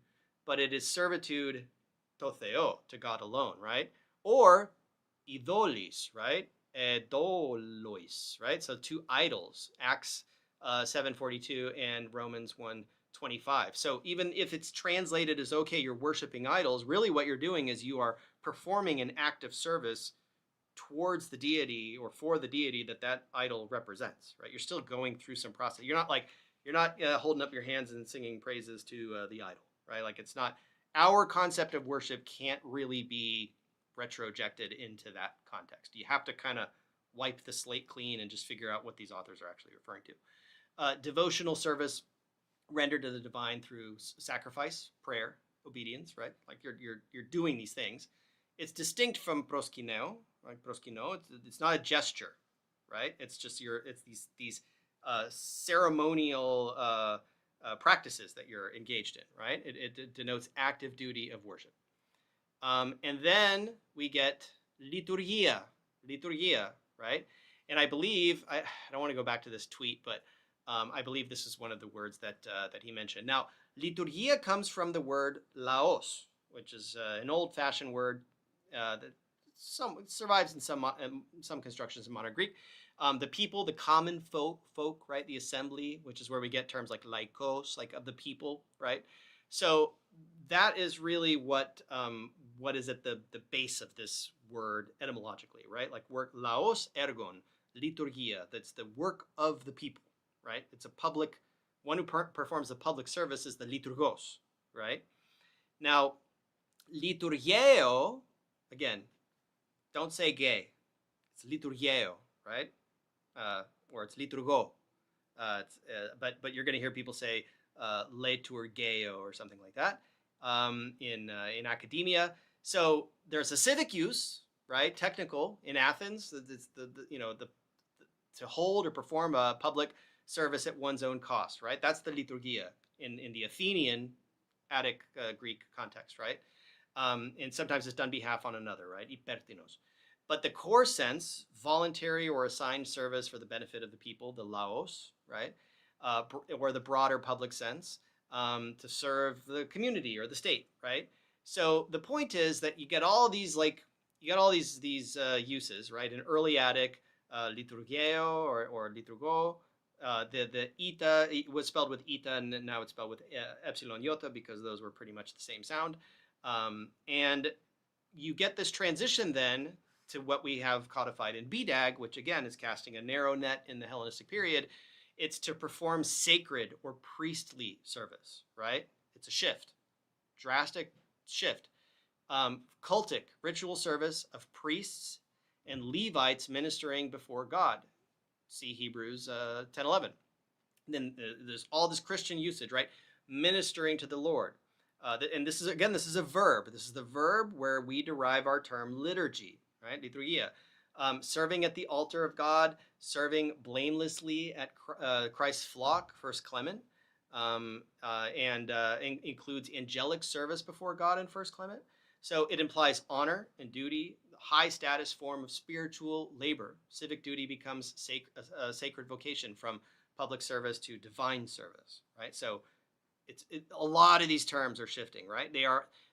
but it is servitude to Theo, to God alone, right? Or idolis, right? Idolois, right? So two idols, Acts 7:42 and Romans 1:25. So even if it's translated as, okay, you're worshiping idols, really what you're doing is you are performing an act of service towards the deity or for the deity that idol represents, right? You're still going through some process. You're not holding up your hands and singing praises to the idol, right? Like it's not, our concept of worship can't really be retrojected into that context. You have to kind of wipe the slate clean and just figure out what these authors are actually referring to. Devotional service rendered to the divine through sacrifice, prayer, obedience, right? Like you're doing these things. It's distinct from proskyneo, right? Proskyneo, it's not a gesture, right? It's just it's these ceremonial practices that you're engaged in, right? It denotes active duty of worship. And then we get liturgia, right? And I believe, I don't want to go back to this tweet, but I believe this is one of the words that he mentioned. Now, liturgia comes from the word laos, which is an old-fashioned word that survives in some constructions in modern Greek. The people, the common folk, right? The assembly, which is where we get terms like laikos, like of the people, right? So that is really what is at the base of this word etymologically, right? Like work laos ergon, liturgia. That's the work of the people, right? It's a public, one who performs the public service is the liturgos, right? Now, lìtουργέω, again, don't say gay. It's lìtουργέω, right? Or it's lìtουργό. But you're going to hear people say λειτουργέω or something like that in academia. So there's a civic use, right? Technical in Athens. It's to hold or perform a public service at one's own cost, right? That's the liturgia in the Athenian Attic Greek context, right? And sometimes it's done behalf on another, right? Υπέρτηνος. But the core sense, voluntary or assigned service for the benefit of the people, the laos, right? Or the broader public sense, to serve the community or the state, right? So the point is that you get all these these uses, right? In early Attic, lìtουργέω or lìtουργό, the eta was spelled with eta, and now it's spelled with epsilon iota because those were pretty much the same sound. And you get this transition then to what we have codified in BDAG, which again is casting a narrow net in the Hellenistic period. It's to perform sacred or priestly service, right? It's a shift, drastic shift. Cultic, ritual service of priests and Levites ministering before God. See Hebrews 10:11. Then there's all this Christian usage, right? Ministering to the Lord. And this is a verb. This is the verb where we derive our term liturgy, right? Liturgia. Serving at the altar of God, serving blamelessly at Christ's flock, 1 Clement, and includes angelic service before God in 1 Clement. So it implies honor and duty, high status form of spiritual labor. Civic duty becomes a sacred vocation from public service to divine service, right? So a lot of these terms are shifting, right?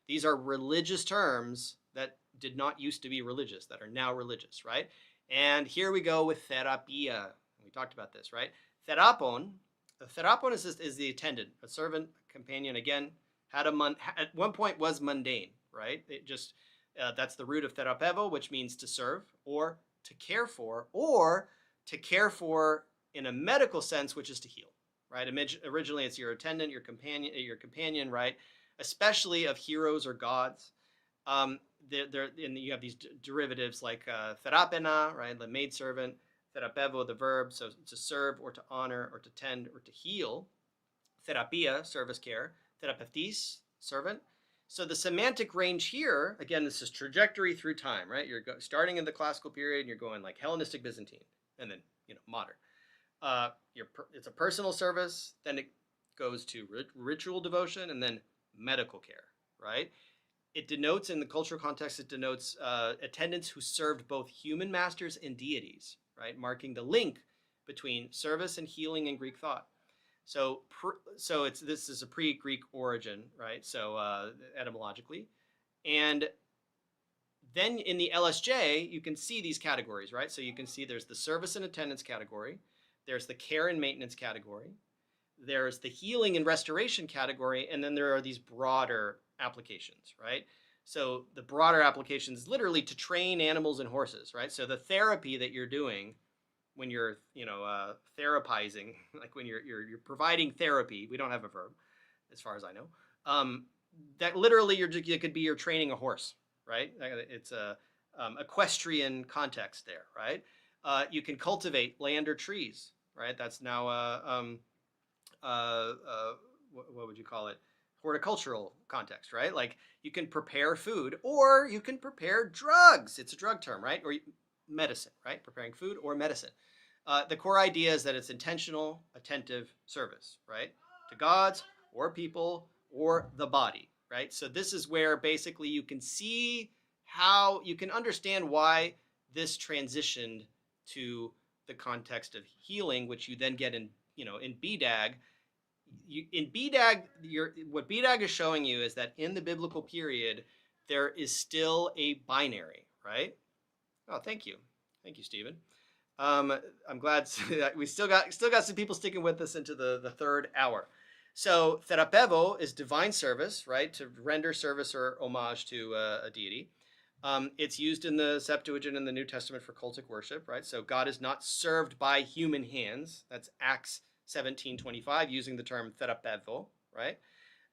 These are religious terms that did not used to be religious, that are now religious, right? And here we go with therapia. We talked about this, right? Therapon is the attendant, a servant, a companion. Again, at one point was mundane, right? It just that's the root of therapevo, which means to serve or to care for, or to care for in a medical sense, which is to heal, right? Originally, it's your attendant, your companion, right? Especially of heroes or gods. And you have these derivatives like therapena, right? The maidservant, therapevo, the verb, so to serve or to honor or to tend or to heal. Therapia, service care. Therapeutis, servant. So the semantic range here, again, this is trajectory through time, right? You're starting in the classical period, and you're going like Hellenistic, Byzantine, and then modern. It's a personal service, then it goes to ritual devotion, and then medical care, right? It denotes, in the cultural context, it denotes attendants who served both human masters and deities, right? Marking the link between service and healing in Greek thought. So this is a pre-Greek origin, right? So etymologically. And then in the LSJ, you can see these categories, right? So you can see there's the service and attendance category. There's the care and maintenance category. There's the healing and restoration category. And then there are these broader applications, right? So the broader application is literally to train animals and horses, right? So the therapy that you're doing when you're, therapizing, like when you're providing therapy, we don't have a verb, as far as I know. That literally it could be you're training a horse, right? It's a equestrian context there, right? You can cultivate land or trees, right? That's now what would you call it? Horticultural context, right? Like you can prepare food or you can prepare drugs. It's a drug term, right? Or medicine, right? Preparing food or medicine. The core idea is that it's intentional, attentive service, right? To gods or people or the body, right? So this is where basically you can see how you can understand why this transitioned to the context of healing, which you then get in BDAG. In BDAG, what BDAG is showing you is that in the biblical period, there is still a binary, right? Oh, thank you, Stephen. I'm glad that we still got some people sticking with us into the third hour. So therapeuo is divine service, right? To render service or homage to a deity. It's used in the Septuagint in the New Testament for cultic worship, right? So God is not served by human hands. That's Acts 17:25, using the term therapeuo, right?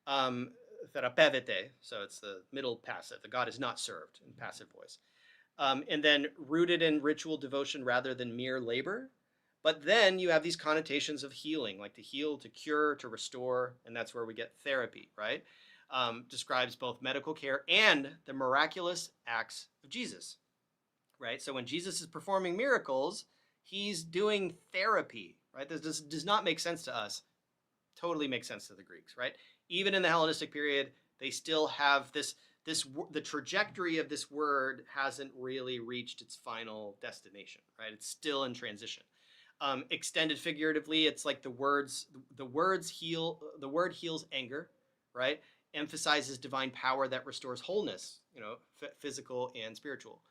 Therapeute, so it's the middle passive. The God is not served in passive voice. And then rooted in ritual devotion rather than mere labor. But then you have these connotations of healing, like to heal, to cure, to restore, and that's where we get therapy, right? Describes both medical care and the miraculous acts of Jesus, right? So when Jesus is performing miracles, he's doing therapy, right? This does not make sense to us. Totally makes sense to the Greeks, right? Even in the Hellenistic period, they still have the trajectory of this word hasn't really reached its final destination, right? It's still in transition. Extended figuratively, it's like the word heals anger, right? Emphasizes divine power that restores wholeness, physical and spiritual.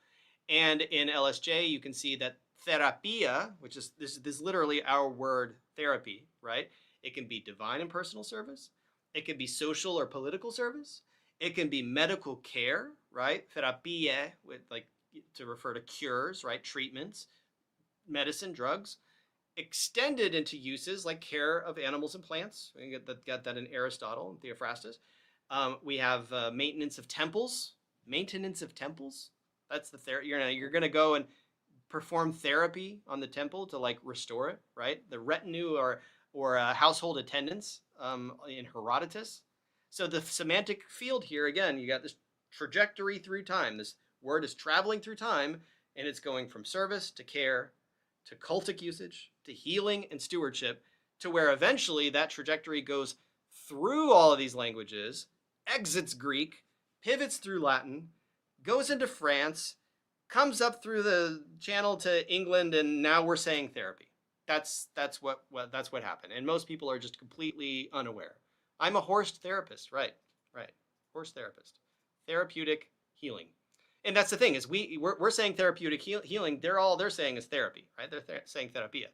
And in LSJ, you can see that therapia, which is this is literally our word therapy, right? It can be divine and personal service. It can be social or political service. It can be medical care, right? Therapia, with like to refer to cures, right? Treatments, medicine, drugs. Extended into uses like care of animals and plants. We got that in Aristotle and Theophrastus. We have maintenance of temples. Maintenance of temples. That's the therapy. You're gonna go and perform therapy on the temple to like restore it, right? The retinue or household attendants in Herodotus. So the semantic field here, again, you got this trajectory through time. This word is traveling through time, and it's going from service to care to cultic usage to healing and stewardship, to where eventually that trajectory goes through all of these languages, exits Greek, pivots through Latin, goes into France, comes up through the channel to England, and now we're saying therapy. That's what happened, and most people are just completely unaware. I'm a horse therapist, right? Horse therapist, therapeutic healing, and that's the thing is we're saying therapeutic healing. They're saying is therapy, right? They're saying therapia.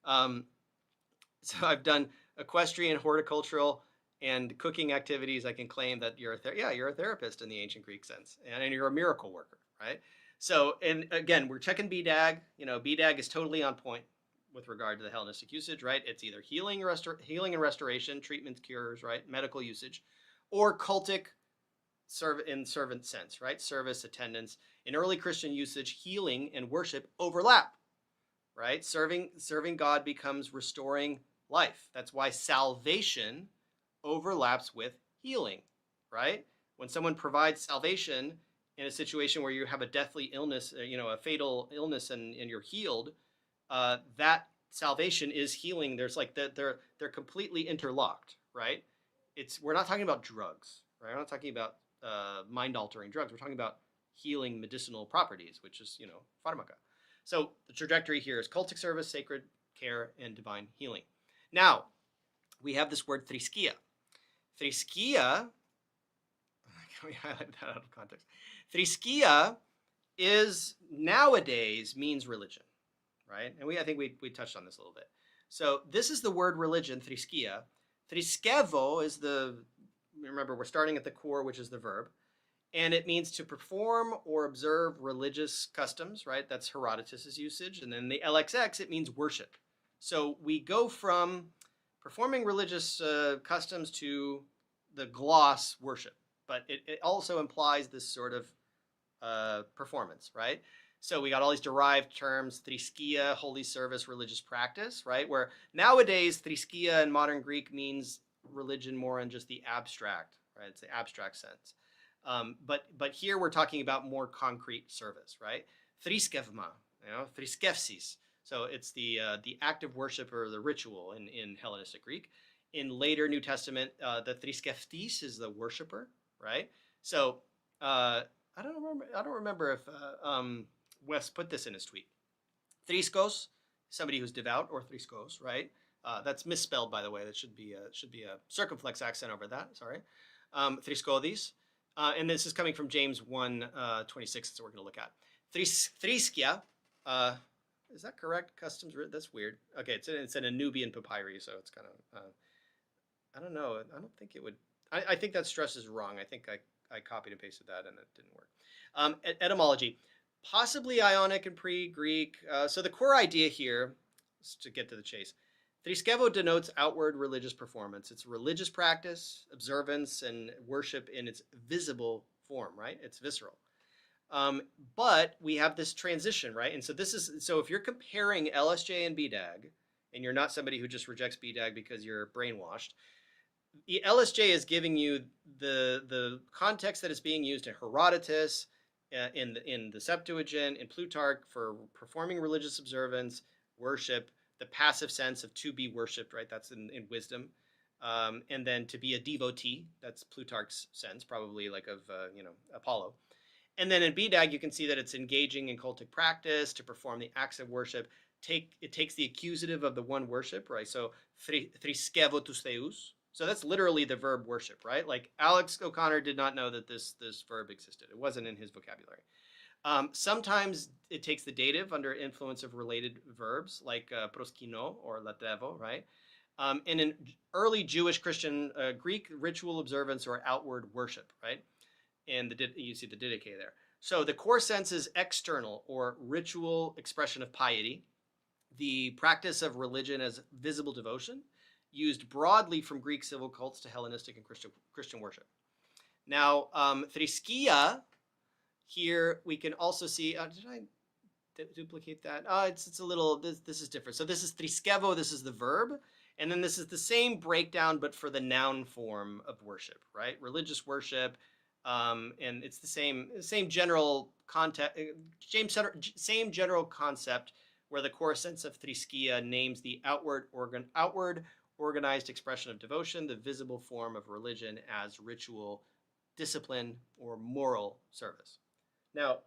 So I've done equestrian, horticultural, and cooking activities. I can claim that you're a therapist in the ancient Greek sense, and you're a miracle worker, right? So, and again, we're checking BDAG. BDAG is totally on point with regard to the Hellenistic usage, right? It's either healing and restoration, treatments, cures, right? Medical usage, or cultic in servant sense, right? Service, attendance. In early Christian usage, healing and worship overlap, right? Serving God becomes restoring life. That's why salvation overlaps with healing, right? When someone provides salvation in a situation where you have a deathly illness, a fatal illness, and you're healed, that salvation is healing. There's like they're completely interlocked, right? We're not talking about drugs, right? We're not talking about mind-altering drugs. We're talking about healing medicinal properties, which is pharmaca. So the trajectory here is cultic service, sacred care, and divine healing. Now we have this word thriskia. Thriskia, can we highlight that out of context? Thriskia is nowadays means religion, right? And I think we touched on this a little bit. So this is the word religion, thriskia. Thriskevo is remember we're starting at the core, which is the verb. And it means to perform or observe religious customs, right? That's Herodotus's usage. And then the LXX, it means worship. So we go from performing religious customs to the gloss worship, but it also implies this sort of performance, right? So we got all these derived terms, thriskia, holy service, religious practice, right? Where nowadays thriskia in modern Greek means religion more in just the abstract, right? It's the abstract sense. But here we're talking about more concrete service, right? Thriskevma, thriskevsis. So it's the act of worship or the ritual in Hellenistic Greek. In later New Testament, the thriskeftis is the worshiper, right? So I don't remember if Wes put this in his tweet. Thriskos, somebody who's devout, or thriskos, right? That's misspelled, by the way. That should be a circumflex accent over that. Sorry, thriskodis. And this is coming from James 1:26. That we're going to look at. Thriskia, is that correct? Customs. That's weird. Okay, it's in a Nubian papyri, so it's kind of. I don't know. I don't think it would. I think that stress is wrong. I think I copied and pasted that, and it didn't work. Etymology, possibly Ionic and pre-Greek. So the core idea here, to get to the chase, Thriskevo denotes outward religious performance. It's religious practice, observance, and worship in its visible form, right? It's visceral. But we have this transition, right? And so if you're comparing LSJ and BDAG, and you're not somebody who just rejects BDAG because you're brainwashed, the LSJ is giving you the context that is being used in Herodotus, in the Septuagint, in Plutarch for performing religious observance, worship, the passive sense of to be worshipped, right? That's in wisdom. And then to be a devotee, that's Plutarch's sense, probably like of, Apollo. And then in BDAG, you can see that it's engaging in cultic practice to perform the acts of worship. It takes the accusative of the one worship, right? So thriskevo tus theus. So that's literally the verb worship, right? Like AlexOConnor did not know that this verb existed. It wasn't in his vocabulary. Sometimes it takes the dative under influence of related verbs like proskyneo or latrevo, right? And in early Jewish, Christian, Greek, ritual observance or outward worship, right? And you see the didache there. So the core sense is external or ritual expression of piety, the practice of religion as visible devotion, used broadly from Greek civil cults to Hellenistic and Christian worship. Now, thriskia, here we can also see, did I duplicate that? It's a little, this is different. So this is thriskevo, this is the verb, and then this is the same breakdown, but for the noun form of worship, right? Religious worship, and it's the same general context, same general concept, where the core sense of thriskia names the outward organized expression of devotion, the visible form of religion as ritual, discipline, or moral service. Now,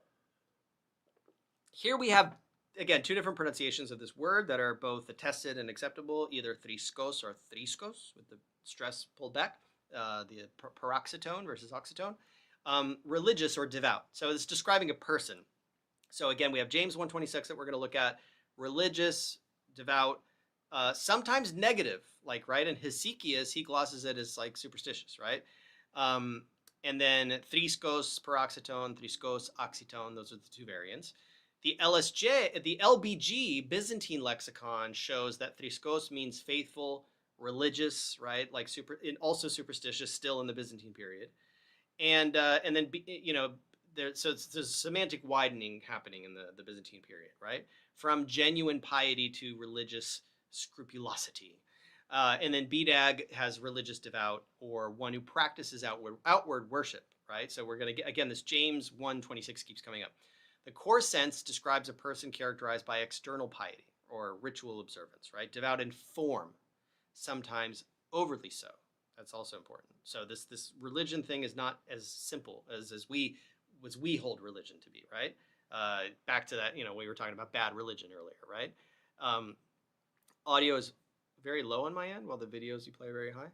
here we have, again, two different pronunciations of this word that are both attested and acceptable, either thriskos or thriskos, with the stress pulled back, the paroxytone versus oxytone. Religious or devout. So it's describing a person. So again, we have James 1:26 that we're going to look at. Religious, devout, sometimes negative, like, right? In Hesychius, he glosses it as like superstitious, right? And then thriskos, paroxytone, thriskos, oxytone, those are the two variants. The LBG, Byzantine lexicon, shows that thriskos means faithful, religious, right? Like also superstitious, still in the Byzantine period. And then, there's semantic widening happening in the Byzantine period, right? From genuine piety to religious scrupulosity. And then BDAG has religious devout, or one who practices outward worship, right? So we're going to get, again, this James 1:26 keeps coming up. The core sense describes a person characterized by external piety or ritual observance, right? Devout in form, sometimes overly so. That's also important. So this religion thing is not as simple as we hold religion to be, right? Back to that, we were talking about bad religion earlier, right? Audio is very low on my end, while the videos you play are very high.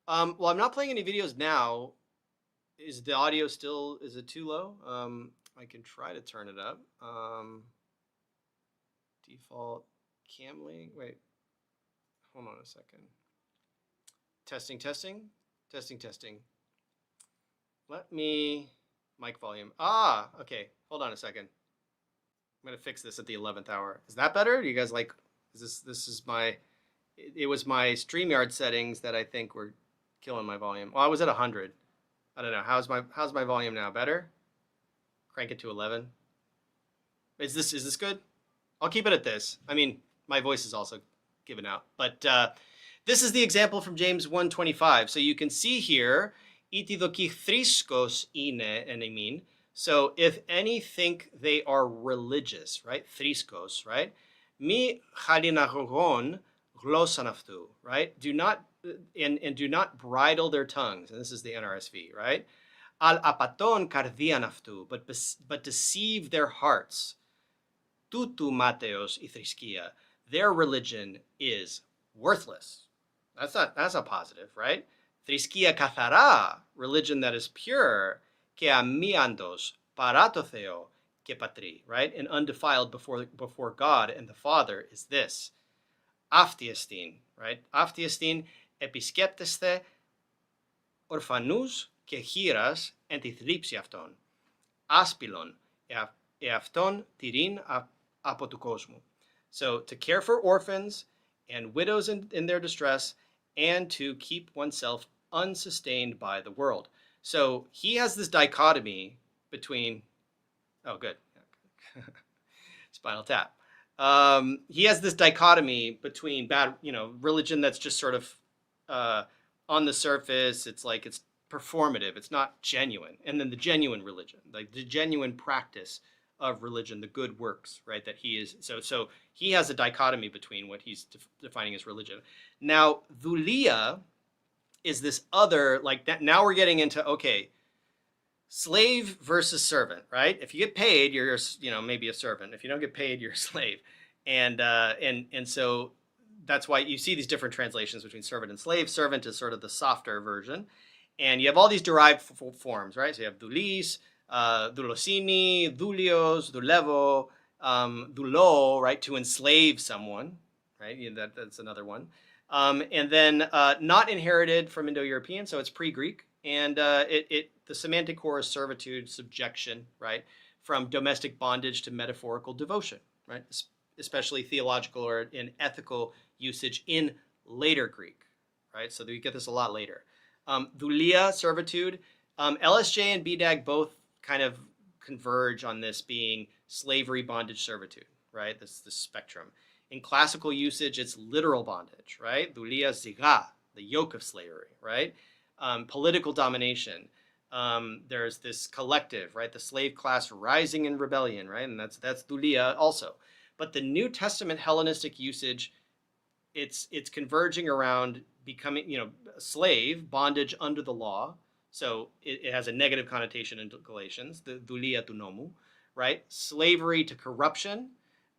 Well, I'm not playing any videos now. Is the audio still, is it too low? I can try to turn it up. Default cam link. Wait, hold on a second. Testing. Let me Mic volume. Ah, okay. Hold on a second. I'm gonna fix this at the 11th hour. Is that better? Do you guys like? Is this is my? It was my StreamYard settings that I think were killing my volume. Well, I was at 100. I don't know. How's my volume now? Better? Crank it to 11. Is this good? I'll keep it at this. I mean, my voice is also given out, but this is the example from James 1:25. So you can see here, iti doki thriskos ine enemin. So if any think they are religious, right? Thriskos, right? Mi halinagogon glosanaftu, right? Do not and do not bridle their tongues. And this is the NRSV, right? Al apaton kardianaftu, but deceive their hearts. Tutu mateos ithriskia. Their religion is worthless. That's not positive, right? Thriskia kathara, religion that is pure, ke amiandos paratotheo ke patri, right? And undefiled before God and the Father is this. Aftiestin, right? Aftiestin episkepteste orphanous και χείρας εν τη θλίψη αυτών. Άσπιλον εαυτόν τηρήν από του κόσμου. So to care for orphans and widows in their distress and to keep oneself unsustained by the world. So he has this dichotomy between, oh good, Spinal Tap. He has this dichotomy between bad, religion that's just sort of on the surface. It's like it's performative. It's not genuine. And then the genuine religion, like the genuine practice of religion, the good works, right? That he is. So he has a dichotomy between what he's defining as religion. Now, dhulia is this other, like that. Now we're getting into, okay, slave versus servant, right? If you get paid, you're, maybe a servant. If you don't get paid, you're a slave. And so that's why you see these different translations between servant and slave. Servant is sort of the softer version. And you have all these derived forms, right? So you have dhulis, dhulosini, dhulios, dhulevo, dhulo, right? To enslave someone, right? That's another one. And then not inherited from Indo-European, so it's pre-Greek. And the semantic core is servitude, subjection, right? From domestic bondage to metaphorical devotion, right? Especially theological or in ethical usage in later Greek, right? So we get this a lot later. Dhulia, servitude. LSJ and BDAG both kind of converge on this being slavery, bondage, servitude, right? This spectrum. In classical usage, it's literal bondage, right? Dhulia ziga, the yoke of slavery, right? Political domination. There's this collective, right? The slave class rising in rebellion, right? And that's dhulia also. But the New Testament Hellenistic usage, it's converging around becoming, a slave, bondage under the law. So it has a negative connotation in Galatians, the dhulia tunomu, right? Slavery to corruption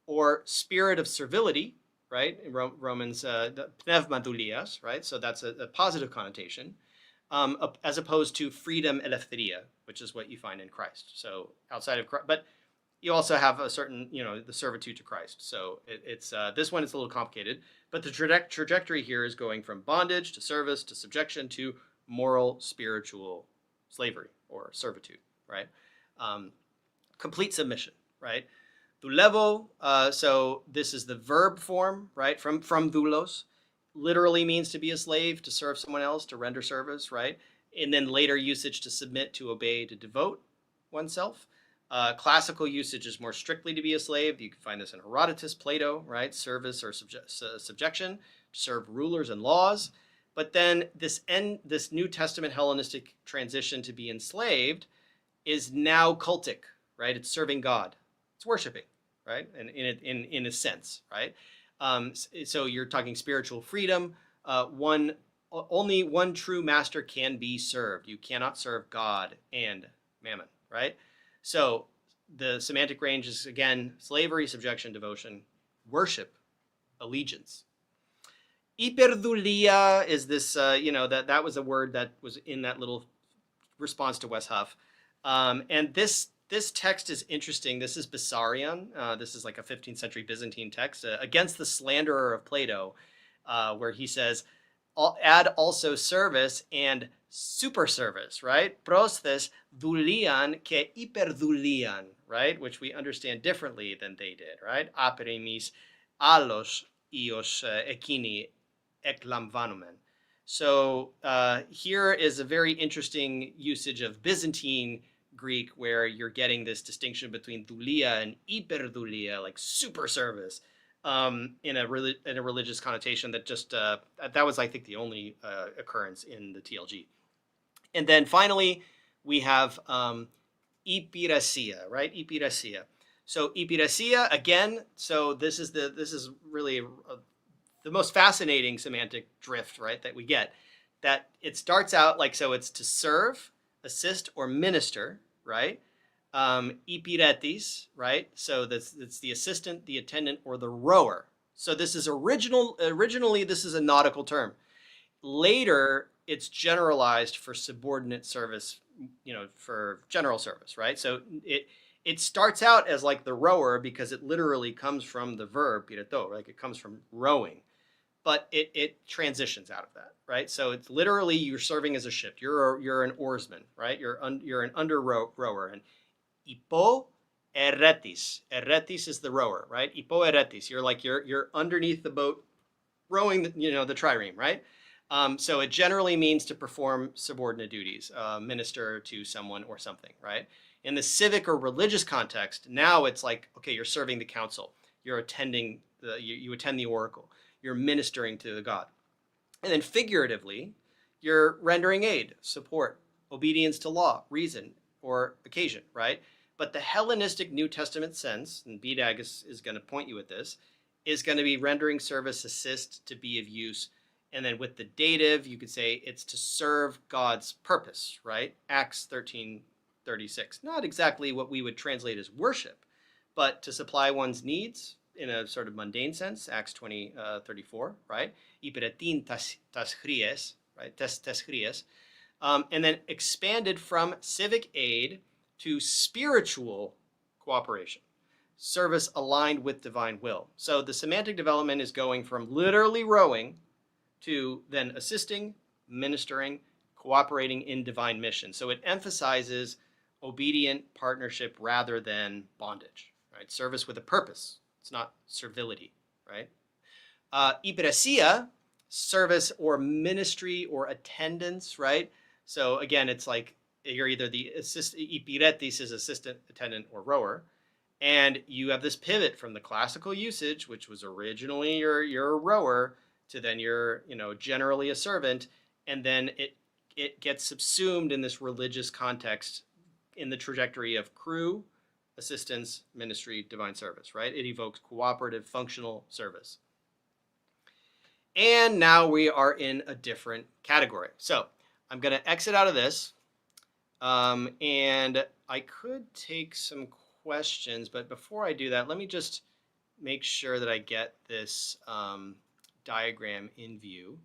or spirit of servility, right? In Romans, pneuma dhulias, right? So that's a positive connotation, as opposed to freedom eleftheria, which is what you find in Christ. So outside of Christ, but you also have a certain, the servitude to Christ. So it's this one is a little complicated, but the trajectory here is going from bondage to service to subjection to moral, spiritual slavery or servitude, right? Complete submission, right? Dhulevo, so this is the verb form, right? From doulos, literally means to be a slave, to serve someone else, to render service, right? And then later usage to submit, to obey, to devote oneself. Classical usage is more strictly to be a slave. You can find this in Herodotus, Plato, right? Service or subjection, to serve rulers and laws. But then this New Testament Hellenistic transition to be enslaved is now cultic, right? It's serving God. It's worshiping, right? And in a sense, right? So you're talking spiritual freedom. Only one true master can be served. You cannot serve God and mammon, right? So the semantic range is, again, slavery, subjection, devotion, worship, allegiance. Hyperdhulia is this, that was a word that was in that little response to Wes Huff. And this text is interesting. This is Bessarion. This is like a 15th century Byzantine text against the slanderer of Plato, where he says, add also service and super service, right? Prostes dulian ke hyperdulian, right? Which we understand differently than they did, right? Aperemis allos ios ekini eklamvanomen. So here is a very interesting usage of Byzantine Greek where you're getting this distinction between dulia and hyperdulia, like super service, in a religious connotation that just that was, I think, the only occurrence in the TLG. And then finally we have ipirasia, right? Ipirasia. So ipirasia again. So this is really the most fascinating semantic drift, right, that we get. That it starts out like, so it's to serve, assist, or minister, right? Ipiretis, right? So that's the assistant, the attendant, or the rower. So this is originally this is a nautical term. Later, it's generalized for subordinate service, for general service, right? So it starts out as like the rower because it literally comes from the verb pireto, right? It comes from rowing, but it transitions out of that, right? So it's literally you're serving as a ship. You're an oarsman, right? You're an under rower. And hypo eretis. Eretis is the rower, right? Hypo eretis. You're underneath the boat, rowing the trireme, right? So it generally means to perform subordinate duties, minister to someone or something, right? In the civic or religious context, now it's like, okay, you're serving the council, you're attending you attend the oracle, you're ministering to the god. And then figuratively, you're rendering aid, support, obedience to law, reason, or occasion, right? But the Hellenistic New Testament sense, and BDAG is going to point you at this, is going to be rendering service, assist, to be of use. And then with the dative, you could say it's to serve God's purpose, right? Acts 13:36. Not exactly what we would translate as worship, but to supply one's needs in a sort of mundane sense, Acts 20:34, right? Iperetin tas chries, right? Tas chries. And then expanded from civic aid to spiritual cooperation, service aligned with divine will. So the semantic development is going from literally rowing to then assisting, ministering, cooperating in divine mission. So it emphasizes obedient partnership rather than bondage, right? Service with a purpose. It's not servility, right? Iperesia, service or ministry or attendance, right? So again, it's like you're either the ipiretis is assistant, attendant, or rower. And you have this pivot from the classical usage, which was originally you're a rower, to then you're, generally a servant. And then it gets subsumed in this religious context in the trajectory of crew, assistance, ministry, divine service, right? It evokes cooperative, functional service. And now we are in a different category. So I'm going to exit out of this. And I could take some questions, but before I do that, let me just make sure that I get this diagram in view.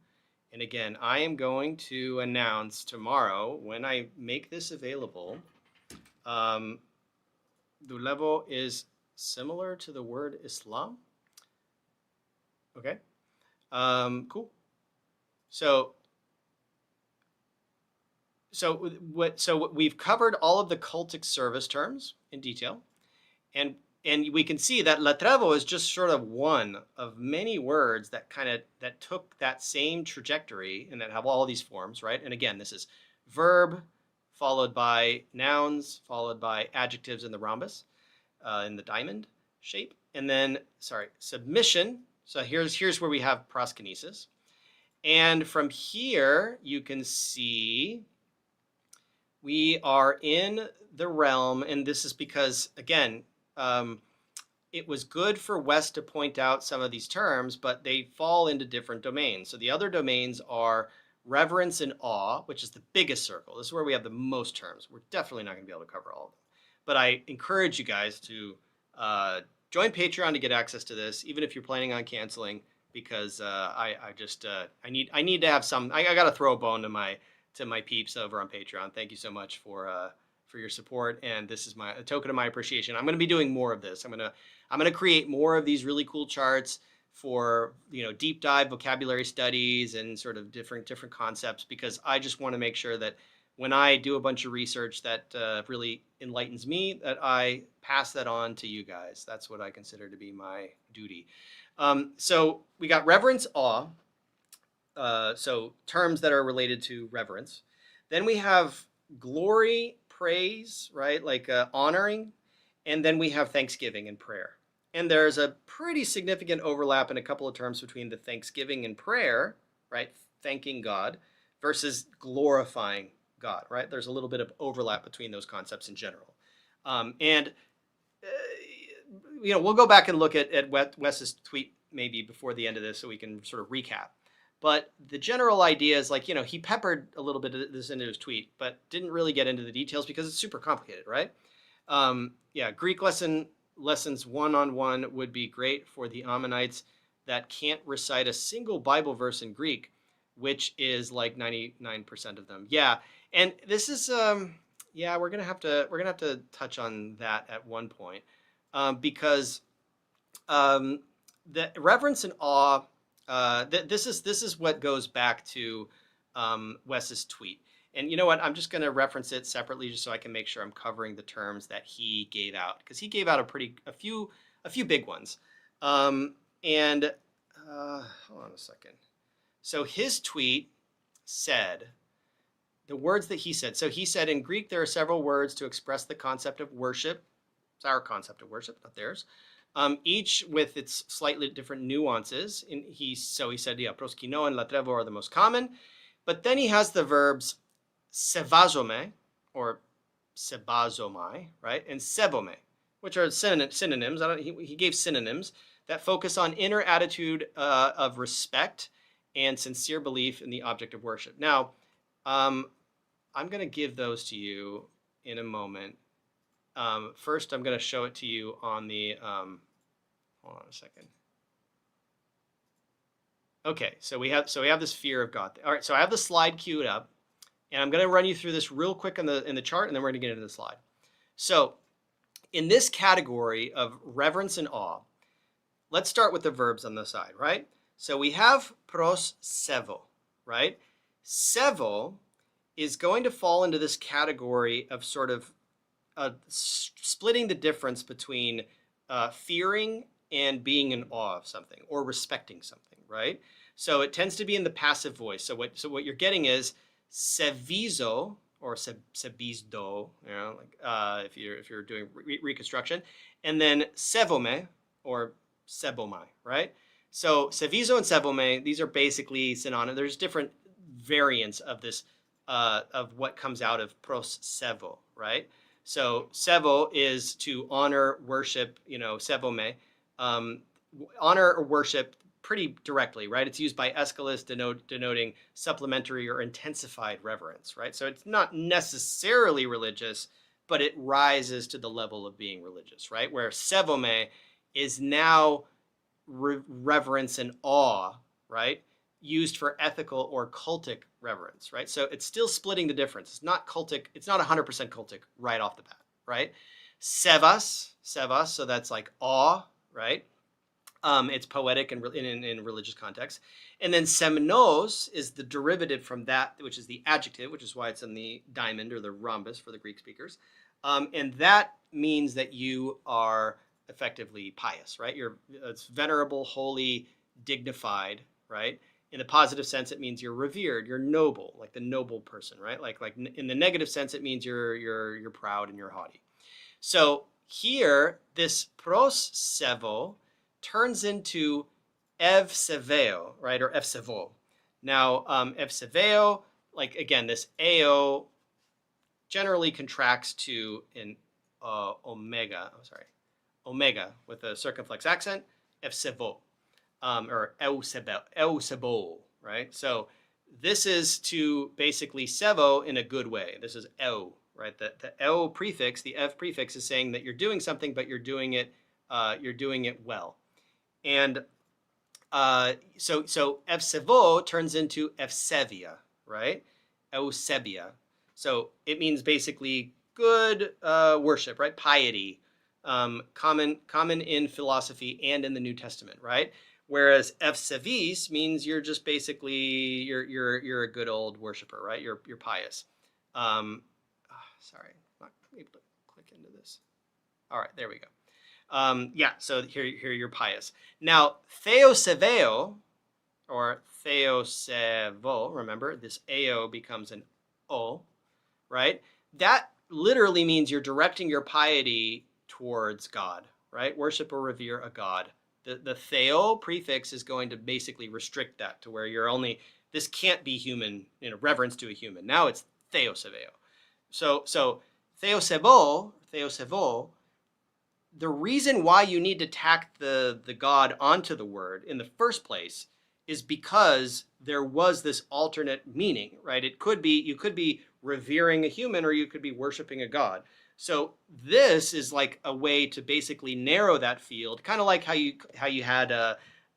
And again, I am going to announce tomorrow when I make this available. Lutrevo is similar to the word Islam. Okay. Cool. So we've covered all of the cultic service terms in detail, and we can see that latrevo is just sort of one of many words that that took that same trajectory and that have all these forms, right? And again, this is verb followed by nouns followed by adjectives in the rhombus, in the diamond shape, and then submission. So here's where we have proskinesis, and from here you can see we are in the realm, and this is because, again, it was good for Wes to point out some of these terms, but they fall into different domains. So the other domains are reverence and awe, which is the biggest circle. This is where we have the most terms. We're definitely not going to be able to cover all of them. But I encourage you guys to join Patreon to get access to this, even if you're planning on canceling, because I need to have some. I got to throw a bone to my peeps over on Patreon. Thank you so much for your support, and this is a token of my appreciation. I'm going to be doing more of this. I'm going to create more of these really cool charts for deep dive vocabulary studies and sort of different concepts, because I just want to make sure that when I do a bunch of research that really enlightens me, that I pass that on to you guys. That's what I consider to be my duty. So we got reverence, awe, so terms that are related to reverence. Then we have glory, praise, right? Like honoring. And then we have thanksgiving and prayer. And there's a pretty significant overlap in a couple of terms between the thanksgiving and prayer, right? Thanking God versus glorifying God, right? There's a little bit of overlap between those concepts in general. We'll go back and look at Wes's tweet maybe before the end of this so we can sort of recap. But the general idea is like, he peppered a little bit of this into his tweet, but didn't really get into the details because it's super complicated, right? Greek lessons one-on-one would be great for the Ammonites that can't recite a single Bible verse in Greek, which is like 99% of them. Yeah, and this is we're gonna have to touch on that at one point, because the reverence and awe. This is what goes back to Wes's tweet. And you know what? I'm just going to reference it separately just so I can make sure I'm covering the terms that he gave out, because he gave out a few big ones. Hold on a second. So his tweet said the words that he said. So he said, in Greek there are several words to express the concept of worship. It's our concept of worship, not theirs. Each with its slightly different nuances. He said, proskυνέω and λατρεύω are the most common. But then he has the verbs σεβάζομαι or σεβάζομαι, right, and σέβομαι, which are synonyms. He gave synonyms that focus on inner attitude of respect and sincere belief in the object of worship. Now, I'm going to give those to you in a moment. First, I'm going to show it to you on the, hold on a second. Okay, so we have this fear of God. All right, so I have the slide queued up, and I'm going to run you through this real quick in the chart, and then we're going to get into the slide. So, in this category of reverence and awe, let's start with the verbs on the side, right? So we have proskυνέω, right? Sevo is going to fall into this category of sort of splitting the difference between fearing and being in awe of something or respecting something, right? So it tends to be in the passive voice. So what you're getting is sevizo or sebizdo, if you're doing reconstruction, and then sevome or sebome, right? So sevizo and sevome, these are basically synonymous. There's different variants of this of what comes out of proskυνέω, right? So sevo is to honor, worship, sevome, honor or worship pretty directly, right? It's used by Aeschylus denoting supplementary or intensified reverence, right? So it's not necessarily religious, but it rises to the level of being religious, right? Where sevome is now reverence and awe, right? Used for ethical or cultic reverence, right? So it's still splitting the difference. It's not cultic. It's not 100% cultic right off the bat, right? Sevas, so that's like awe, right? It's poetic and in religious context. And then semnos is the derivative from that, which is the adjective, which is why it's in the diamond or the rhombus for the Greek speakers. And that means that you are effectively pious, right? It's venerable, holy, dignified, right? In the positive sense, it means you're revered, you're noble, like the noble person, right? Like in the negative sense, it means you're proud and you're haughty. So here, this proskυνέω turns into εὐσεβέω, right, or εὐσεβώ. Now, εὐσεβέω, like again, this ao generally contracts to an omega with a circumflex accent, εὐσεβώ. Or eusebo, right? So this is to basically sevo in a good way. This is eu, right? The eu prefix, the ev prefix is saying that you're doing something, but you're doing it well. And so evsevo turns into eusebia, right? Eusebia. So it means basically good worship, right? Piety, common in philosophy and in the New Testament, right? Whereas εὐσεβής means you're just basically you're a good old worshiper, right? You're pious. Sorry, I'm not able to click into this. All right, there we go. Yeah, so here you're pious. Now, theoseveo, or theosevo, remember, this ao becomes an o, right? That literally means you're directing your piety towards God, right? Worship or revere a God. The theo prefix is going to basically restrict that to where you're only, this can't be human, reverence to a human. Now it's theoseveo. So theosevo, the reason why you need to tack the God onto the word in the first place is because there was this alternate meaning, right? It could be, you could be revering a human or you could be worshiping a God. So this is like a way to basically narrow that field, kind of like how you had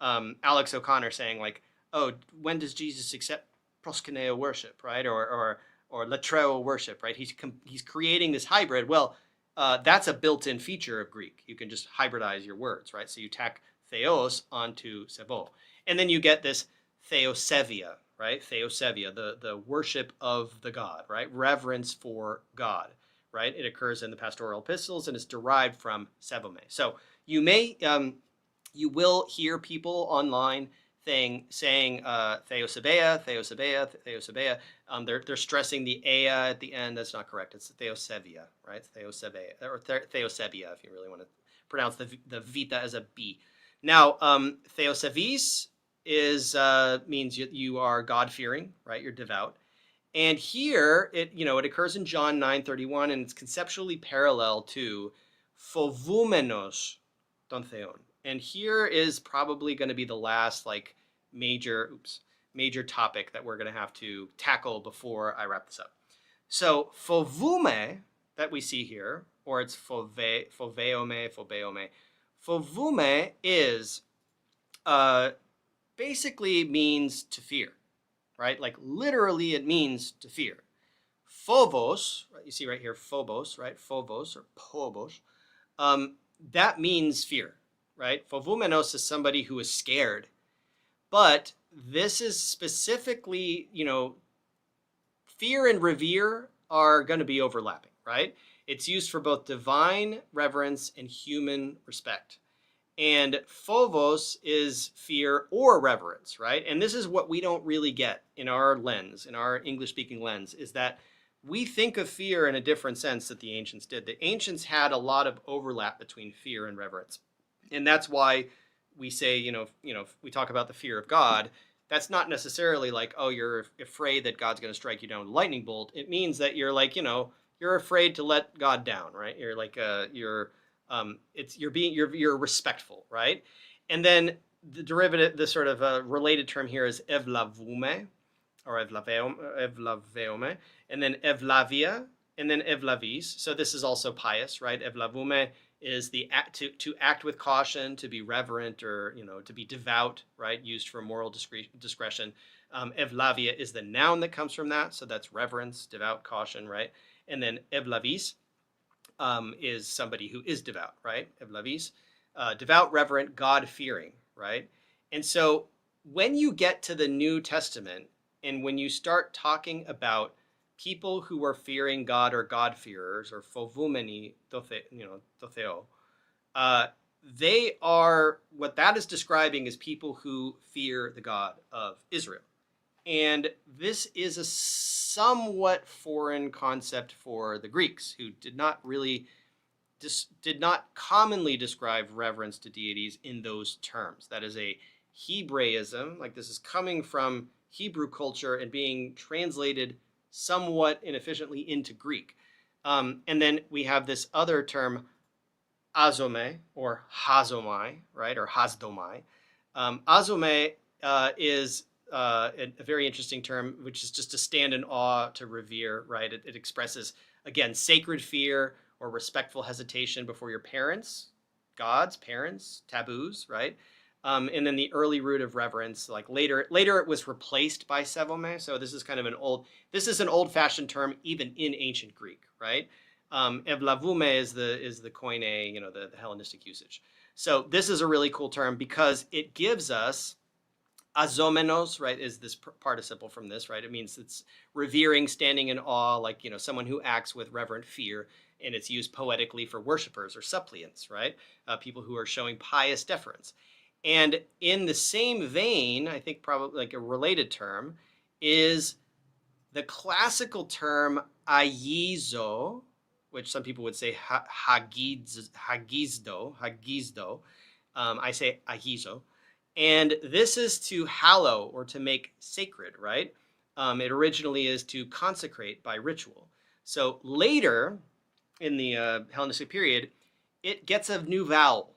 AlexOConnor saying like, oh, when does Jesus accept proskyneo worship, right? Or latrεύω worship, right? He's creating this hybrid. Well, that's a built-in feature of Greek. You can just hybridize your words, right? So you tack theos onto sevo. And then you get this theosevia, right? Theosevia, the worship of the God, right? Reverence for God, right? It occurs in the pastoral epistles and is derived from sέβομαι. So you may, you will hear people online saying theosebea. They're stressing the ea at the end. That's not correct. It's theosevia, right? Theosebea, or theosebia, if you really want to pronounce the vita as a b. Now, theosevis is means you are God-fearing, right? You're devout. And here, it occurs in John 9:31, and it's conceptually parallel to phoboumenos ton theon. And here is probably going to be the last major topic that we're going to have to tackle before I wrap this up. So phoboume that we see here, or it's phoveome. Phoboume is basically means to fear. Right? Like literally it means to fear. Phobos, right? You see right here, phobos, right? Phobos or phobos. That means fear, right? Phoboumenos is somebody who is scared. But this is specifically, fear and revere are going to be overlapping, right? It's used for both divine reverence and human respect. And phobos is fear or reverence, right? And this is what we don't really get in our lens, in our English-speaking lens, is that we think of fear in a different sense that the ancients did. The ancients had a lot of overlap between fear and reverence. And that's why we say, if we talk about the fear of God, that's not necessarily like, oh, you're afraid that God's going to strike you down with a lightning bolt. It means that you're like, you're afraid to let God down, right? You're like, you're respectful, right? And then the derivative, the sort of related term here is ευλαβούμε, or ευλαβέομαι, and then ευλαβία, and then ευλαβείς. So this is also pious, right? ευλαβούμε is the act to act with caution, to be reverent, or to be devout, right? Used for moral discretion. Ευλαβία is the noun that comes from that, so that's reverence, devout, caution, right? And then ευλαβείς is somebody who is devout, right? Ευλαβείς, devout, reverent, God-fearing, right? And so when you get to the New Testament and when you start talking about people who are fearing God or God-fearers or phovoumeni to theo, they are, what that is describing is people who fear the God of Israel. And this is a somewhat foreign concept for the Greeks, who did not commonly describe reverence to deities in those terms. That is a Hebraism, like this is coming from Hebrew culture and being translated somewhat inefficiently into Greek. And then we have this other term, azome, or hazomai, right, or hasdomai. Azome is a very interesting term, which is just to stand in awe, to revere, right? It expresses, again, sacred fear or respectful hesitation before your parents, gods, parents, taboos, right? And then the early root of reverence, like later it was replaced by sέβομαι. So this is kind of an old-fashioned term even in ancient Greek, right? Ευλαβούμε is the koine, the Hellenistic usage. So this is a really cool term because it gives us azomenos, right, is this participle from this, right? It means it's revering, standing in awe, like, someone who acts with reverent fear, and it's used poetically for worshipers or suppliants, right? People who are showing pious deference. And in the same vein, I think probably like a related term is the classical term ayizo, which some people would say hagizdo. I say ayizo. And this is to hallow or to make sacred, right? It originally is to consecrate by ritual. So later in the Hellenistic period, it gets a new vowel.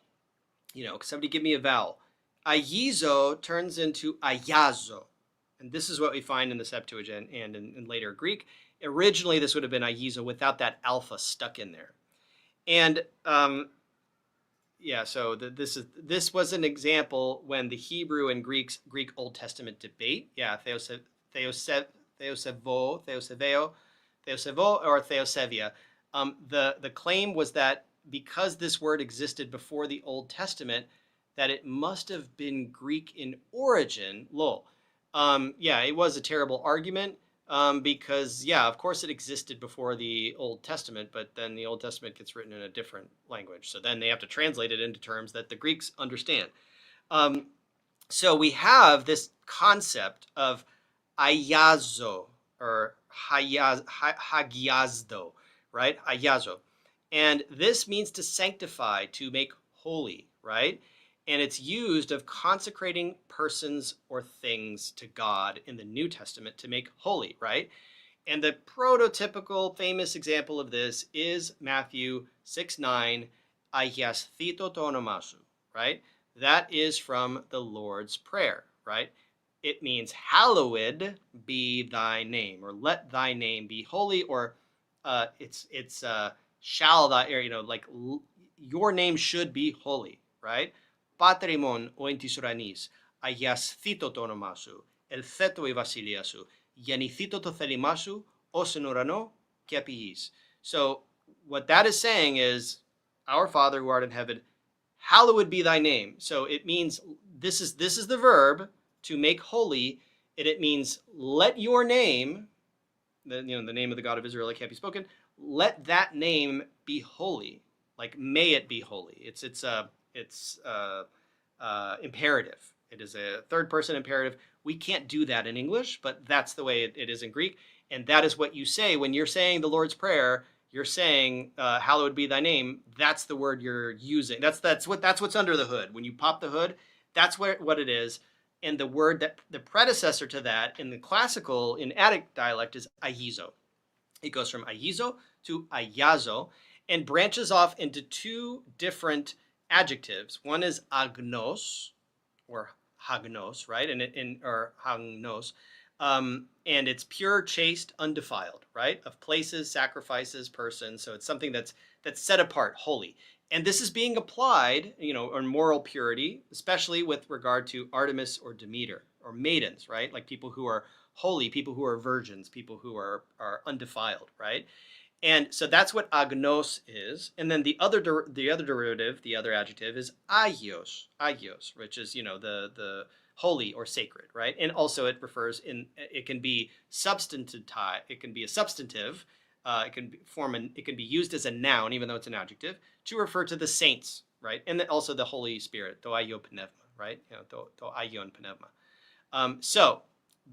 Somebody give me a vowel. Ayizo turns into ayazo. And this is what we find in the Septuagint and in later Greek. Originally, this would have been ayizo without that alpha stuck in there. And so this was an example when the Hebrew and Greek Old Testament debate. Yeah, theosevo, or theosevia. The claim was that because this word existed before the Old Testament, that it must have been Greek in origin. Lol. It was a terrible argument because, of course it existed before the Old Testament, but then the Old Testament gets written in a different language. So then they have to translate it into terms that the Greeks understand. So we have this concept of ayazo or hagiazdo, right? Ayazo. And this means to sanctify, to make holy, right? And it's used of consecrating persons or things to God in the New Testament to make holy, right? And the prototypical famous example of this is Matthew 6:9, aiasthito tonomasu, right? That is from the Lord's Prayer, right? It means hallowed be thy name, or let thy name be holy, or shall thy, your name should be holy, right? Patrimon ointisuranis, aiasthito tonomasu, eltheto vasiliasu, yanithito to thelimasu, osenurano kepiis. So what that is saying is, our Father who art in heaven, hallowed be thy name. So it means this is the verb to make holy, and it means let your name, the name of the God of Israel that can't be spoken, let that name be holy. Like may it be holy. It's imperative. It is a third person imperative. We can't do that in English, but that's the way it is in Greek. And that is what you say when you're saying the Lord's Prayer. You're saying, hallowed be thy name. That's the word you're using. That's what's under the hood. When you pop the hood, that's what it is. And the word that the predecessor to that in the classical, in Attic dialect, is ayizo. It goes from ayizo to ayazo and branches off into two different adjectives. One is agnos, or hagnos, right? Or hagnos. And it's pure, chaste, undefiled, right? Of places, sacrifices, persons. So it's something that's set apart, holy. And this is being applied, on moral purity, especially with regard to Artemis or Demeter or maidens, right? Like people who are holy, people who are virgins, people who are undefiled, right? And so that's what agnos is. And then the other derivative, the other adjective is agios, which is, the holy or sacred, right? And also it refers it can be substantive, it can be a substantive, it can be used as a noun, even though it's an adjective, to refer to the saints, right? And then also the Holy Spirit, to aio pneuma, right? To aion pneuma. So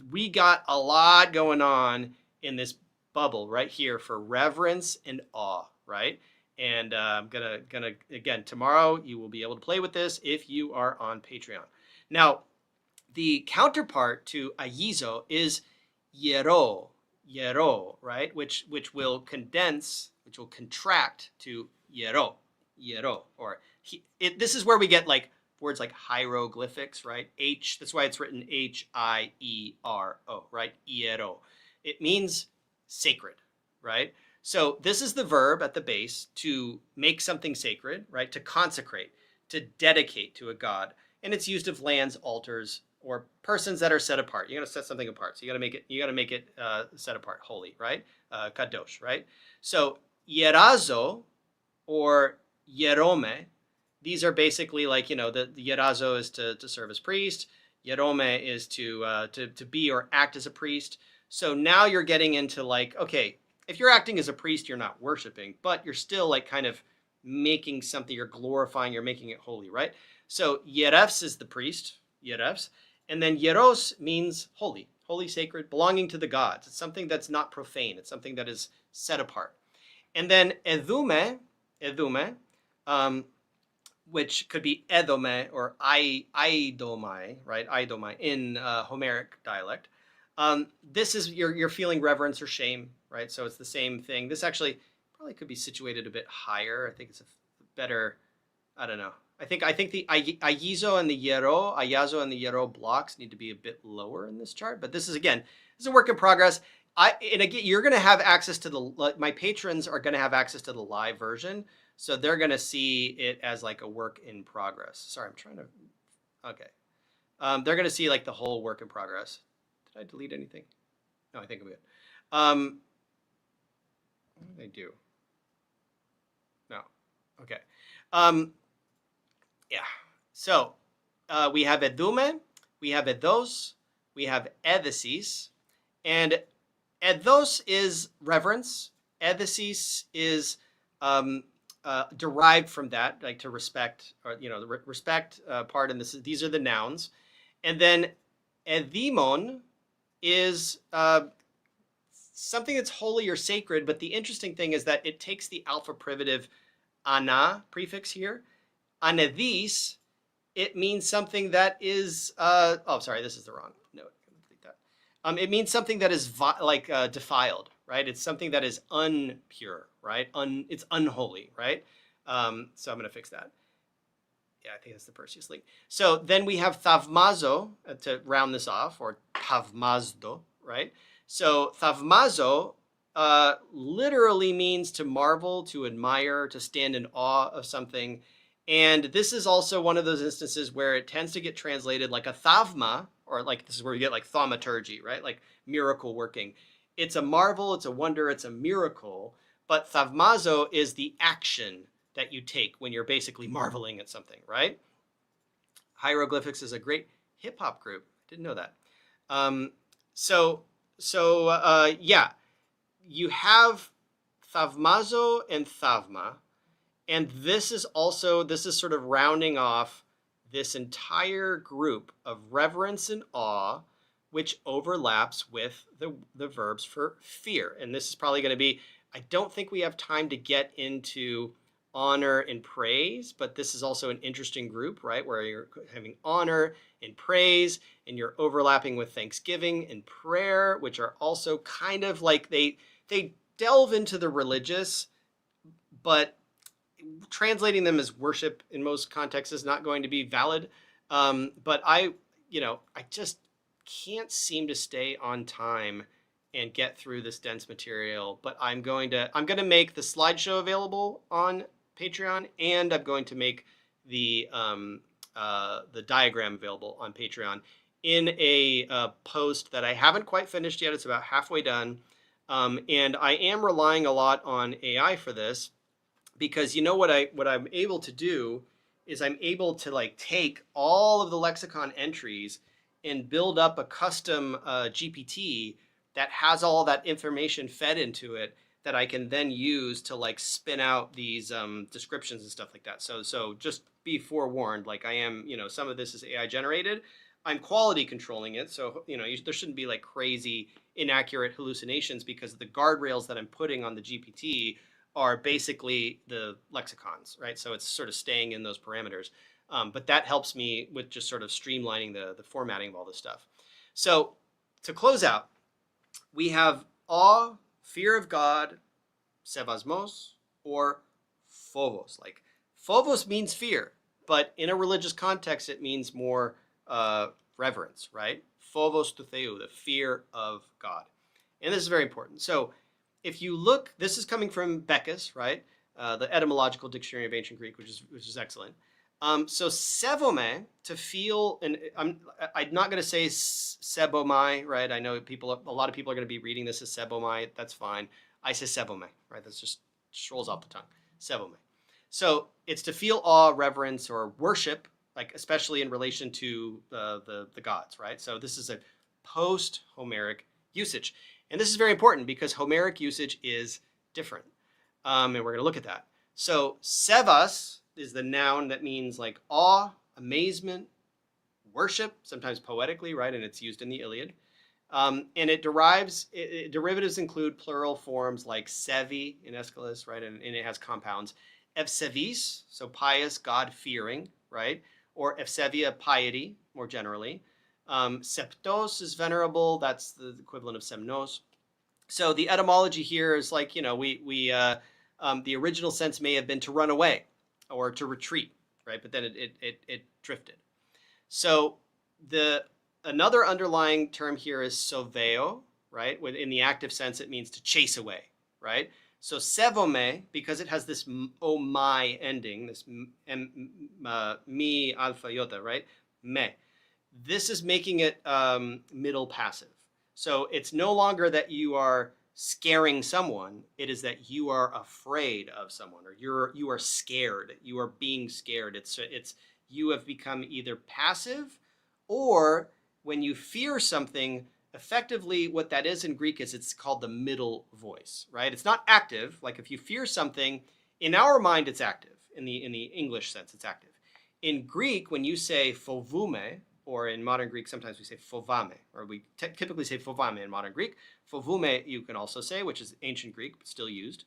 we got a lot going on in this bubble right here for reverence and awe, right? And I'm gonna again, tomorrow you will be able to play with this if you are on Patreon. Now, the counterpart to ayizo is yero, right? Which will contract to yero, or this is where we get like words like hieroglyphics, right? That's why it's written Hiero, right? Yero. It means sacred, right? So this is the verb at the base to make something sacred, right? To consecrate, to dedicate to a god. And it's used of lands, altars, or persons that are set apart. You got to set something apart. So you got to make it set apart, holy, right? Kadosh, right? So yerazo or yerome these are basically like, the yerazo is to serve as priest. Yerome is to be or act as a priest. So now you're getting into like, okay, if you're acting as a priest, you're not worshiping, but you're still like kind of making something, you're glorifying, you're making it holy, right? So yerevs is the priest, yerevs, and then yeros means holy, holy, sacred, belonging to the gods. It's something that's not profane. It's something that is set apart. And then evume, which could be edome or aidomai, right? Aidomai in Homeric dialect. This is you're feeling reverence or shame, right? So it's the same thing. This actually probably could be situated a bit higher. I think it's a better, I don't know. I think the ayazo and the yero blocks need to be a bit lower in this chart. But this is a work in progress. And again, you're going to have access to my patrons are going to have access to the live version. So they're going to see it as like a work in progress. Sorry, I'm trying to, okay. They're going to see like the whole work in progress. Did I delete anything? No, I think I'm good. What did I do? No. Okay. Yeah. So we have edume, we have edos, we have edesis, and edos is reverence. Edesis is derived from that, like to respect, or the respect part. And these are the nouns, and then edimon is something that's holy or sacred. But the interesting thing is that it takes the alpha privative ana prefix here. Anedis, it means something that is this is the wrong note. It means something that is defiled, right? It's something that is unpure, right? It's unholy, right? So I'm going to fix that. Yeah, I think that's the Perseus link. So then we have thavmazo to round this off, or thavmazdo, right? So thavmazo literally means to marvel, to admire, to stand in awe of something. And this is also one of those instances where it tends to get translated like a thavma, or like this is where you get like thaumaturgy, right? Like miracle working. It's a marvel, it's a wonder, it's a miracle. But thavmazo is the action that you take when you're basically marveling at something, right? Hieroglyphics is a great hip hop group. Didn't know that. Yeah, you have thavmazo and thavma. And this is sort of rounding off this entire group of reverence and awe, which overlaps with the verbs for fear. And this is probably going to be, I don't think we have time to get into honor and praise, but this is also an interesting group, right? Where you're having honor and praise, and you're overlapping with thanksgiving and prayer, which are also kind of like they delve into the religious, but translating them as worship in most contexts is not going to be valid. But I just can't seem to stay on time and get through this dense material. But I'm going to make the slideshow available on Patreon, and I'm going to make the diagram available on Patreon in a post that I haven't quite finished yet. It's about halfway done, and I am relying a lot on AI for this. Because what I'm able to do is I'm able to like take all of the lexicon entries and build up a custom GPT that has all that information fed into it that I can then use to like spin out these descriptions and stuff like that. So just be forewarned, like I am, some of this is AI generated. I'm quality controlling it. So, there shouldn't be like crazy inaccurate hallucinations because the guardrails that I'm putting on the GPT are basically the lexicons, right? So it's sort of staying in those parameters. But that helps me with just sort of streamlining the formatting of all this stuff. So to close out, we have awe, fear of God, sevasmos, or phobos. Like phobos means fear, but in a religious context, it means more reverence, right? Phobos to theou, the fear of God. And this is very important. So if you look, this is coming from Beckus, right? The Etymological Dictionary of Ancient Greek, which is excellent. So sevome, to feel, and I'm not going to say sebomai, right? I know a lot of people are going to be reading this as sebomai. That's fine. I say sevome, right? That's just rolls off the tongue. Sevome. So it's to feel awe, reverence, or worship, like especially in relation to the gods, right? So this is a post-Homeric usage. And this is very important because Homeric usage is different. And we're going to look at that. So sevas is the noun that means like awe, amazement, worship, sometimes poetically, right? And it's used in the Iliad. And it derivatives include plural forms like sevi in Aeschylus, right? And it has compounds. Evsevis, so pious, God-fearing, right? Or evsevia, piety, more generally. Septos is venerable. That's the equivalent of semnos. So the etymology here is like, the original sense may have been to run away or to retreat, right? But then it drifted. So another underlying term here is soveo, right? In the active sense, it means to chase away, right? So sevome, because it has this o my ending, this mi alpha iota, right? Me. This is making it middle passive. So it's no longer that you are scaring someone. It is that you are afraid of someone, or you are scared. You are being scared. It's you have become either passive, or when you fear something, effectively what that is in Greek is it's called the middle voice, right? It's not active. Like if you fear something, in our mind it's active. In the English sense, it's active. In Greek, when you say phoboume, or in modern Greek, sometimes we say phobame, or we typically say phobame in modern Greek. Phoboume you can also say, which is ancient Greek, but still used.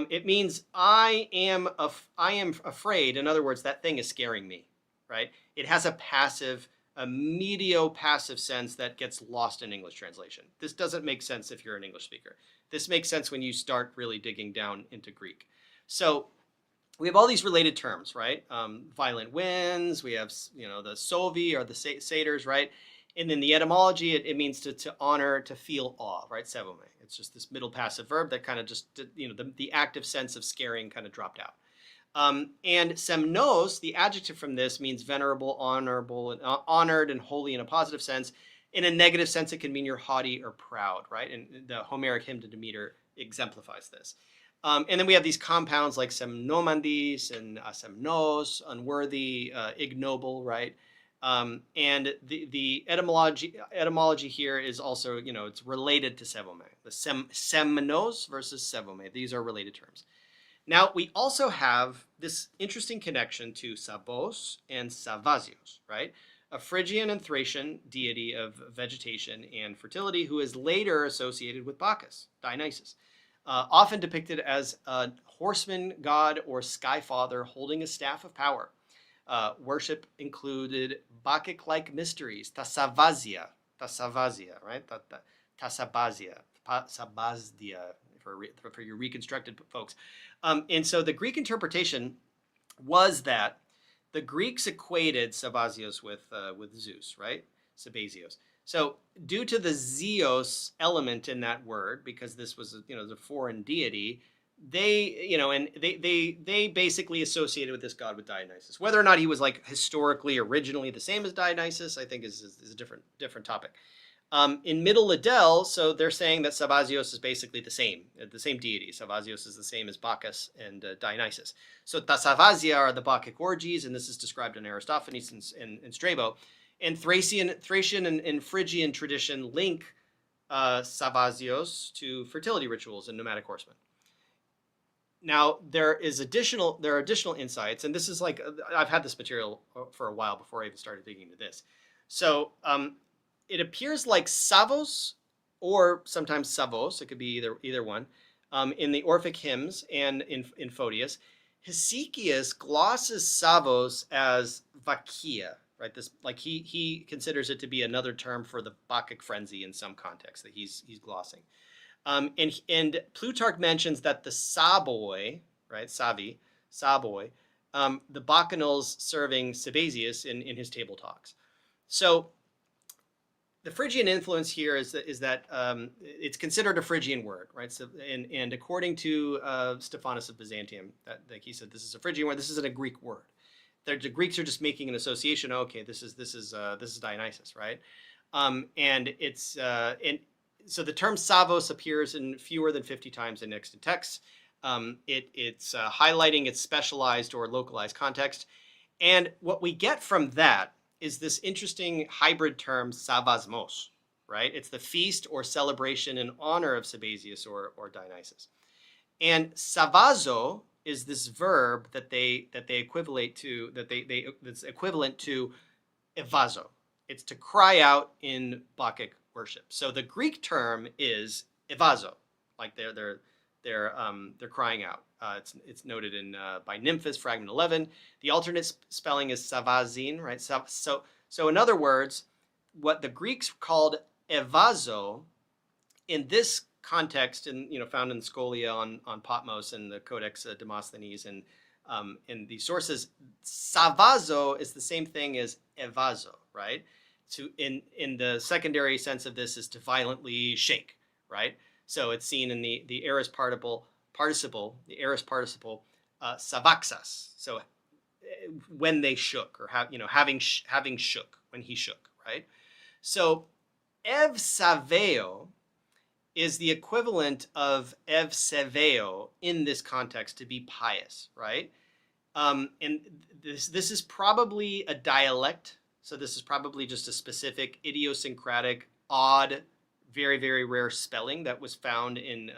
It means I am afraid. In other words, that thing is scaring me, right? It has a medio-passive sense that gets lost in English translation. This doesn't make sense if you're an English speaker. This makes sense when you start really digging down into Greek. So we have all these related terms, right? Violent winds, we have, the sovi or the satyrs, right? And then the etymology, it means to honor, to feel awe, right? Sevome. It's just this middle passive verb that kind of just, the active sense of scaring kind of dropped out. And semnos, the adjective from this, means venerable, honorable, and honored, and holy in a positive sense. In a negative sense, it can mean you're haughty or proud, right? And the Homeric hymn to Demeter exemplifies this. And then we have these compounds like semnomandis and asemnos, unworthy, ignoble, right? And the etymology here is also, it's related to sevome. The semnos versus sevome. These are related terms. Now, we also have this interesting connection to Sabos and Savasios, right? A Phrygian and Thracian deity of vegetation and fertility who is later associated with Bacchus, Dionysus. Often depicted as a horseman god or sky father holding a staff of power. Worship included Bacchic-like mysteries, tasavazia, right? Tasabazia, for your reconstructed folks. And so the Greek interpretation was that the Greeks equated Sabazios with Zeus, right? Sabazios. So due to the Zeus element in that word, because this was, the foreign deity, they basically associated with this god with Dionysus. Whether or not he was like historically originally the same as Dionysus, I think is a different topic. In Middle Edel, so they're saying that Sabazios is basically the same deity. Sabazios is the same as Bacchus and Dionysus. So Tasavazia are the Bacchic orgies, and this is described in Aristophanes and Strabo. And Thracian and Phrygian tradition link Sabazios to fertility rituals and nomadic horsemen. Now, there are additional insights, and this is like, I've had this material for a while before I even started digging into this. So it appears like Savos, or sometimes Savos, it could be either one, in the Orphic hymns and in Photius. Hesychius glosses Savos as Vakia, right? This, like, he considers it to be another term for the Bacchic frenzy in some context that he's glossing. And Plutarch mentions that the Saboi, right, Saboi, the Bacchanals serving Sabazius in his table talks. So the Phrygian influence here is that it's considered a Phrygian word, right? So and according to Stephanus of Byzantium, that like he said, this is a Phrygian word. This isn't a Greek word. The Greeks are just making an association. Okay, this is Dionysus, right? And it's so the term Savos appears in fewer than 50 times in extant texts. It's highlighting its specialized or localized context. And what we get from that is this interesting hybrid term, savasmos, right? It's the feast or celebration in honor of Sabazius or Dionysus. And savazo is this verb that they equivalent to, that's equivalent to evazo. It's to cry out in Bacchic worship. So the Greek term is evazo, like they're crying out. It's noted in by Nymphus, fragment 11. The alternate spelling is savazin, right? So in other words, what the Greeks called evazo in this context, and found in the Scholia on Patmos and the Codex Demosthenes and in these sources, savazo is the same thing as evazo, right? In the secondary sense of this is to violently shake, right? So it's seen in the aorist participle, savaxas. So when they shook, or having shook, when he shook, right? So ev-saveo is the equivalent of ev-seveo in this context, to be pious, right? And this is probably a dialect. So this is probably just a specific idiosyncratic, odd, very, very rare spelling that was found in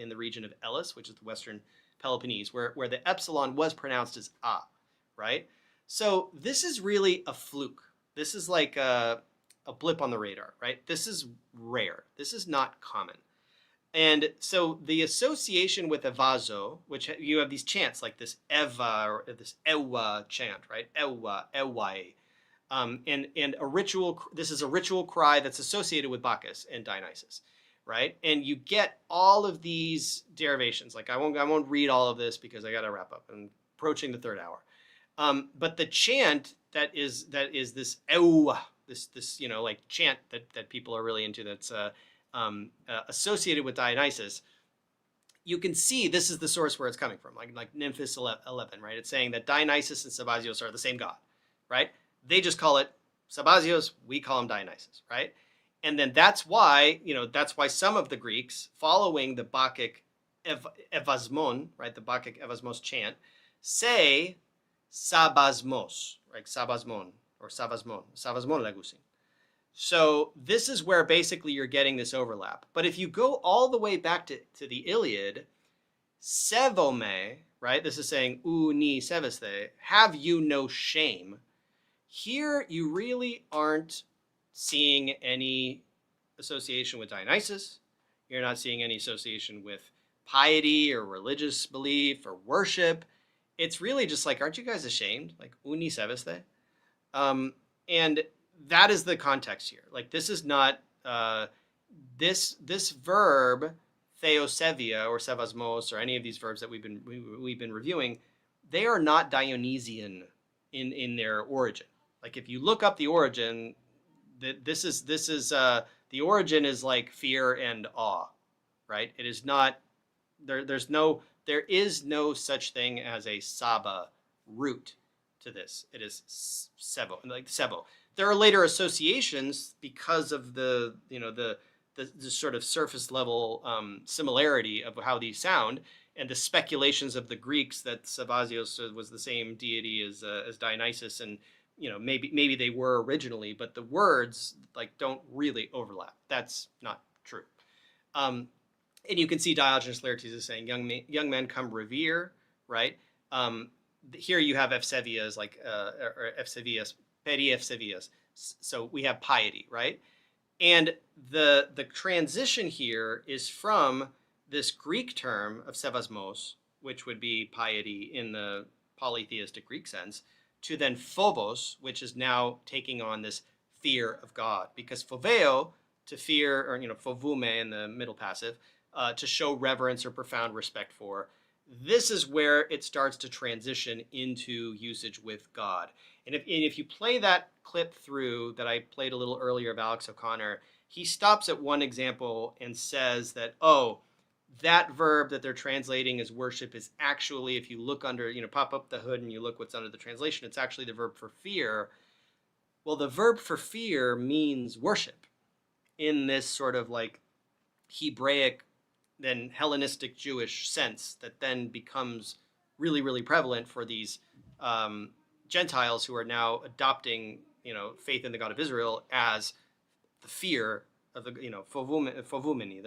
the region of Elis, which is the Western Peloponnese, where the epsilon was pronounced as a, right? So this is really a fluke. This is like a blip on the radar, right? This is rare. This is not common. And so the association with evazo, which you have these chants like this eva or this ewa chant, right? Ewa, ewai. And a ritual, this is a ritual cry that's associated with Bacchus and Dionysus, right? And you get all of these derivations. Like I won't read all of this because I got to wrap up. I'm approaching the third hour. But the chant that is this ewa, this like chant that people are really into, that's associated with Dionysus. You can see this is the source where it's coming from, like Nymphus 11, right? It's saying that Dionysus and Sabazios are the same god, right? They just call it Sabazios, we call him Dionysus, right? And then that's why some of the Greeks, following the Bacchic evasmon, right, the Bacchic evasmos chant, say sabasmos, right, sabasmon, or savasmon lagusin. So this is where basically you're getting this overlap. But if you go all the way back to the Iliad, sevome, right, this is saying ou ni seveste, have you no shame. Here, you really aren't seeing any association with Dionysus. You're not seeing any association with piety or religious belief or worship. It's really just like, aren't you guys ashamed? Like, uni seveste? And that is the context here. Like, this is not, this verb, theosevia or sevasmos, or any of these verbs that we've been reviewing, they are not Dionysian in their origin. Like if you look up the origin, this is the origin is like fear and awe, right? It is not there is no such thing as a Saba root to this. It is Sevo, like Sevo. There are later associations because of the sort of surface level similarity of how these sound, and the speculations of the Greeks that Sabazios was the same deity as Dionysus, and maybe they were originally, but the words like don't really overlap. That's not true. And you can see Diogenes Laertes is saying, young men come revere, right? Here you have Evsevias, like or Evsevias, peri Evsevias. So we have piety, right? And the transition here is from this Greek term of sevasmos, which would be piety in the polytheistic Greek sense, to then phobos, which is now taking on this fear of God. Because phobeo, to fear, or phovume in the middle passive, to show reverence or profound respect for. This is where it starts to transition into usage with God. And if you play that clip through that I played a little earlier of AlexOConnor, he stops at one example and says that, that verb that they're translating as worship is actually, if you look under, pop up the hood and you look what's under the translation, it's actually the verb for fear. Well, the verb for fear means worship in this sort of like Hebraic then Hellenistic Jewish sense that then becomes really, really prevalent for these Gentiles who are now adopting, faith in the God of Israel as the fear of the, phobumeni.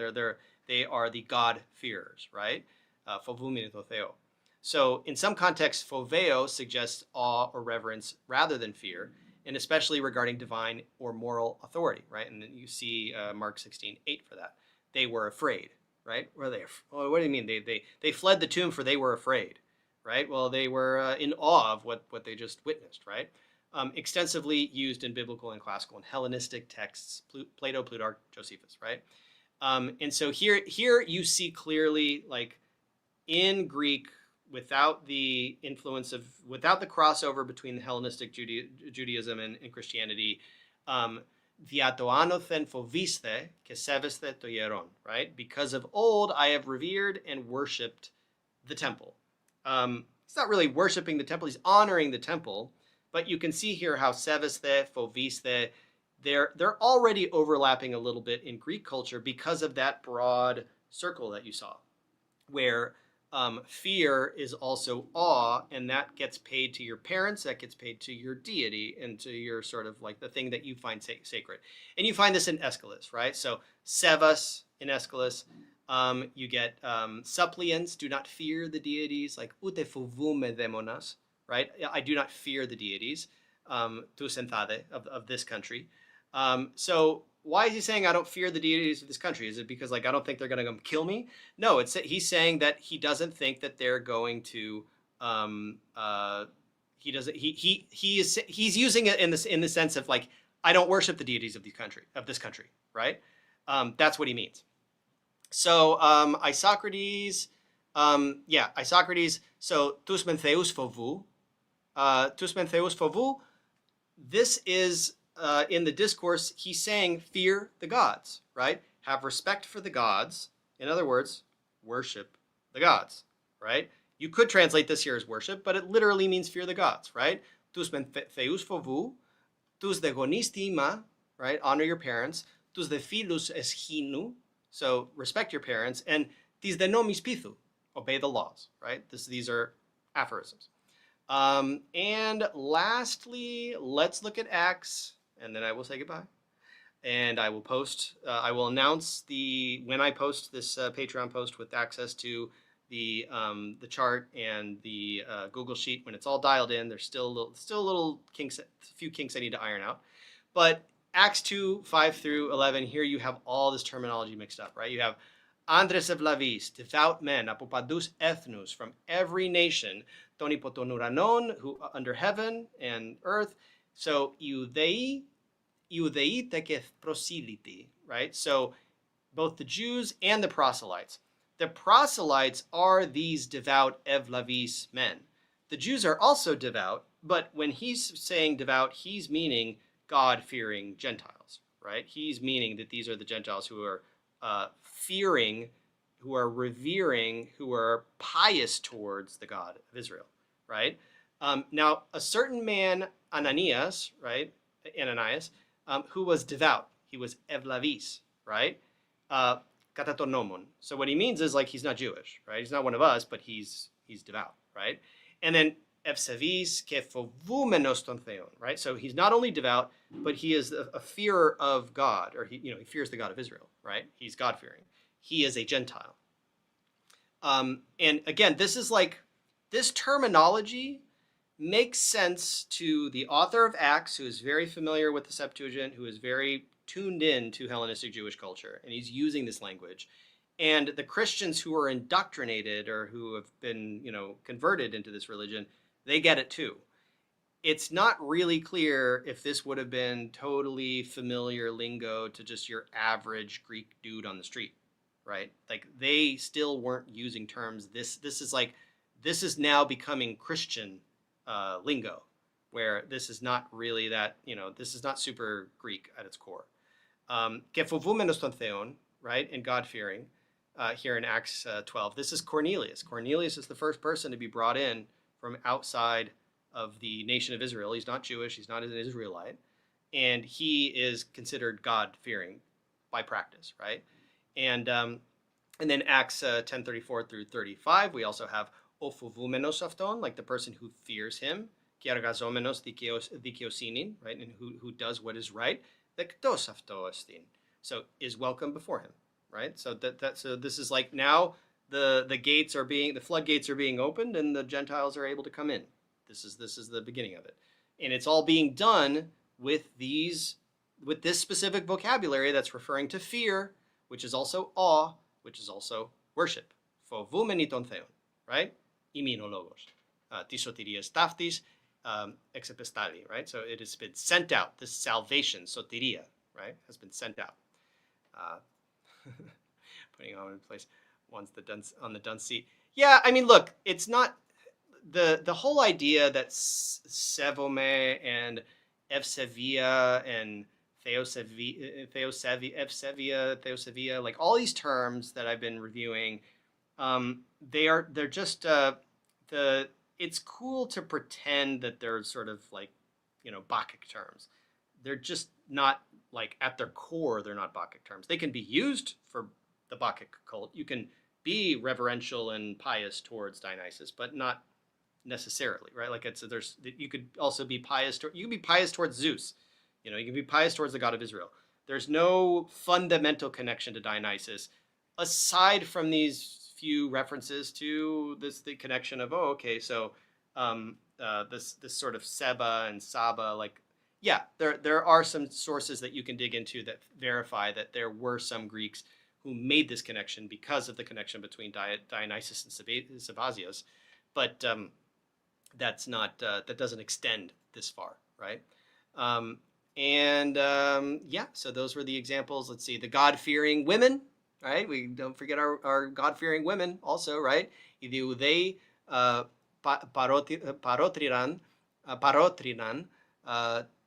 They are the God-fearers, right? Phobumeni to theo. So in some contexts, phobeo suggests awe or reverence rather than fear, and especially regarding divine or moral authority, right? And then you see Mark 16:8 for that. They were afraid, right? Were they? Well, what do you mean? They fled the tomb for they were afraid, right? Well, they were in awe of what they just witnessed, right? Extensively used in biblical and classical and Hellenistic texts, Plato, Plutarch, Josephus, right? And so here you see clearly, like in Greek, without the crossover between the Hellenistic Judaism and Christianity, diatoanothen phobiste ke seveste to hieron, right? Because of old I have revered and worshipped the temple. He's not really worshiping the temple, he's honoring the temple, but you can see here how seveste, phobiste, they're already overlapping a little bit in Greek culture because of that broad circle that you saw, where fear is also awe, and that gets paid to your parents, that gets paid to your deity, and to your sort of like the thing that you find sacred. And you find this in Aeschylus, right? So sevas in Aeschylus, you get suppliants, do not fear the deities, like ute fovume demonas, right? I do not fear the deities, tu senthade, of this country. So why is he saying I don't fear the deities of this country? Is it because like I don't think they're going to come kill me? No, he's saying that he doesn't think that they're going to. He's using it in the sense of like I don't worship the deities of this country, right? That's what he means. So Isocrates, Isocrates. So tous mentheus phovu. This is. In the discourse, he's saying, fear the gods, right? Have respect for the gods. In other words, worship the gods, right? You could translate this here as worship, but it literally means fear the gods, right? Tous men theus phovu, tous de gonistima, right? Honor your parents. Tous de filus eschinu, so respect your parents. And tis de nomis pithu, obey the laws, right? These are aphorisms. And lastly, let's look at Acts. And then I will say goodbye. And I will announce when I post this Patreon post with access to the chart and the Google Sheet, when it's all dialed in. There's still a little kinks, a few kinks I need to iron out. But Acts 2, 5 through 11, here you have all this terminology mixed up, right? You have Andres Evlavis, devout men, apopadous ethnus, from every nation, toni potonuranon, who under heaven and earth. So Iudei teketh prosiliti, right? So both the Jews and the proselytes. The proselytes are these devout evlavis men. The Jews are also devout, but when he's saying devout, he's meaning God-fearing Gentiles, right? He's meaning that these are the Gentiles who are fearing, who are revering, who are pious towards the God of Israel, right? Now, a certain man, Ananias, who was devout. He was evlavis, right? Katatonomon. So what he means is like he's not Jewish, right? He's not one of us, but he's devout, right? And then evsavis ke fovumenos ton theon, right? So he's not only devout, but he is a fearer of God, or he fears the God of Israel, right? He's God-fearing. He is a Gentile. And again, this terminology makes sense to the author of Acts, who is very familiar with the Septuagint, who is very tuned in to Hellenistic Jewish culture, and he's using this language. And the Christians who are indoctrinated or who have been, converted into this religion, they get it too. It's not really clear if this would have been totally familiar lingo to just your average Greek dude on the street, right? Like they still weren't using terms. This is now becoming Christian lingo, where this is not really that, this is not super Greek at its core. Kefovumenos ton theon, right, and God-fearing, here in Acts 12. This is Cornelius. Cornelius is the first person to be brought in from outside of the nation of Israel. He's not Jewish. He's not an Israelite. And he is considered God-fearing by practice, right? And And then Acts 10:34 through 35, we also have ophovumenos αυτόν, like the person who fears him, και εργαζόμενος δικαιοσύνην, right, and who does what is right, δεκτός αυτό εστιν, so is welcome before him, right? So so this is like now the gates are being, the floodgates are being opened, and the Gentiles are able to come in. This is the beginning of it, and it's all being done with this specific vocabulary that's referring to fear, which is also awe, which is also worship. Φοβούμενοι τον Θεόν, right? Ημίν ο λόγος. Της σωτηρίας ταύτης εξεπεστάλλει, right? So it has been sent out. This salvation, soteria, right, has been sent out. Putting on in place once on the dunce seat. Yeah, I mean, look, it's not the whole idea that sέβομαι and εὐσεβία and theosevia, like all these terms that I've been reviewing, they're just it's cool to pretend that they're sort of like, Bacchic terms. They're just not, like, at their core, they're not Bacchic terms. They can be used for the Bacchic cult. You can be reverential and pious towards Dionysus, but not necessarily, right? Like you could also be pious. You can be pious towards Zeus. You can be pious towards the God of Israel. There's no fundamental connection to Dionysus, aside from these few references to the connection of, so this sort of Seba and Saba, like, yeah, there are some sources that you can dig into that verify that there were some Greeks who made this connection because of the connection between Dionysus and Sabazius, but that's not that doesn't extend this far, right? Yeah, so those were the examples. Let's see, the God-fearing women, right? We don't forget our God-fearing women also, right? Idiudei parotrinan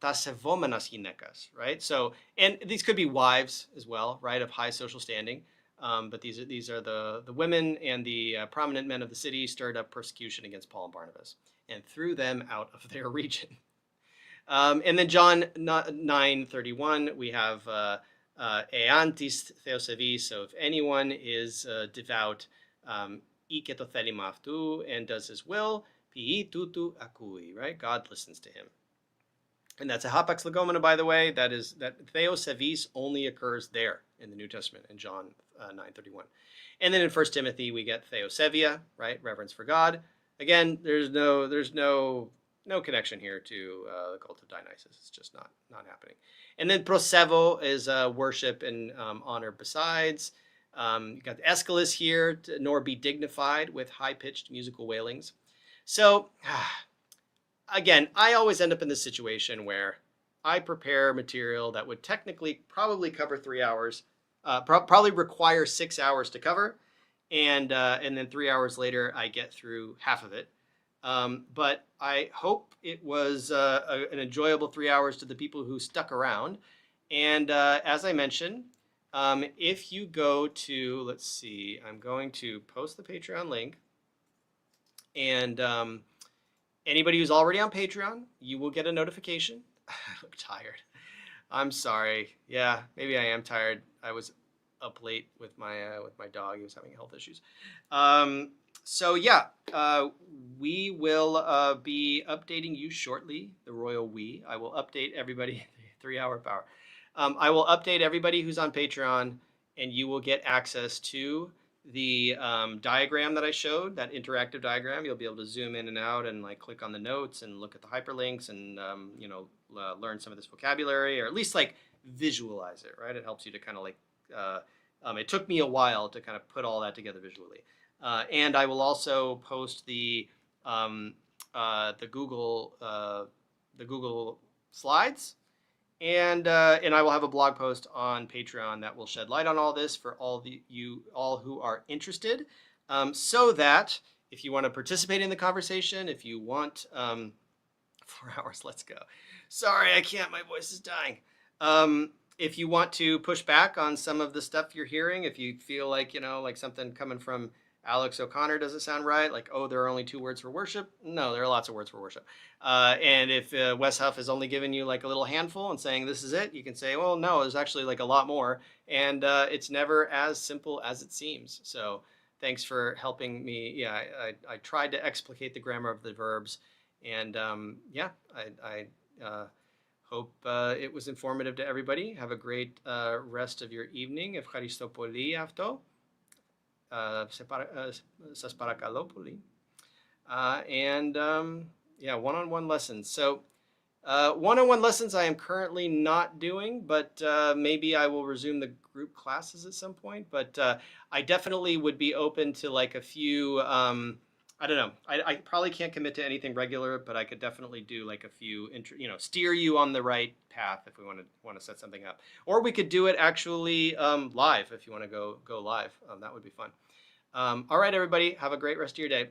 ta σεβόμενας γυναίκας, right? So, and these could be wives as well, right, of high social standing. But these are the women and the prominent men of the city stirred up persecution against Paul and Barnabas and threw them out of their region. And then John 9:31, we have eantis theosevi, so if anyone is devout, I και το θέλημα αυτού, and does his will, ποιή τούτου ακούει, right? God listens to him. And that's a hapax legomena, by the way. That theosevis only occurs there in the New Testament in John 9:31. And then in 1 Timothy we get theosevia, right? Reverence for God. Again, there's no connection here to the cult of Dionysus. It's just not happening. And then prosevo is worship and honor besides. You got Aeschylus here, nor be dignified with high-pitched musical wailings. So, again, I always end up in this situation where I prepare material that would technically probably cover 3 hours, probably require 6 hours to cover, and then 3 hours later I get through half of it. But I hope it was an enjoyable 3 hours to the people who stuck around. And as I mentioned, if you go to, let's see, I'm going to post the Patreon link. And anybody who's already on Patreon, you will get a notification. I look tired. I'm sorry. Yeah, maybe I am tired. I was up late with my dog. He was having health issues. So yeah, we will be updating you shortly. The royal we. I will update everybody. 3 hour power. I will update everybody who's on Patreon, and you will get access to the diagram that I showed, that interactive diagram. You'll be able to zoom in and out and like click on the notes and look at the hyperlinks and learn some of this vocabulary, or at least like visualize it, right? It helps you to kind of like it took me a while to kind of put all that together visually. And I will also post the Google slides, and I will have a blog post on Patreon that will shed light on all this for all who are interested, so that if you want to participate in the conversation, if you want 4 hours, let's go. Sorry, I can't. My voice is dying. If you want to push back on some of the stuff you're hearing, if you feel like like something coming from AlexOConnor doesn't sound right. Like, oh, there are only 2 words for worship. No, there are lots of words for worship. And if Wes Huff has only given you like a little handful and saying this is it, you can say, well, no, there's actually like a lot more. And it's never as simple as it seems. So thanks for helping me. Yeah, I tried to explicate the grammar of the verbs. And yeah, I hope it was informative to everybody. Have a great rest of your evening. Ευχαριστώ πολύ αυτό. Σας παρακαλώ πολύ. And yeah, one-on-one lessons. So one-on-one lessons I am currently not doing, but maybe I will resume the group classes at some point. But I definitely would be open to like a few, I don't know. I probably can't commit to anything regular, but I could definitely do like a few, steer you on the right path if we want to set something up. Or we could do it actually live if you want to go live. That would be fun. All right, everybody, have a great rest of your day.